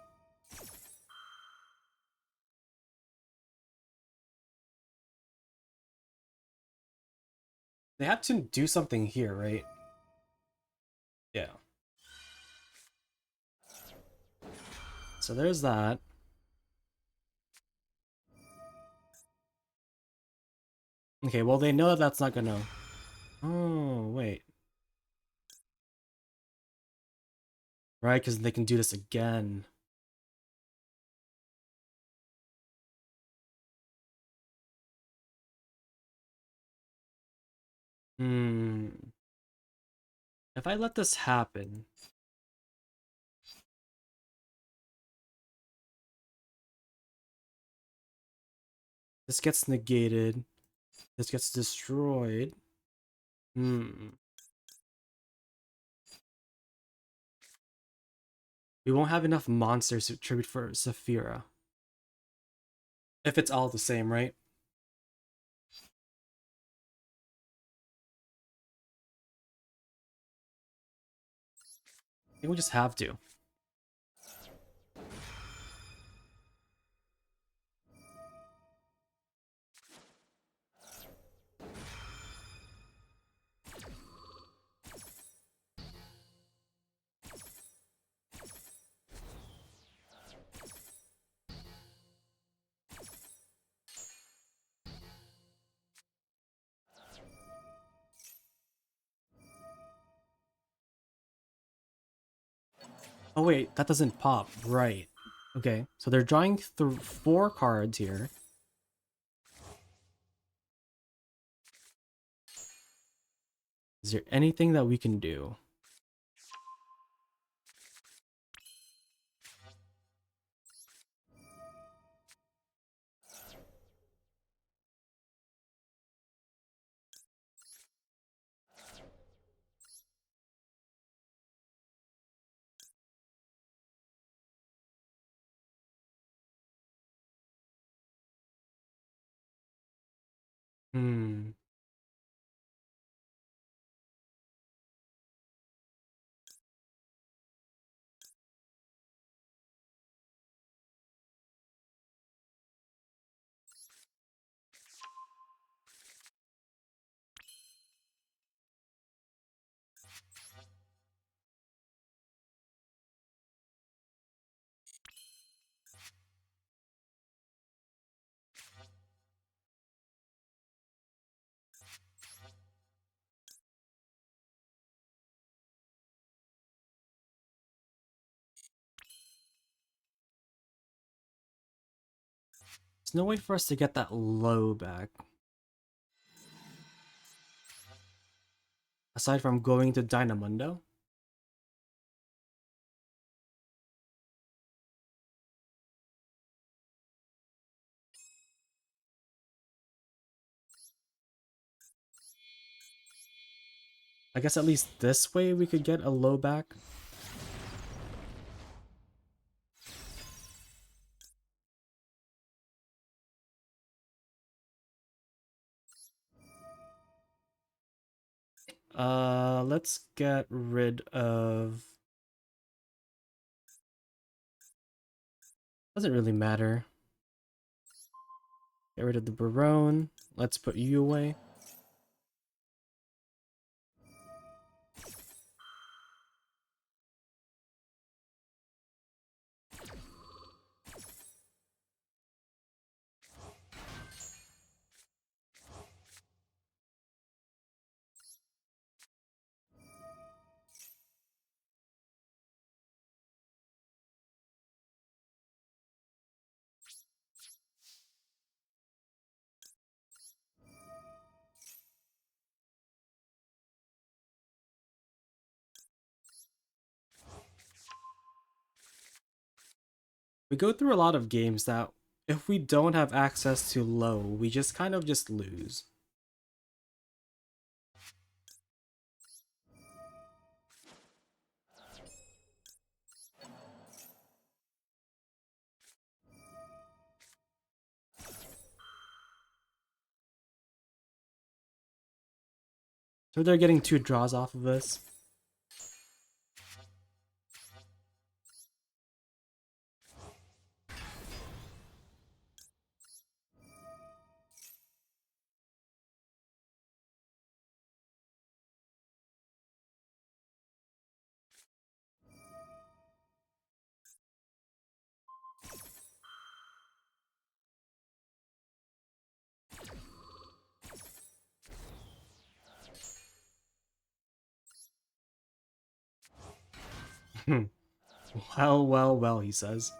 They have to do something here, right? Yeah. So there's that. Okay, well they know that that's not gonna... Oh, wait. Right, because they can do this again. Hmm. If I let this happen... This gets negated. This gets destroyed. Hmm. We won't have enough monsters to tribute for Saphira. If it's all the same, right? I think we just have to. Oh wait, that doesn't pop. Right. Okay, so they're drawing through 4 cards here. Is there anything that we can do? Hmm. There's no way for us to get that low back. Aside from going to Dynamundo. I guess at least this way we could get a low back. Let's get rid of... Doesn't really matter. Get rid of the Barone. Let's put you away. We go through a lot of games that if we don't have access to low, we just kind of just lose. So they're getting 2 draws off of us. Well, well, well, he says.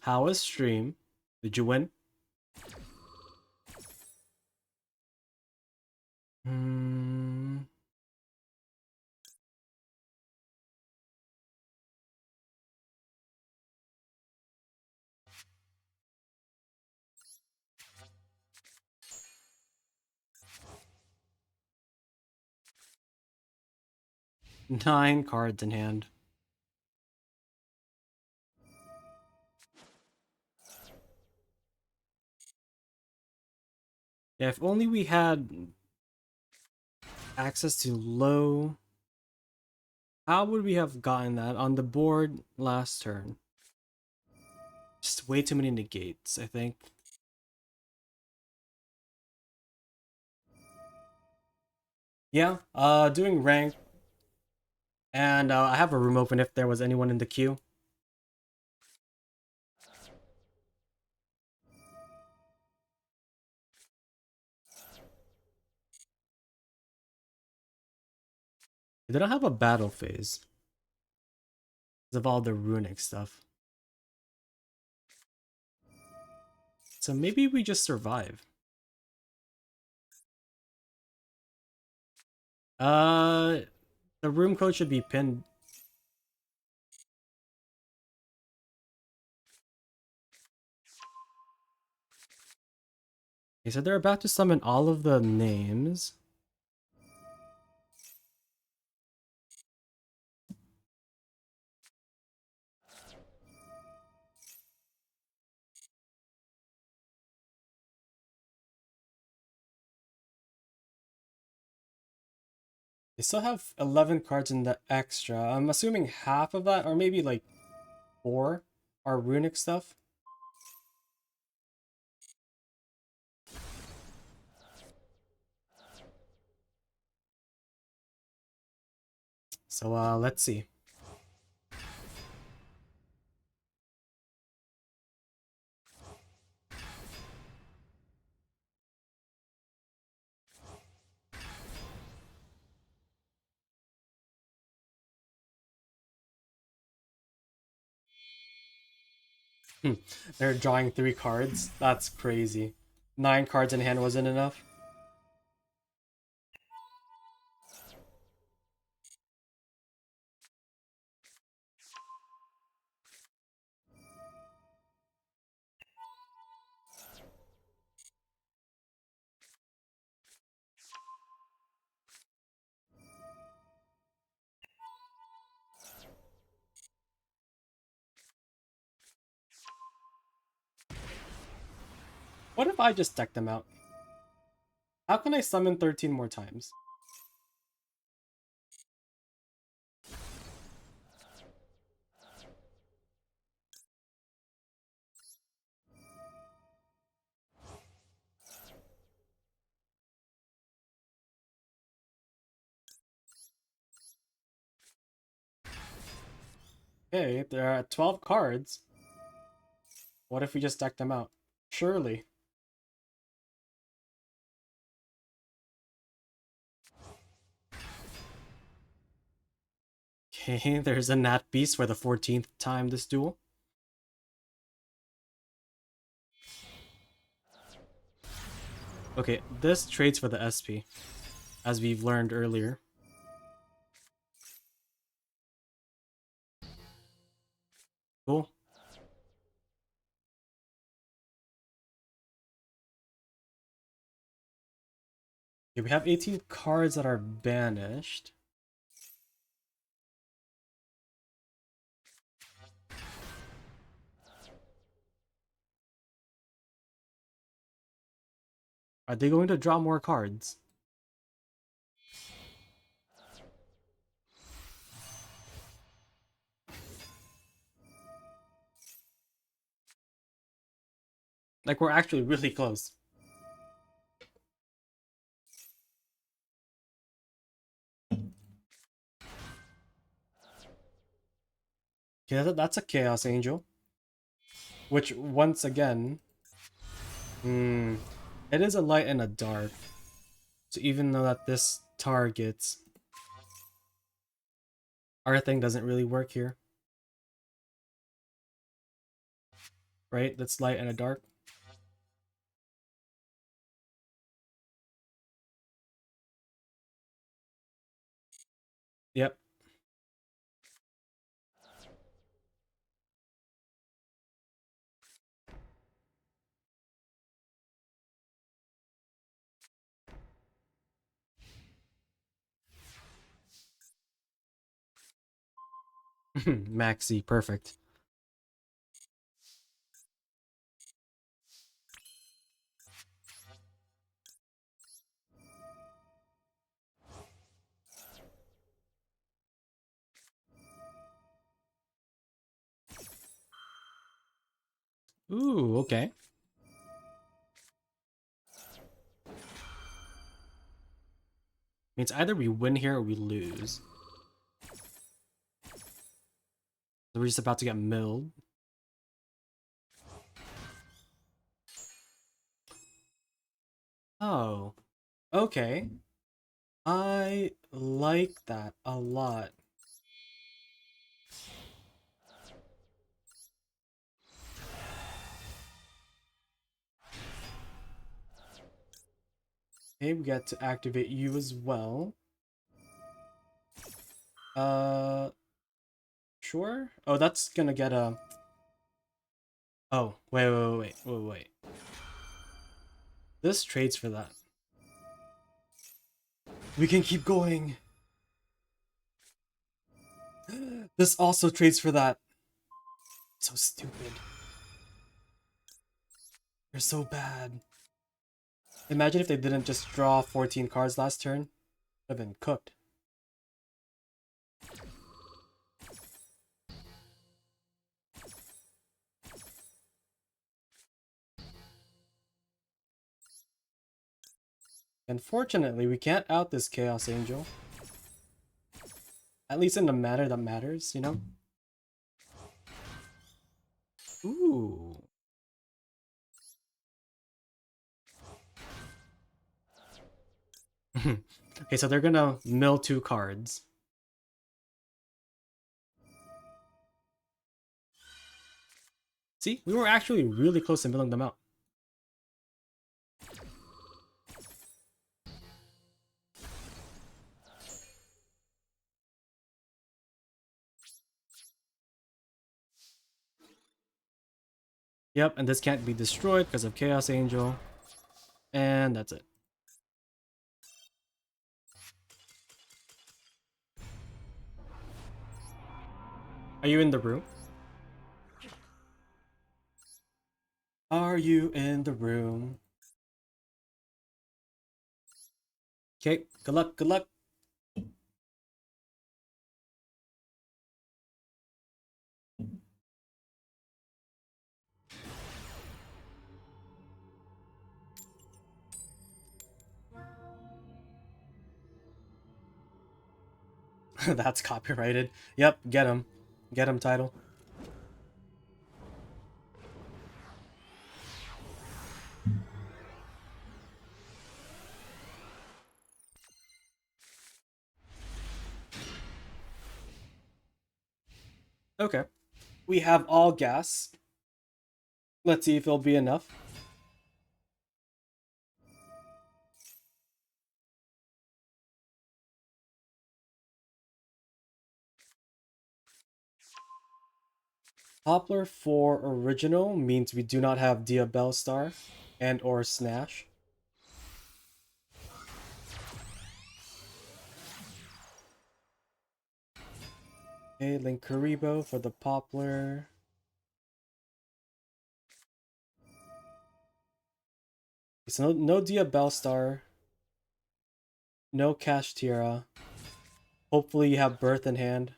How was stream? Did you win? Hmm. 9 cards in hand. Yeah, if only we had access to low. How would we have gotten that on the board last turn? Just way too many negates, I think. Yeah, doing rank. And I have a room open if there was anyone in the queue. They don't have a battle phase. Because of all the runic stuff. So maybe we just survive. Uh, the room code should be pinned. Okay, so they're about to summon all of the names. They still have 11 cards in the extra. I'm assuming half of that, or maybe like 4, are runic stuff. So let's see. They're drawing 3 cards. That's crazy. 9 cards in hand wasn't enough. What if I just deck them out? How can I summon 13 more times? Okay, there are 12 cards. What if we just deck them out? Surely. Okay, there's a Nat Beast for the 14th time this duel. Okay, this trades for the SP, as we've learned earlier. Cool. Okay, we have 18 cards that are banished. Are they going to draw more cards? Like, we're actually really close. Okay, that's a Chaos Angel. Which, once again... it is a light and a dark. So even though that this targets... our thing doesn't really work here. Right? That's light and a dark. Yep. Maxi, perfect. Ooh, okay. Means either we win here or we lose. So we're just about to get milled. Oh, okay. I like that a lot. Okay, we get to activate you as well. Uh, sure. Oh, that's gonna get a... Oh, wait. This trades for that. We can keep going. This also trades for that. So stupid. They're so bad. Imagine if they didn't just draw 14 cards last turn. Would have been cooked. Unfortunately, we can't out this Chaos Angel. At least in the manner that matters, you know? Ooh. Okay, so they're gonna mill 2 cards. See, we were actually really close to milling them out. Yep, and this can't be destroyed because of Chaos Angel. And that's it. Are you in the room? Are you in the room? Okay, good luck, good luck. That's copyrighted. Yep, get him. Get him, title. Okay. We have all gas. Let's see if it'll be enough. Poplar for original means we do not have Diabell Star and or Snash. Okay, Linkuriboh for the Poplar. So no Diabell Star. No Cash Tira. Hopefully you have Birth in hand.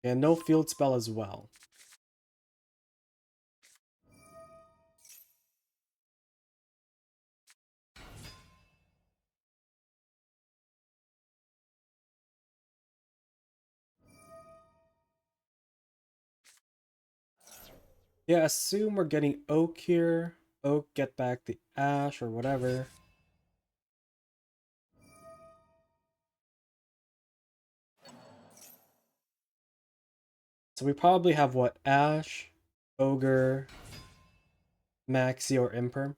And no Field Spell as well. Yeah, assume we're getting Oak here. Oak, get back the Ash or whatever. So we probably have what? Ash, Ogre, Maxi, or Imperm?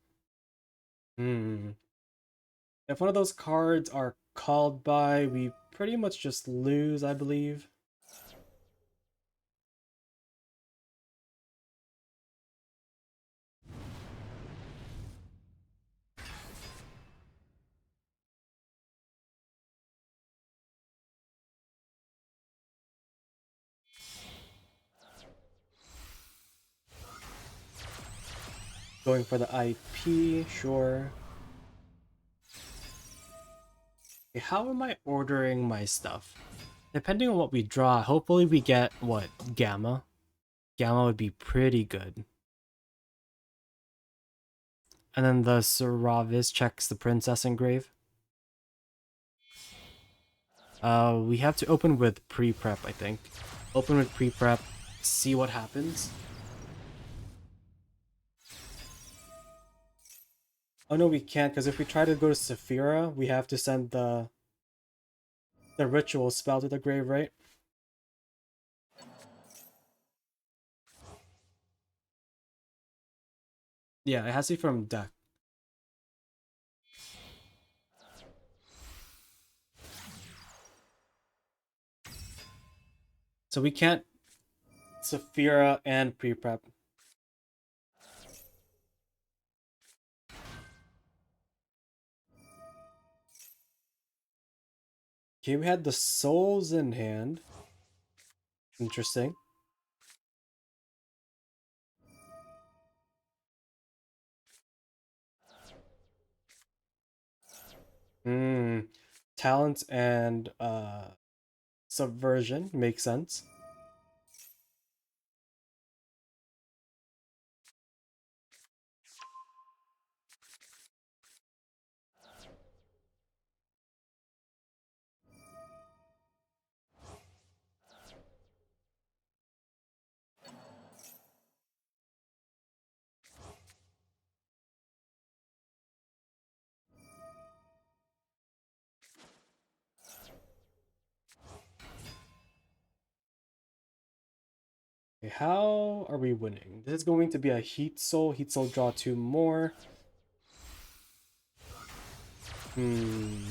If one of those cards are called by, we pretty much just lose, I believe. Going for the IP, sure. Okay, how am I ordering my stuff? Depending on what we draw, hopefully we get, what, Gamma? Gamma would be pretty good. And then the Seravis checks the Princess Engrave. We have to open with pre-prep, I think. Open with pre-prep, see what happens. Oh no, we can't, because if we try to go to Saphira, we have to send the ritual spell to the grave, right? Yeah, it has to be from deck. So we can't Saphira and pre-prep. Okay, we had the souls in hand. Interesting. Hmm. Talents and subversion makes sense. Okay, how are we winning? This is going to be a Heat Soul. Heat Soul draw 2 more. Hmm.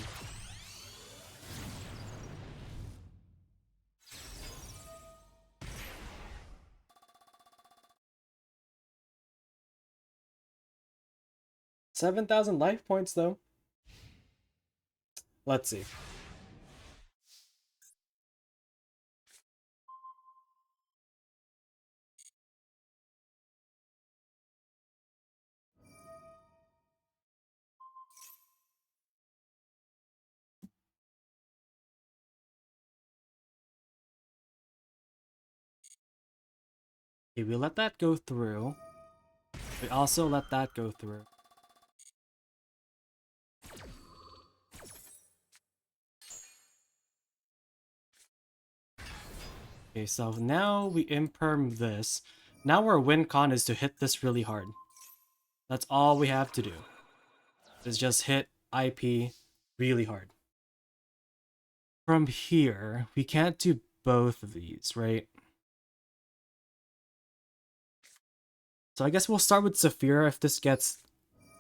$7,000 life points though. Let's see. Okay, we let that go through. We also let that go through. Okay, so now we imperm this. Now our win con is to hit this really hard. That's all we have to do. Is just hit IP really hard. From here, we can't do both of these, right? So I guess we'll start with Zafira. If this gets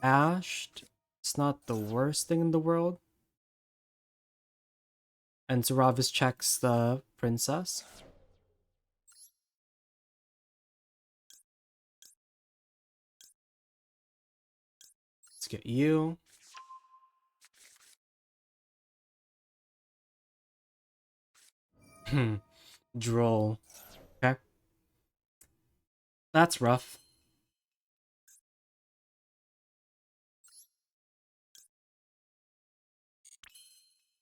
ashed, it's not the worst thing in the world. And Zaravis checks the princess. Let's get you. Droll. Okay. That's rough.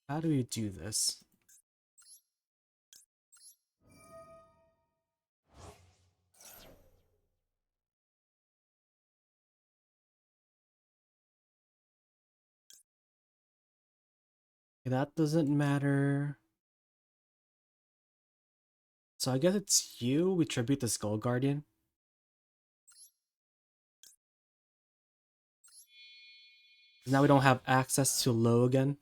How do we do this? That doesn't matter. So I guess it's you. We tribute the Skull Guardian. Now we don't have access to low again.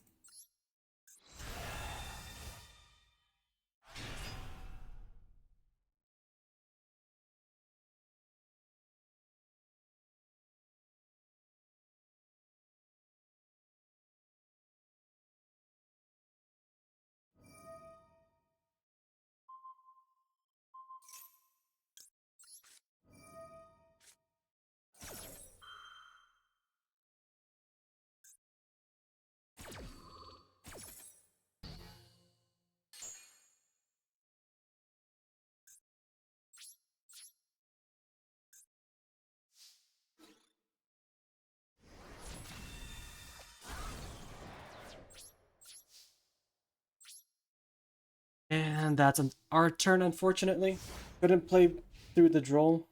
And that's our turn, unfortunately. Couldn't play through the droll.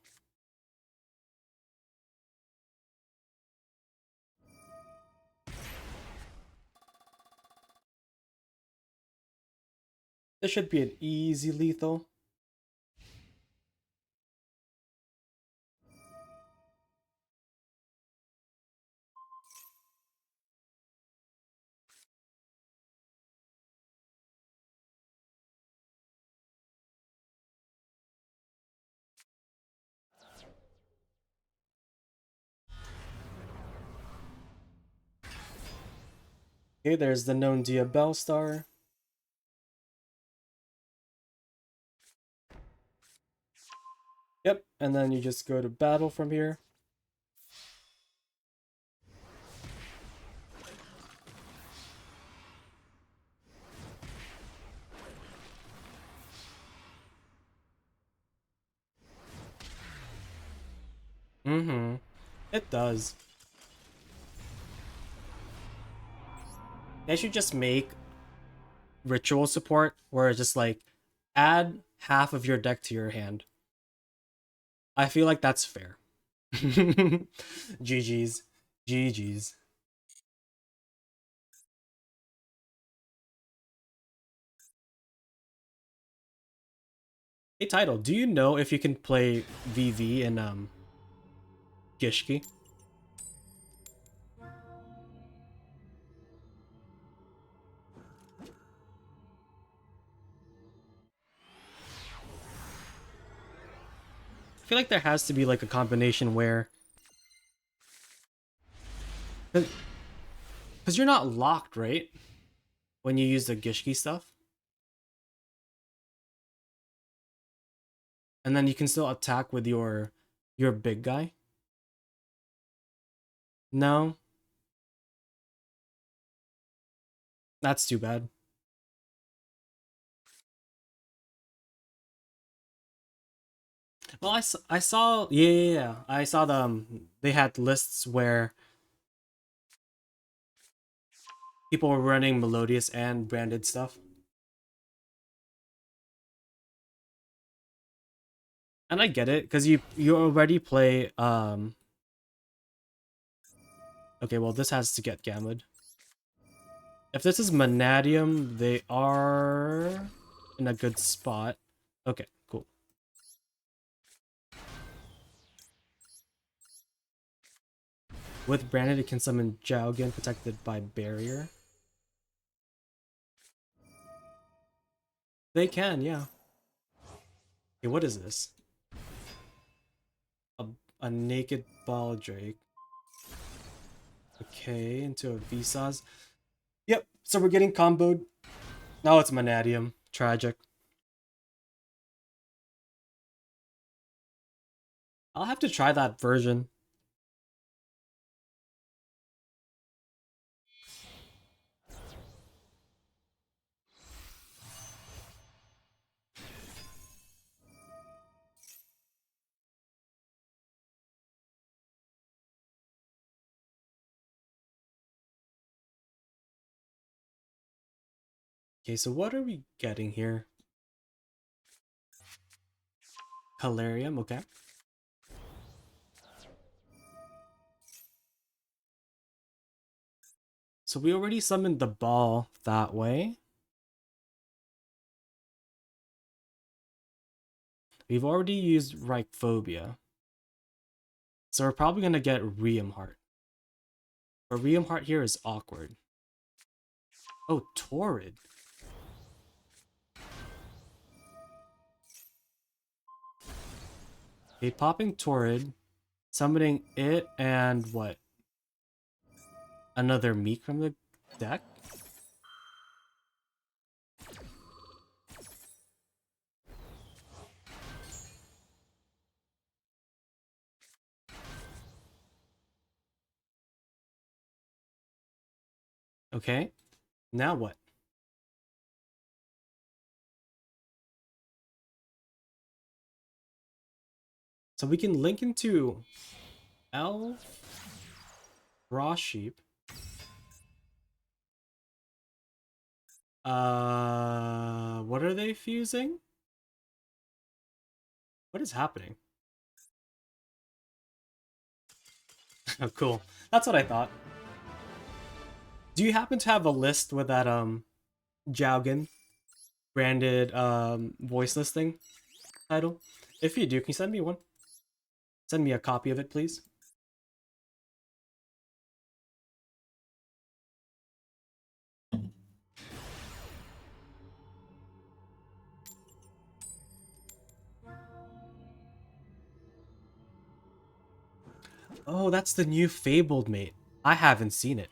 This should be an easy lethal. Okay, there's the known Yubel star. Yep, and then you just go to battle from here. Mm-hmm. It does. They should just make ritual support where it's just like add half of your deck to your hand. I feel like that's fair. GG's. GG's. Hey Title, do you know if you can play VV in Gishki? I feel like there has to be like a combination where, because you're not locked, right? When you use the Gishki stuff, and then you can still attack with your big guy. No, that's too bad. Well, I saw yeah, I saw them. They had lists where people were running melodious and branded stuff, and I get it because you already play. Okay, well this has to get gammed. If this is Vanadium, they are in a good spot. Okay, cool. With branded, it can summon Jaugen protected by barrier. They can, yeah. Okay, what is this? A, a naked ball drake. Okay, into a Visas. Yep, so we're getting comboed. Now it's Vanadium. Tragic. I'll have to try that version. Okay, so what are we getting here? Calarium, okay. So we already summoned the ball that way. We've already used Reichphobia. So we're probably gonna get Rheum Heart. But Rheum Heart here is awkward. Oh, Torrid. Okay, popping Torrid, summoning it, and what? Another Meek from the deck? Okay, now what? So we can link into Elf, Raw Sheep. What are they fusing? What is happening? Oh, cool. That's what I thought. Do you happen to have a list with that Jaugen branded voiceless thing title? If you do, can you send me one? Send me a copy of it, please. Oh, that's the new Fabled mate. I haven't seen it.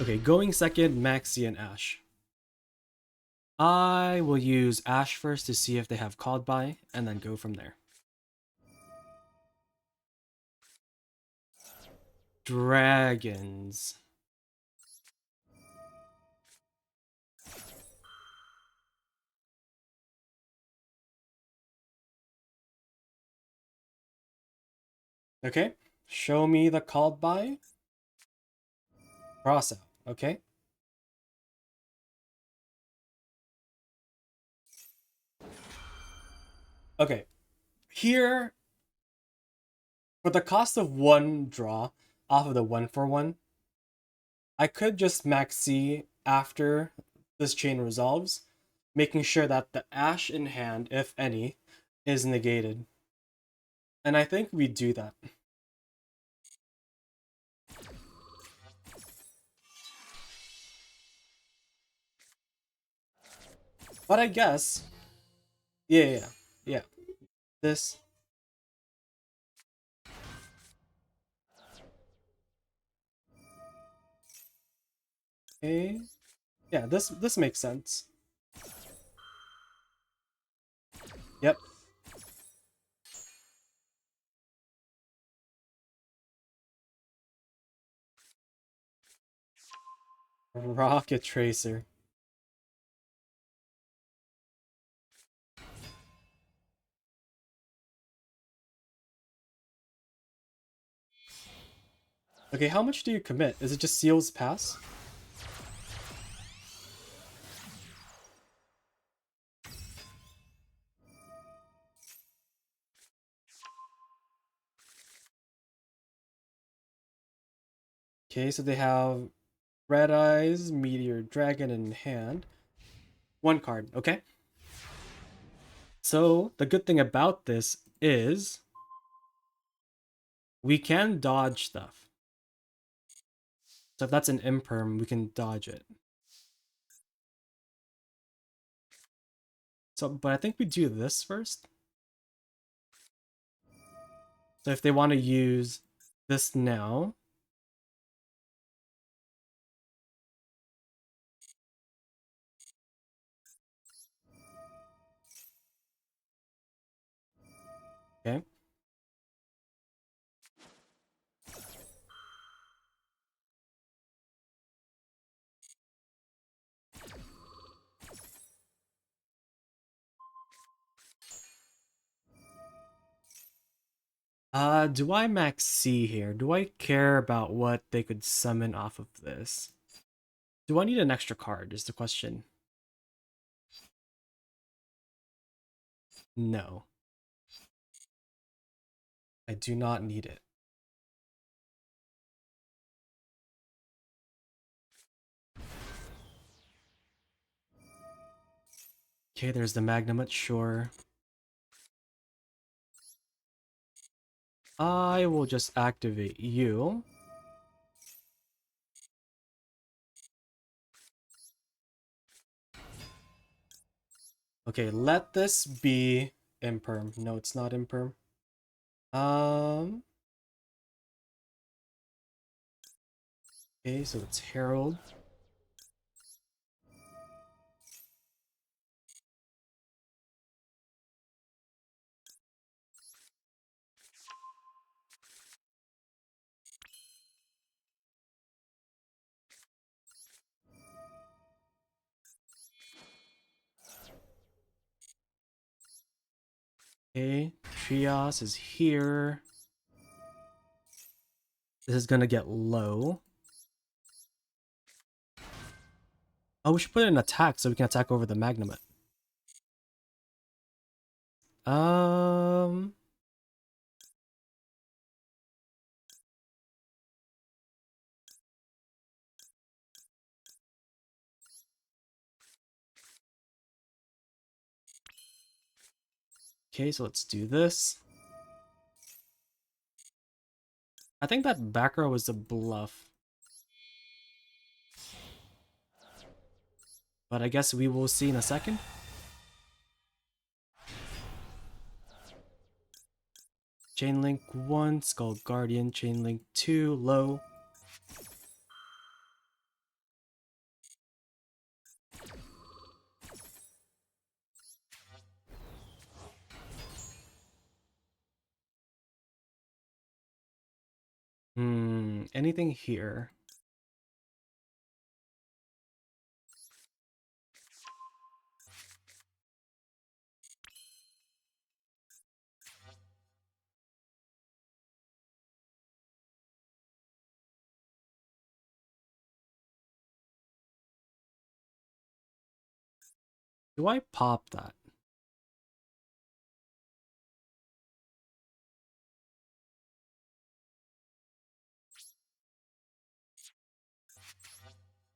Okay, going second, Maxi and Ash. I will use Ash first to see if they have called by, and then go from there. Dragons. Okay, show me the called by. Cross out, okay? Okay, here, for the cost of one draw off of the 1-for-1, I could just Maxi after this chain resolves, making sure that the Ash in hand, if any, is negated. And I think we do that. But I guess, yeah. This, okay, yeah, this makes sense. Yep, rocket tracer. Okay, how much do you commit? Is it just seals pass? Okay, so they have Red Eyes, Meteor Dragon in hand. One card, okay? So the good thing about this is we can dodge stuff. So if that's an imperm, we can dodge it. So, but I think we do this first. So if they want to use this now, okay. Do I max C here? Do I care about what they could summon off of this? Do I need an extra card is the question. No, I do not need it. Okay, there's the Magnamut, sure. I will just activate you. Okay, let this be imperm. No, it's not imperm. Um, okay, so it's Herald. Okay, Trios is here. This is gonna get low. Oh, we should put in an attack so we can attack over the Magnamut. Um, okay, so let's do this. I think that back row was a bluff. But I guess we will see in a second. Chainlink 1, Skull Guardian, Chainlink 2, low. Anything here? Do I pop that?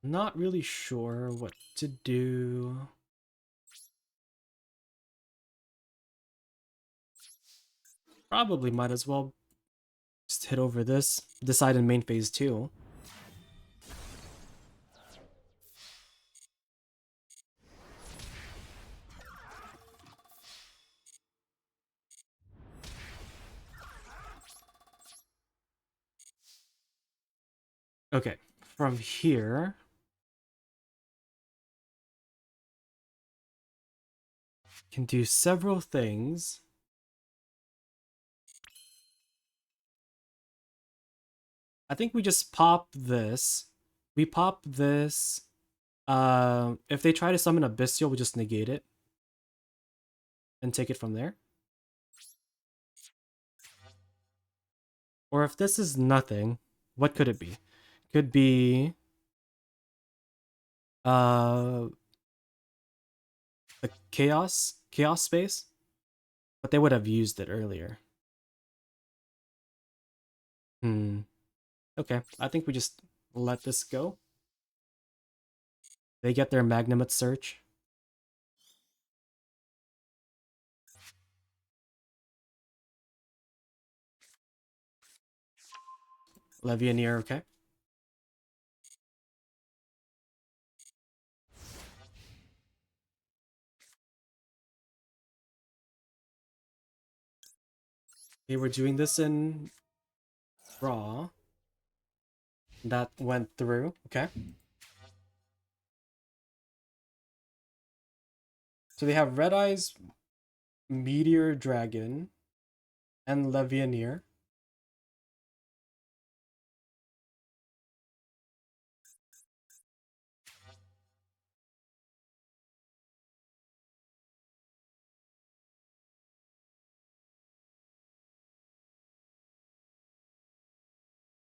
Not really sure what to do. Probably might as well just hit over this. Decide in main phase 2. Okay, from here... can do several things. I think we just pop this. We pop this. If they try to summon a Bestial, we just negate it. And take it from there. Or if this is nothing, what could it be? Could be... the Chaos space? But they would have used it earlier. Okay, I think we just let this go. They get their Magnamut Search. Levianeer, okay. Okay, we're doing this in Raw. That went through, okay. So they have Red Eyes, Meteor Dragon, and Levianeer.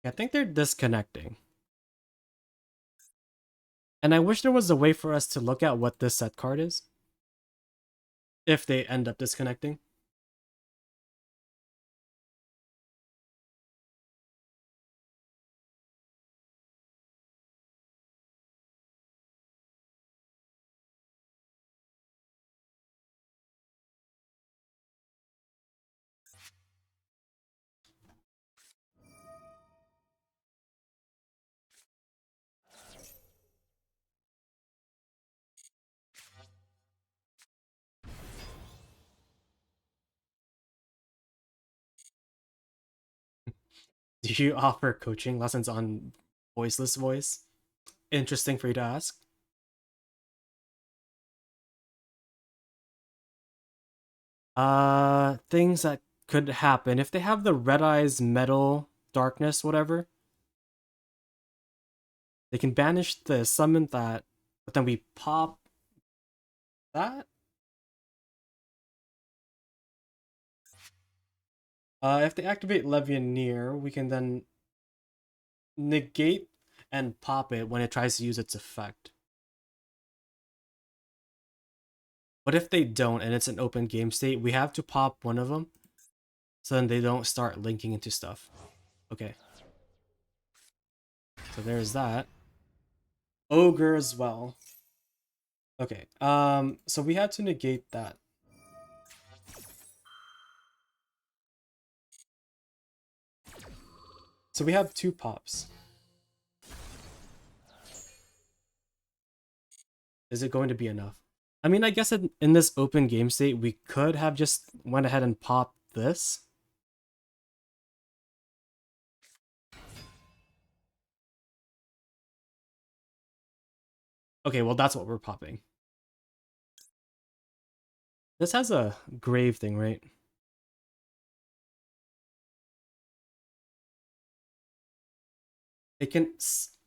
I think they're disconnecting. And I wish there was a way for us to look at what this set card is. If they end up disconnecting. Do you offer coaching lessons on Voiceless voice? Interesting for you to ask. Things that could happen. If they have the Red Eyes, Metal, Darkness, whatever, they can banish this, summon that, but then we pop that? If they activate Levianeer, we can then negate and pop it when it tries to use its effect. But if they don't and it's an open game state, we have to pop one of them so then they don't start linking into stuff. Okay. So there's that. Ogre as well. Okay. So we had to negate that. So we have 2 pops. Is it going to be enough? I mean, I guess in this open game state, we could have just went ahead and popped this. Okay, well, that's what we're popping. This has a grave thing, right? It can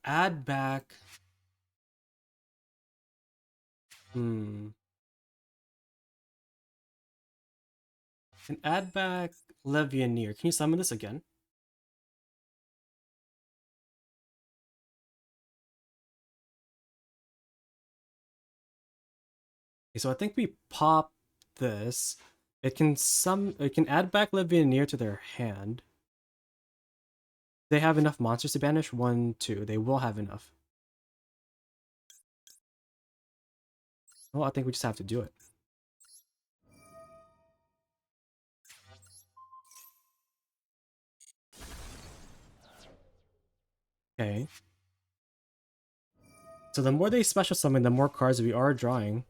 add back... Can add back Levianeer. Can you summon this again? Okay, so I think we pop this. It can add back Levianeer to their hand. They have enough monsters to banish? 1, 2. They will have enough. Well, I think we just have to do it. Okay. So the more they special summon, the more cards we are drawing.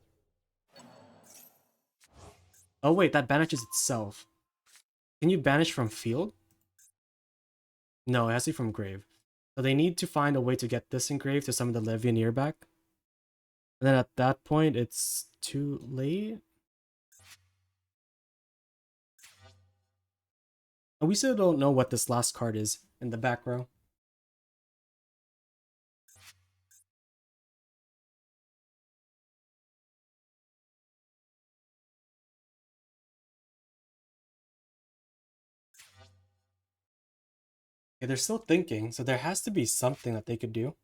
Oh wait, that banishes itself. Can you banish from field? No, it has to be from grave. So they need to find a way to get this engraved to summon the Legionnaire back. And then at that point, it's too late. And we still don't know what this last card is in the back row. Okay, they're still thinking, so there has to be something that they could do.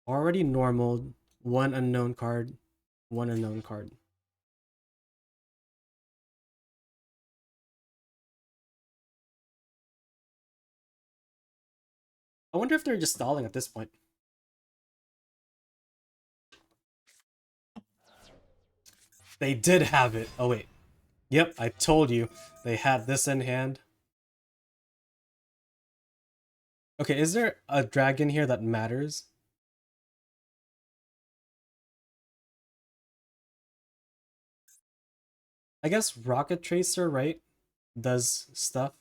Already normal, one unknown card, one unknown card. I wonder if they're just stalling at this point. They did have it. Oh wait. Yep, I told you. They had this in hand. Okay, is there a dragon here that matters? I guess Rocket Tracer, right? Does stuff.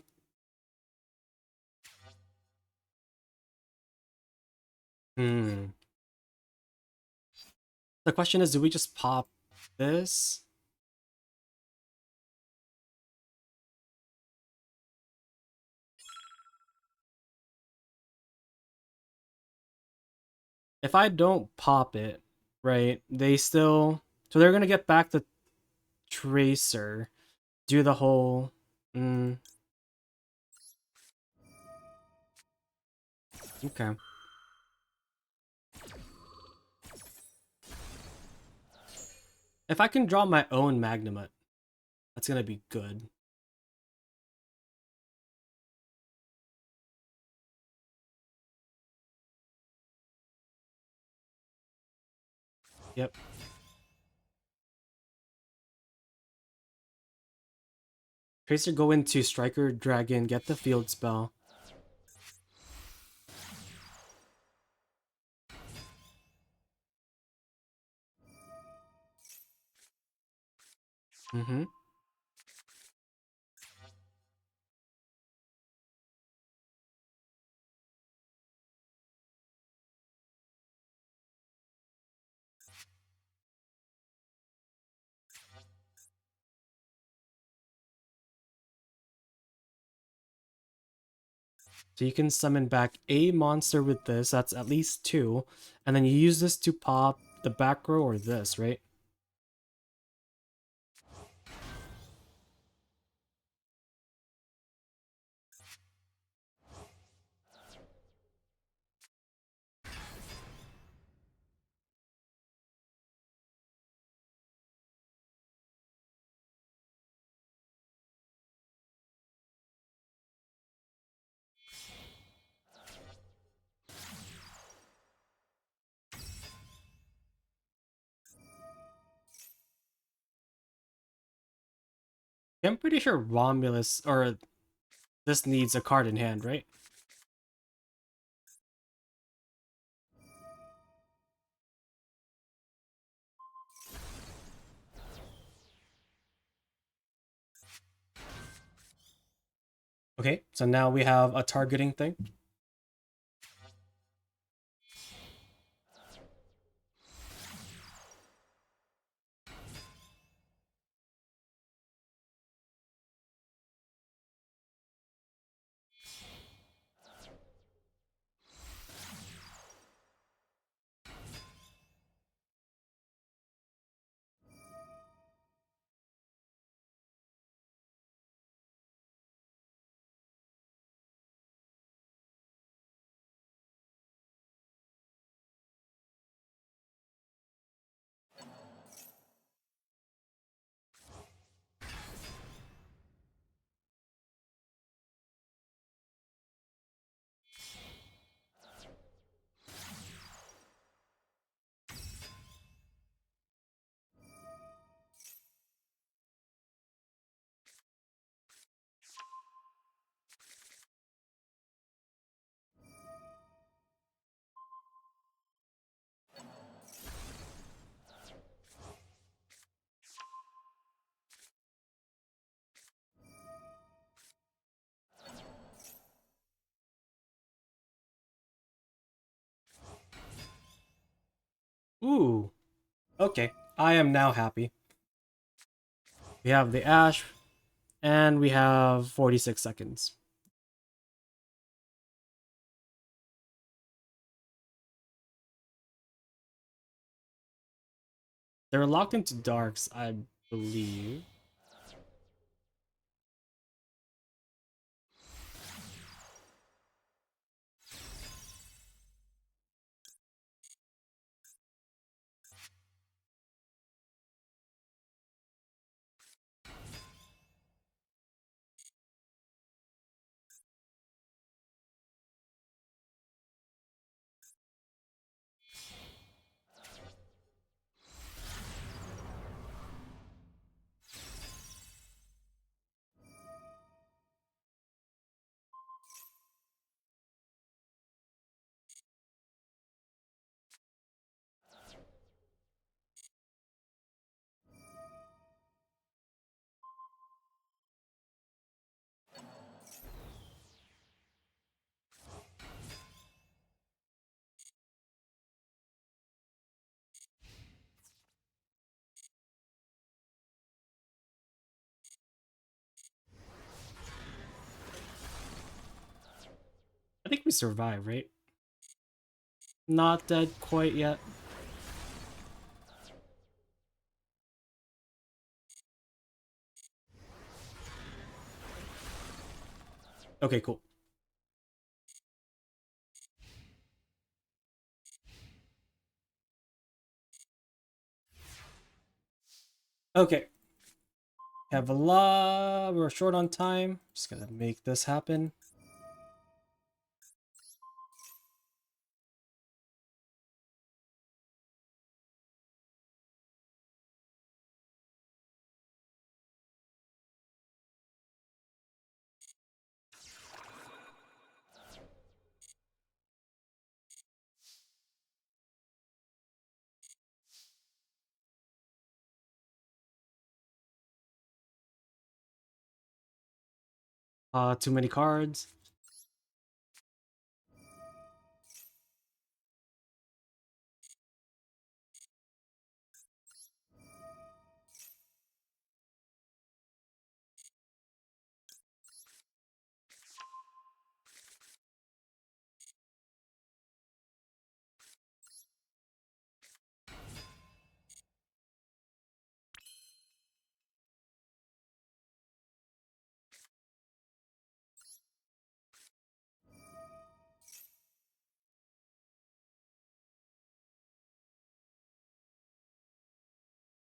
Hmm. The question is, do we just pop this? If I don't pop it, right, they still... So they're gonna get back the Tracer, do the whole... Okay. If I can draw my own Magnemite, that's gonna be good. Yep. Tracer go into Striker Dragon, get the field spell. Mm-hmm. So you can summon back a monster with this, that's at least two, and then you use this to pop the back row or this, right? I'm pretty sure Romulus, or this needs a card in hand, right? Okay, so now we have a targeting thing. Ooh. Okay. I am now happy. We have the Ash, and we have 46 seconds. They're locked into darks, I believe. I think we survived, right? Not dead quite yet. Okay, cool. Okay. Have a lot. We're short on time. Just gonna make this happen. Too many cards.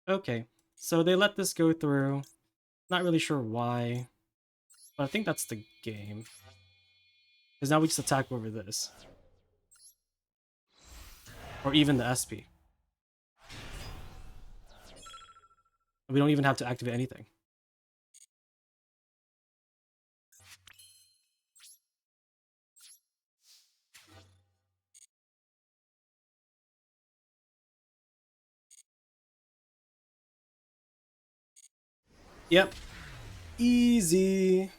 Okay. So they let this go through. Not really sure why. But I think that's the game. Because now we just attack over this. Or even the SP. We don't even have to activate anything. Yep. Easy. I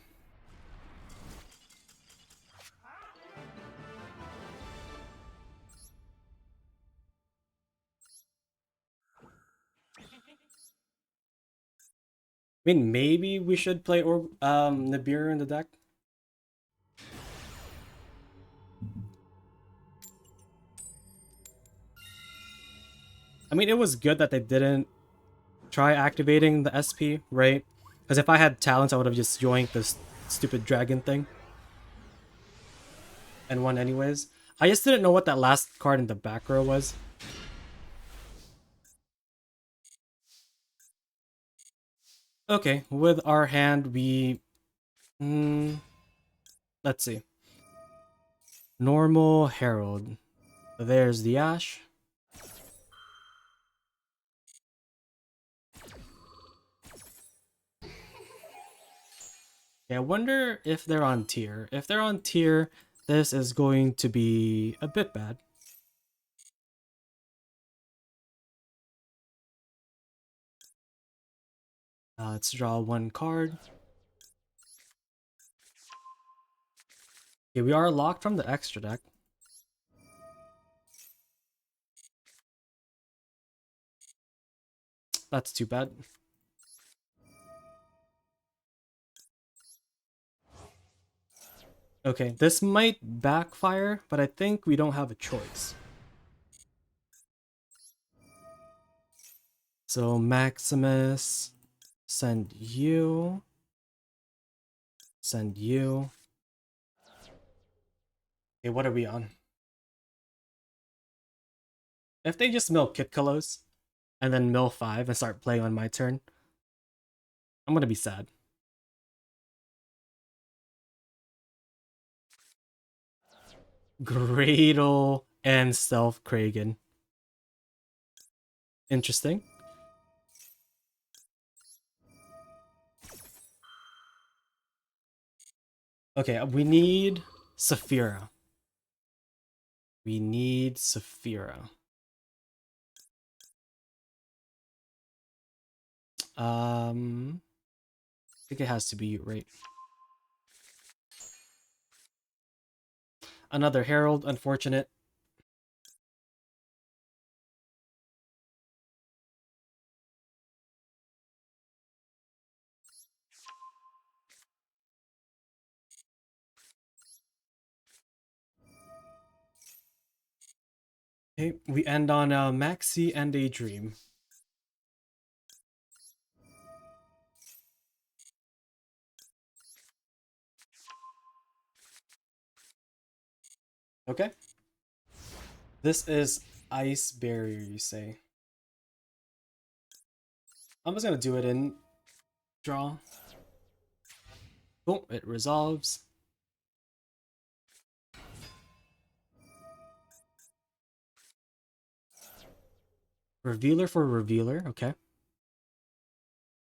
mean, maybe we should play Nibiru in the deck. I mean, it was good that they didn't try activating the SP, right? Because if I had talents, I would have just joined this stupid dragon thing. And won anyways. I just didn't know what that last card in the back row was. Okay, with our hand, we... let's see. Normal Herald. There's the Ash. Yeah, I wonder if they're on tier. If they're on tier, this is going to be a bit bad. Let's draw one card. Okay, we are locked from the extra deck. That's too bad. Okay, this might backfire, but I think we don't have a choice. So Maximus, send you. Send you. Okay, what are we on? If they just mill Kitkalos, and then mill 5 and start playing on my turn, I'm gonna be sad. Gradle and Stealth Kragan. Interesting. Okay, we need Saphira. We need Saphira. I think it has to be right. Another Herald, unfortunate. Okay, we end on Maxi and a Dream. Okay. This is Ice Barrier, you say. I'm just gonna do it in draw. Cool, it resolves. Revealer for Revealer, okay.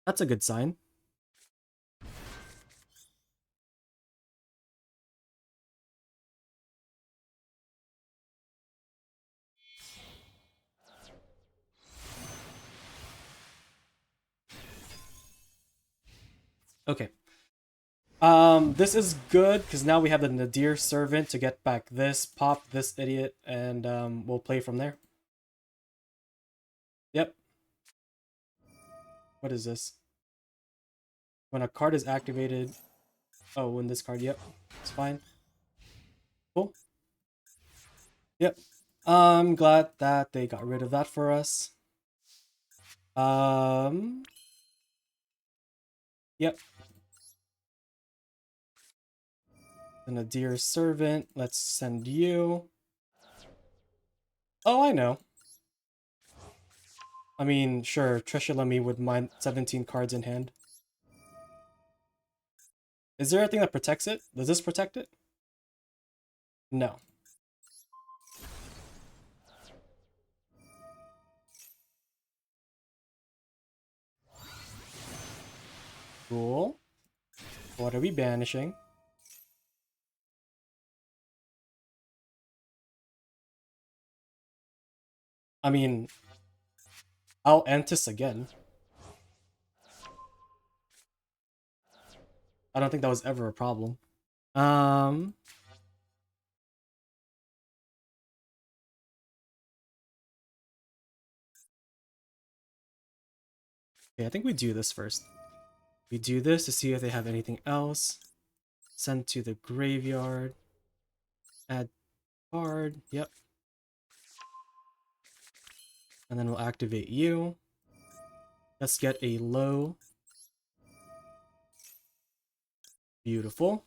That's a good sign. Okay. This is good because now we have the Nadir Servant to get back this, pop this idiot, and we'll play from there. Yep. What is this? When a card is activated. Oh, when this card, yep. It's fine. Cool. Yep. I'm glad that they got rid of that for us. Yep. And a dear servant. Let's send you. Oh, I know. I mean, sure, Trisha let me with my 17 cards in hand. Is there anything that protects it? Does this protect it? No. Cool. What are we banishing? I mean, I'll Antis again. I don't think that was ever a problem. Okay, I think we do this first. We do this to see if they have anything else. Send to the graveyard. Add card. Yep. And then we'll activate you. Let's get a low. Beautiful.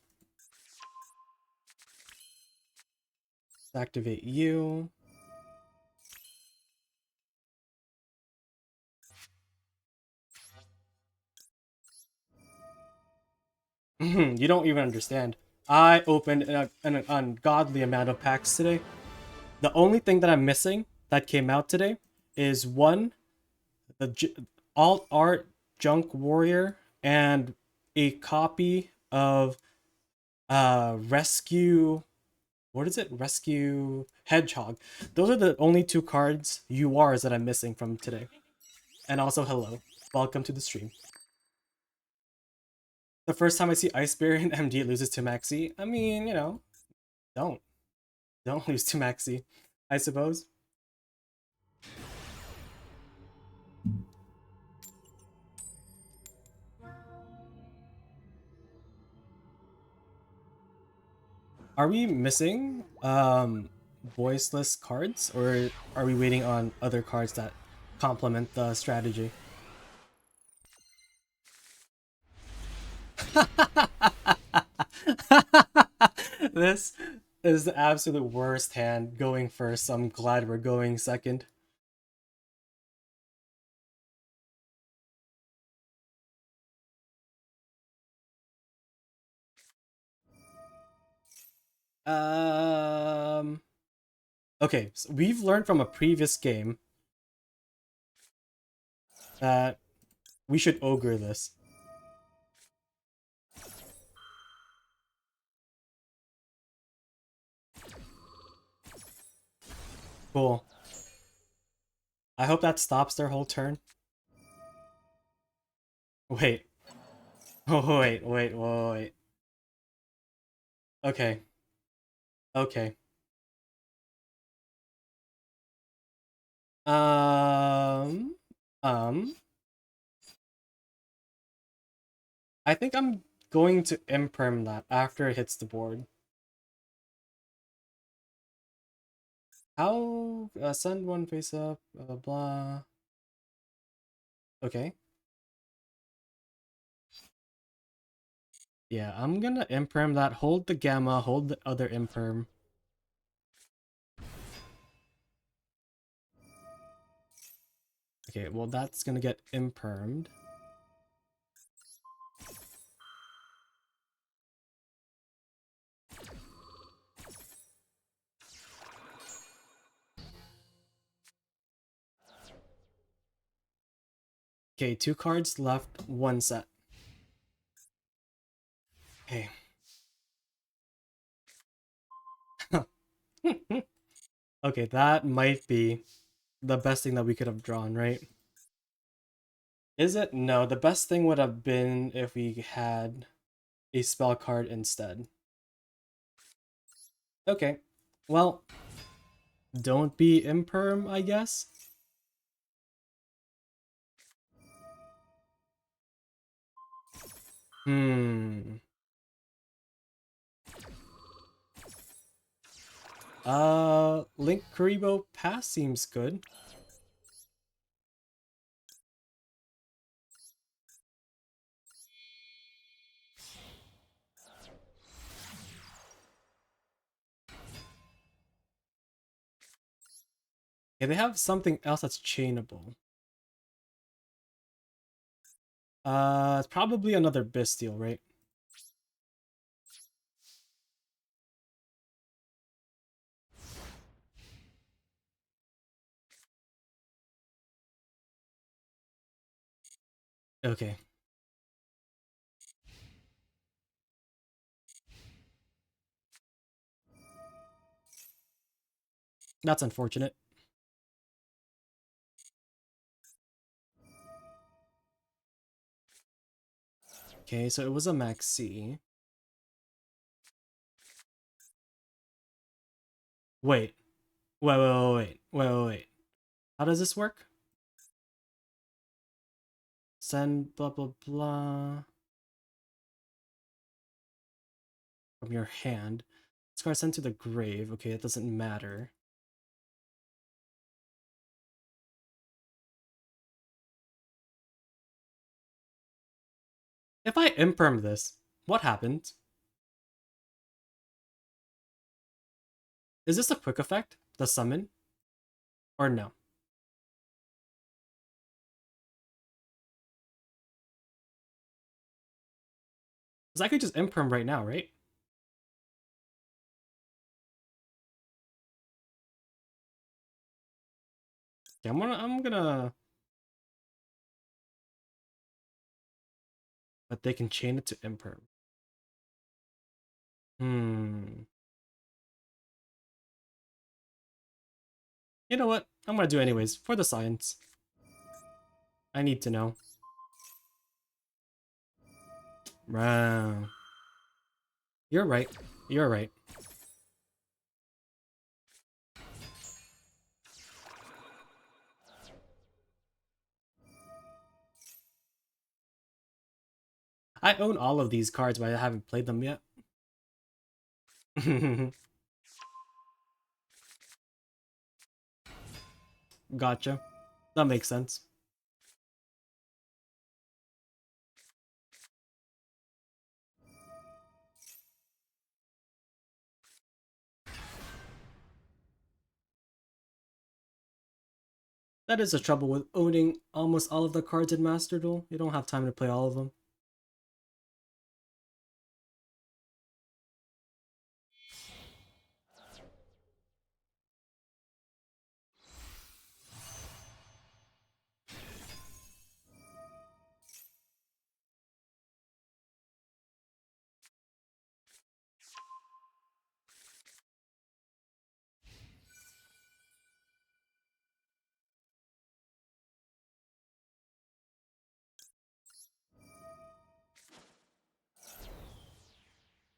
Activate you. You don't even understand. I opened an ungodly amount of packs today. The only thing that I'm missing that came out today is one, the alt art junk warrior, and a copy of rescue. What is it? Rescue Hedgehog. Those are the only two cards URs that I'm missing from today. And also hello, welcome to the stream. The first time I see Ice Bear and MD loses to Maxi, I mean, you know, don't lose to Maxi, I suppose. Are we missing voiceless cards, or are we waiting on other cards that complement the strategy? This is the absolute worst hand going first, so I'm glad we're going second. Um okay, so we've learned from a previous game that we should ogre this. Cool. I hope that stops their whole turn. Wait. Oh, wait. Okay. Okay. Um, um, I think I'm going to imperm that after it hits the board. How? Send one face up, blah, blah, blah. Okay. Yeah, I'm gonna imperm that, hold the gamma, hold the other imperm. Okay, well that's gonna get impermed. Okay, 2 cards left, 1 set. Okay. Okay, that might be the best thing that we could have drawn, right? Is it? No, the best thing would have been if we had a spell card instead. Okay, well, don't be imperm, I guess? Hmm. Link Kuribo Pass seems good. Yeah, they have something else that's chainable. It's probably another Bestial, right? Okay. That's unfortunate. Okay, so it was a maxi. Wait. Wait. How does this work? Send blah blah blah from your hand. This card sent to the grave. Okay, it doesn't matter. If I imperm this, what happened? Is this a quick effect? The summon? Or no? Because I could just imperm right now, right? Okay, I'm gonna but they can chain it to imperm. Hmm. You know what? I'm gonna do it anyways, for the science. I need to know. Wow. You're right. You're right. I own all of these cards, but I haven't played them yet. Gotcha. That makes sense. That is the trouble with owning almost all of the cards in Master Duel. You don't have time to play all of them.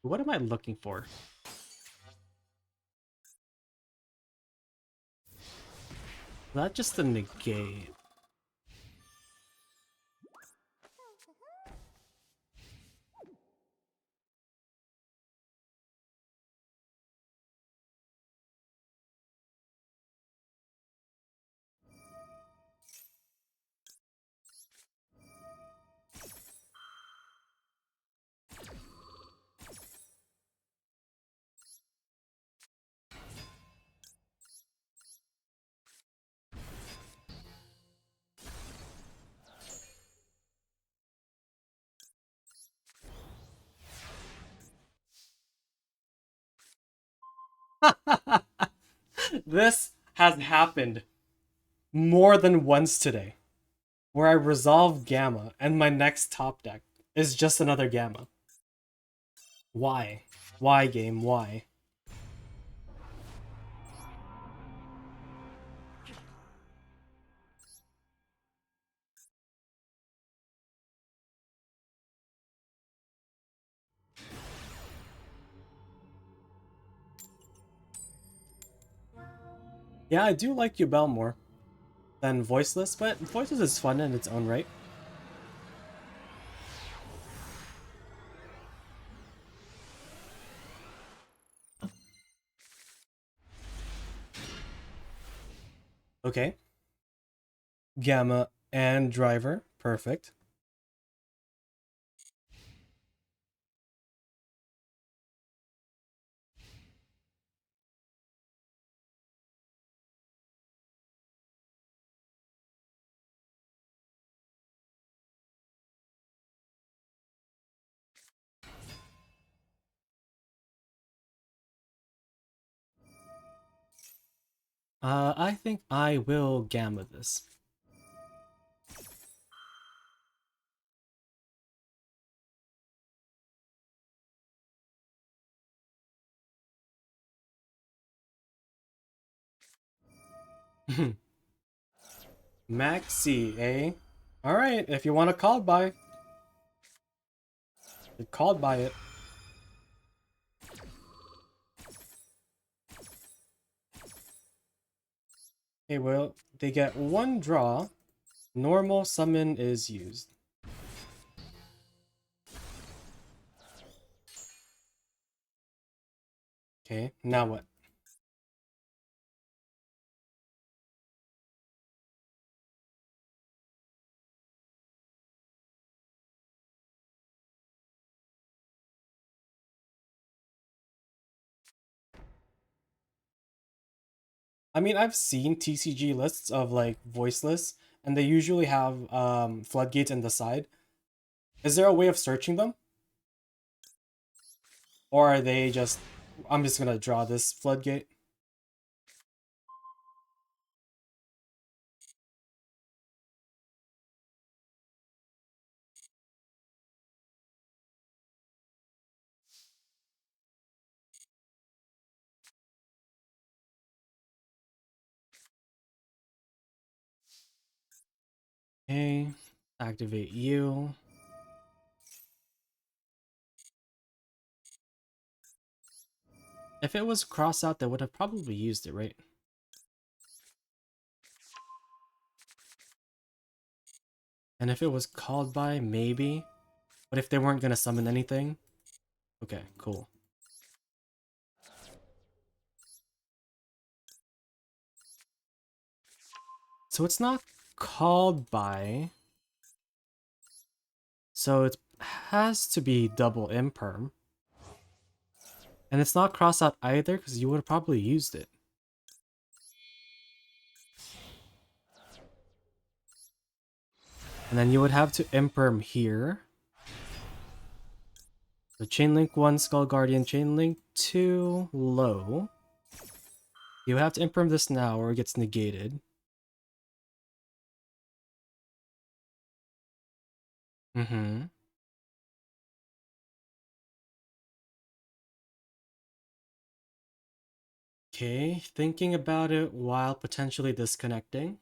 What am I looking for? Is that just a negate? This has happened more than once today, where I resolve Gamma and my next top deck is just another Gamma. Why? Why, game? Why? Yeah, I do like Yubel more than Voiceless, but Voiceless is fun in its own right. Okay. Gamma and Driver. Perfect. I think I will Gamma this. Maxi, eh? Alright, if you want to call by. You're called by it. Okay, well, they get one draw. Normal summon is used. Okay, now what? I mean, I've seen TCG lists of like Voiceless, and they usually have floodgates in the side. Is there a way of searching them? Or are they just... I'm just gonna draw this floodgate. Okay, activate you. If it was cross out, they would have probably used it, right? And if it was called by, maybe. But if they weren't gonna summon anything... Okay, cool. So it's not called by. So it has to be double imperm. And it's not cross out either because you would have probably used it. And then you would have to imperm here. So Chainlink 1, Skull Guardian, Chainlink 2, low. You have to imperm this now or it gets negated. Mm-hmm. Okay, thinking about it while potentially disconnecting.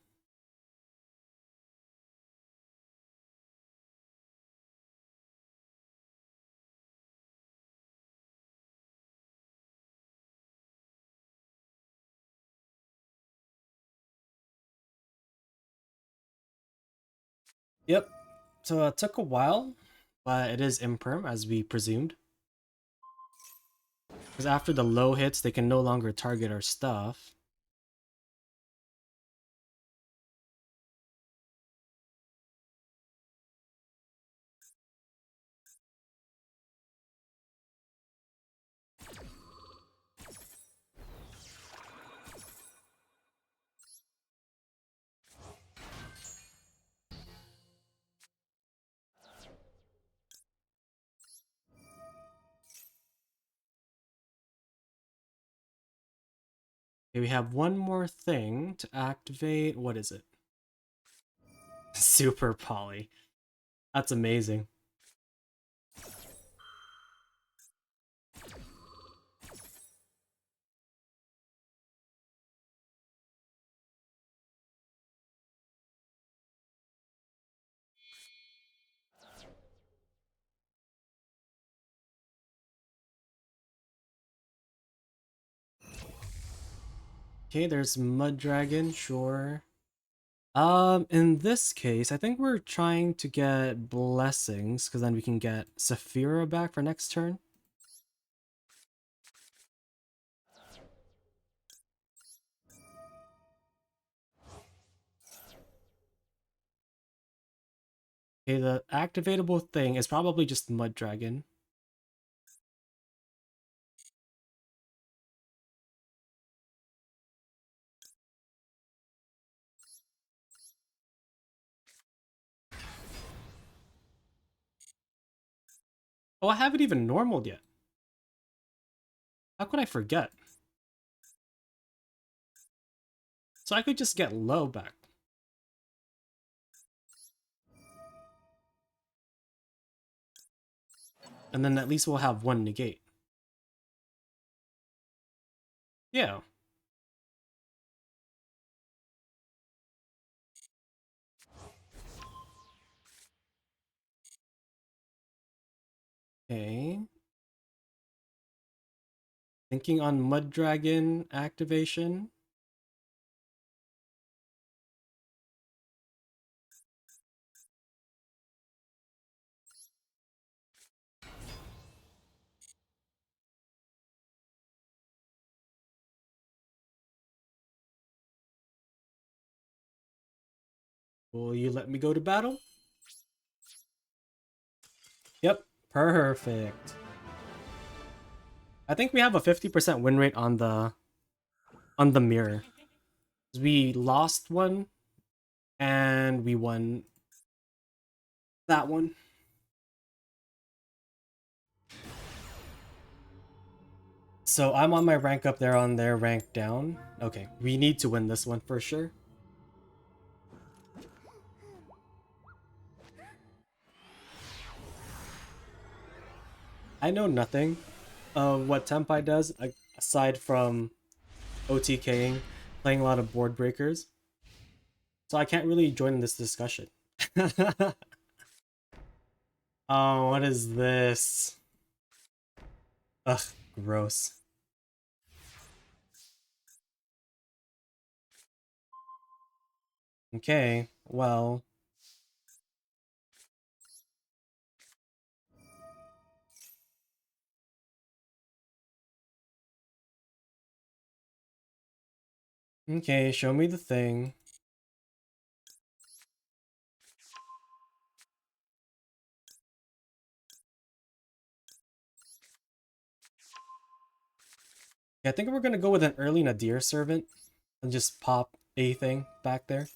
Yep, so it took a while, but it is imperm as we presumed. Because after the low hits, they can no longer target our stuff. Okay, we have one more thing to activate. What is it? Super Poly. That's amazing. Okay, there's Mud Dragon, sure. In this case, I think we're trying to get blessings, because then we can get Saphira back for next turn. Okay, the activatable thing is probably just Mud Dragon. Oh, I haven't even normaled yet. How could I forget? So I could just get low back. And then at least we'll have one negate. Yeah. Okay. Thinking on Mud Dragon activation. Will you let me go to battle? Yep, perfect. I think we have a 50% win rate on the mirror. We lost one and we won that one. So I'm on my rank up, there on their rank down. Okay, we need to win this one for sure. I know nothing of what Tempai does aside from OTKing, playing a lot of board breakers. So I can't really join in this discussion. Oh, what is this? Ugh, gross. Okay, well. Okay, show me the thing. Yeah, I think we're gonna go with an early Nadir Servant and just pop a thing back there.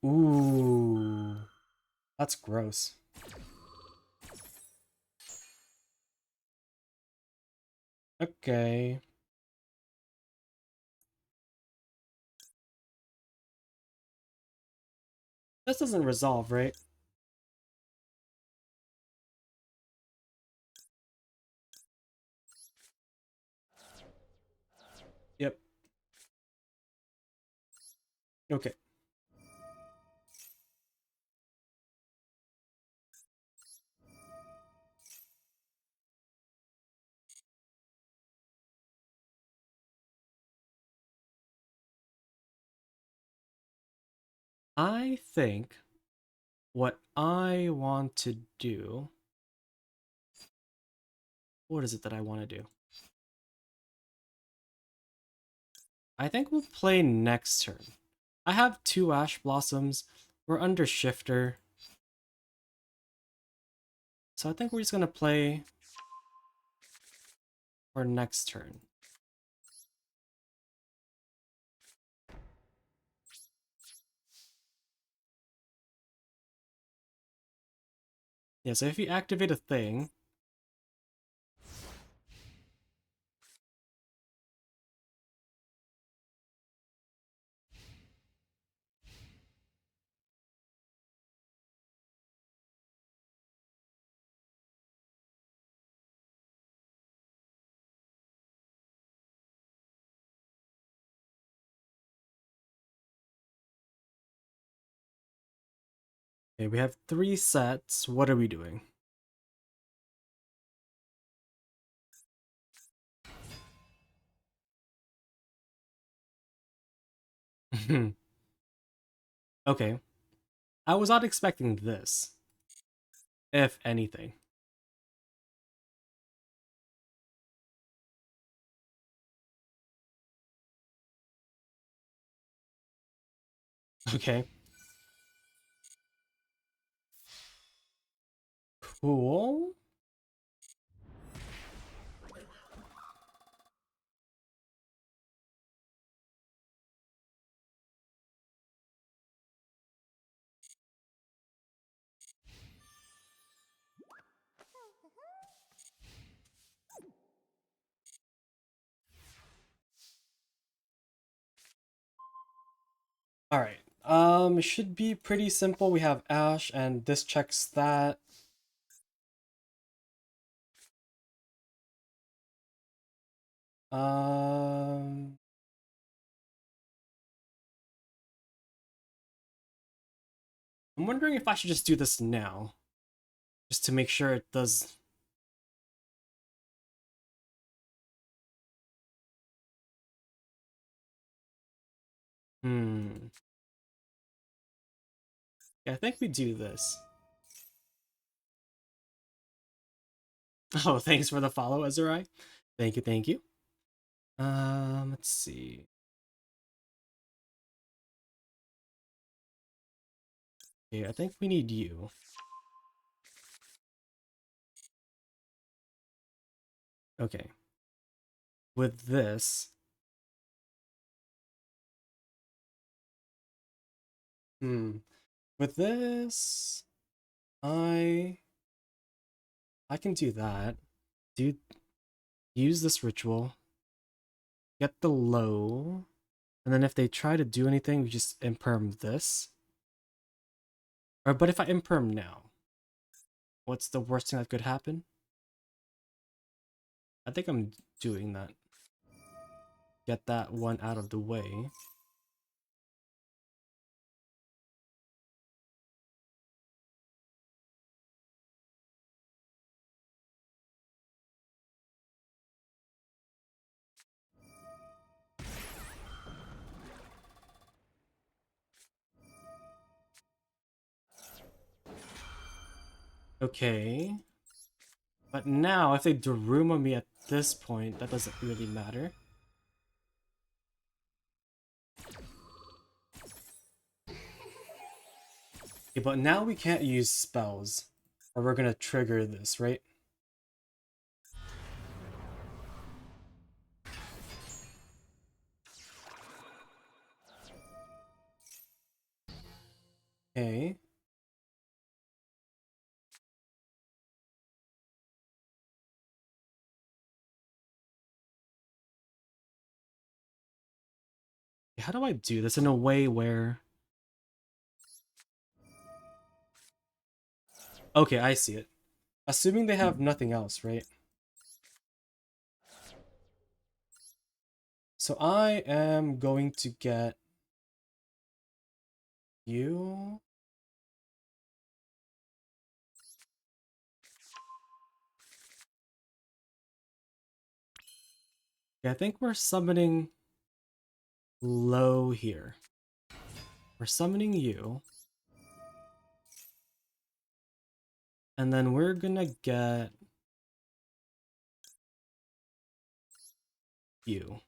Ooh, that's gross. Okay. This doesn't resolve, right? Yep. Okay. I think what I want to do. What is it that I want to do? I think we'll play next turn. I have 2 Ash Blossoms. We're under Shifter. So I think we're just gonna play for next turn. Yeah, so if you activate a thing, okay, we have 3 sets. What are we doing? Okay. I was not expecting this, if anything. Okay. Cool. Alright. It should be pretty simple. We have Ash, and this checks that. Um, I'm wondering if I should just do this now, just to make sure it does. Hmm. Yeah, I think we do this. Oh, thanks for the follow, Azurai. Thank you, thank you. Let's see. Okay, I think we need you. Okay. With this. Hmm. With this, I can do that. Do use this ritual. Get the low. And then if they try to do anything, we just imperm this. Or but if I imperm now, what's the worst thing that could happen? I think I'm doing that. Get that one out of the way. Okay. But now, if they Daruma me at this point, that doesn't really matter. Okay, but now we can't use spells, or we're gonna trigger this, right? Okay. How do I do this in a way where... Okay, I see it. Assuming they have nothing else, right? So I am going to get you. Yeah, I think we're summoning low here. We're summoning you. And then we're gonna get you.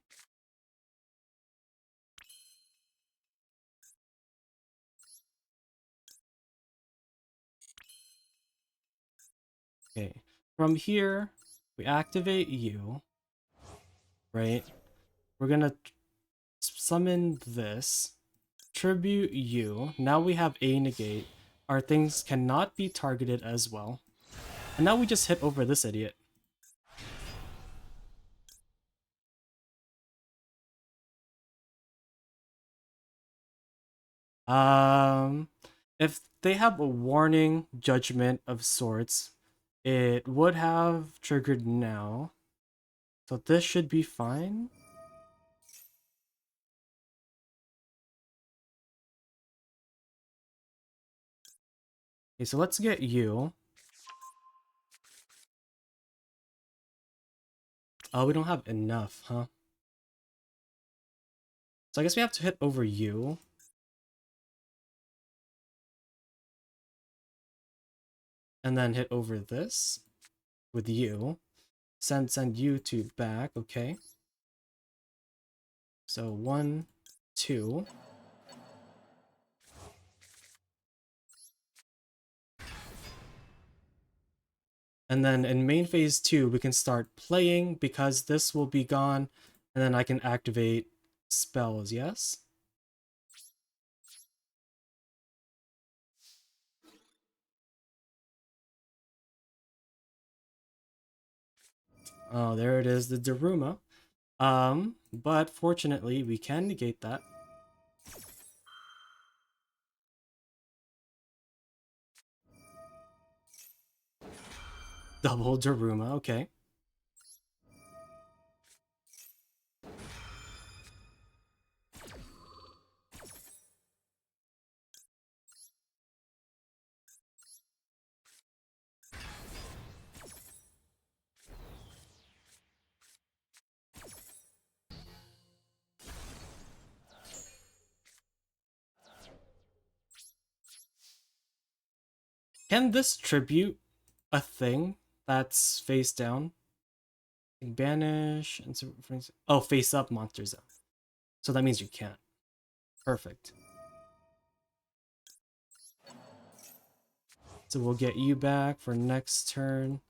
Okay. From here, we activate you, right? We're gonna summon this. Tribute you. Now we have a negate. Our things cannot be targeted as well. And now we just hit over this idiot. If they have a warning judgment of sorts, it would have triggered now. So this should be fine. Okay, so let's get you. Oh, we don't have enough, huh? So I guess we have to hit over you. And then hit over this with you. Send you to back, okay. So 1, 2. And then in main phase 2, we can start playing because this will be gone. And then I can activate spells, yes? Oh, there it is, the Daruma. But fortunately, we can negate that. Double Daruma, okay. Can this tribute a thing that's face down? Banish and oh, face up monsters. So that means you can't. Perfect. So we'll get you back for next turn.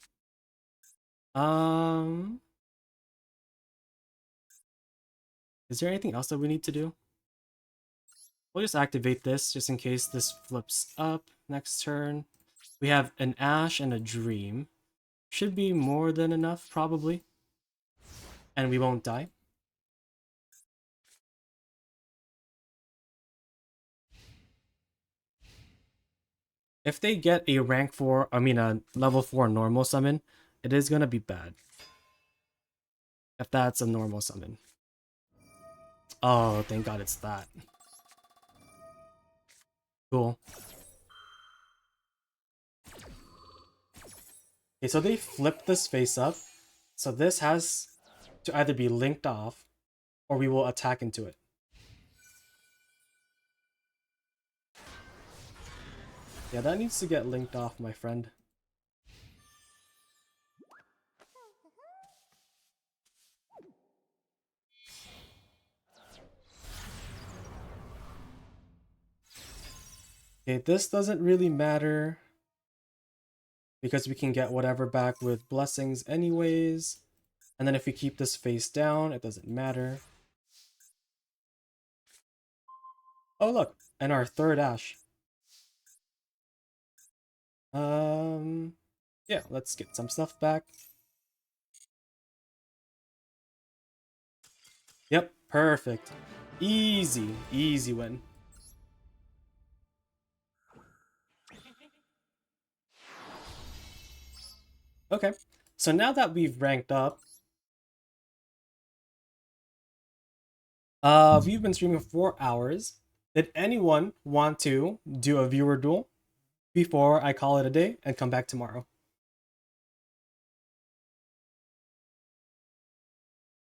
Is there anything else that we need to do? We'll just activate this just in case this flips up next turn. We have an Ash and a Dream. Should be more than enough, probably. And we won't die. If they get a rank 4, a level 4 normal summon, it is gonna be bad. If that's a normal summon. Oh, thank god it's that. Cool. Okay, so they flipped this face up. So this has to either be linked off, or we will attack into it. Yeah, that needs to get linked off, my friend. Okay, this doesn't really matter because we can get whatever back with blessings anyways. And then if we keep this face down, it doesn't matter. Oh, look, and our third Ash. Yeah, let's get some stuff back. Yep, perfect. Easy, easy win. Okay, so now that we've ranked up, we've been streaming for 4 hours. Did anyone want to do a viewer duel before I call it a day and come back tomorrow?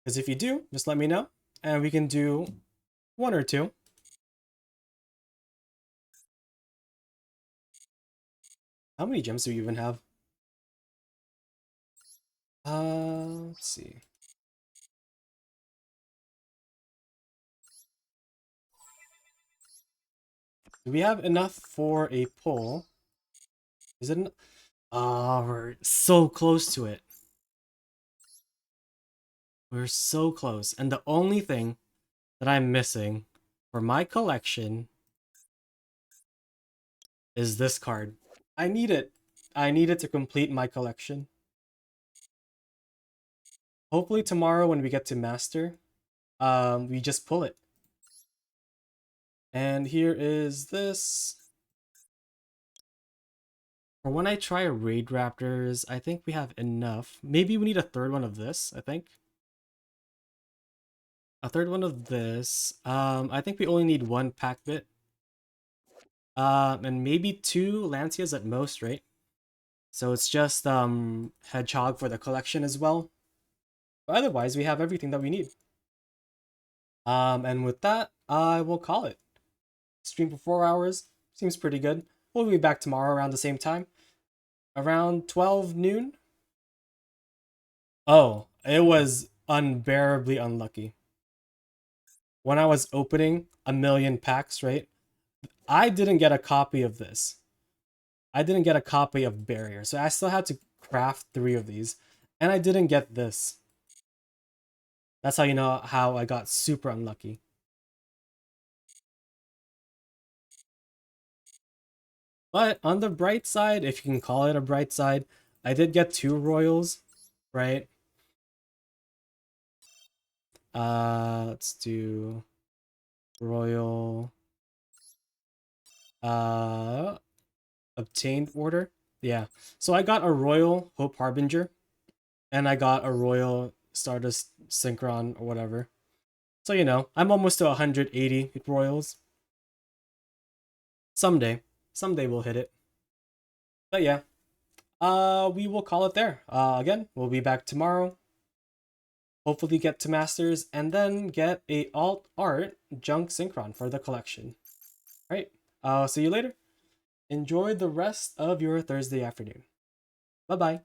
Because if you do, just let me know, and we can do one or two. How many gems do we even have? Let's see. Do we have enough for a pull? Is it? Ah, we're so close to it. We're so close. And the only thing that I'm missing for my collection is this card. I need it. I need it to complete my collection. Hopefully tomorrow when we get to master, we just pull it. And here is this. For when I try Raid Raptors, I think we have enough. Maybe we need a third one of this, I think. A third one of this. I think we only need one pack bit. And maybe two Lancias at most, right? So it's just Hedgehog for the collection as well. But otherwise, we have everything that we need. And with that, I will call it. Stream for 4 hours. Seems pretty good. We'll be back tomorrow around the same time. Around 12 noon. Oh, it was unbearably unlucky. When I was opening a million packs, right? I didn't get a copy of this. I didn't get a copy of Barrier, so I still had to craft 3 of these. And I didn't get this. That's how you know how I got super unlucky. But on the bright side, if you can call it a bright side, I did get 2 Royals, right? Let's do Royal obtained order. Yeah. So I got a Royal Hope Harbinger and I got a Royal Stardust Synchron or whatever. So you know, I'm almost to 180 Royals. Someday. Someday we'll hit it. But yeah. We will call it there. Again, we'll be back tomorrow. Hopefully get to Masters and then get a alt art junk synchron for the collection. Alright, I'll see you later. Enjoy the rest of your Thursday afternoon. Bye-bye.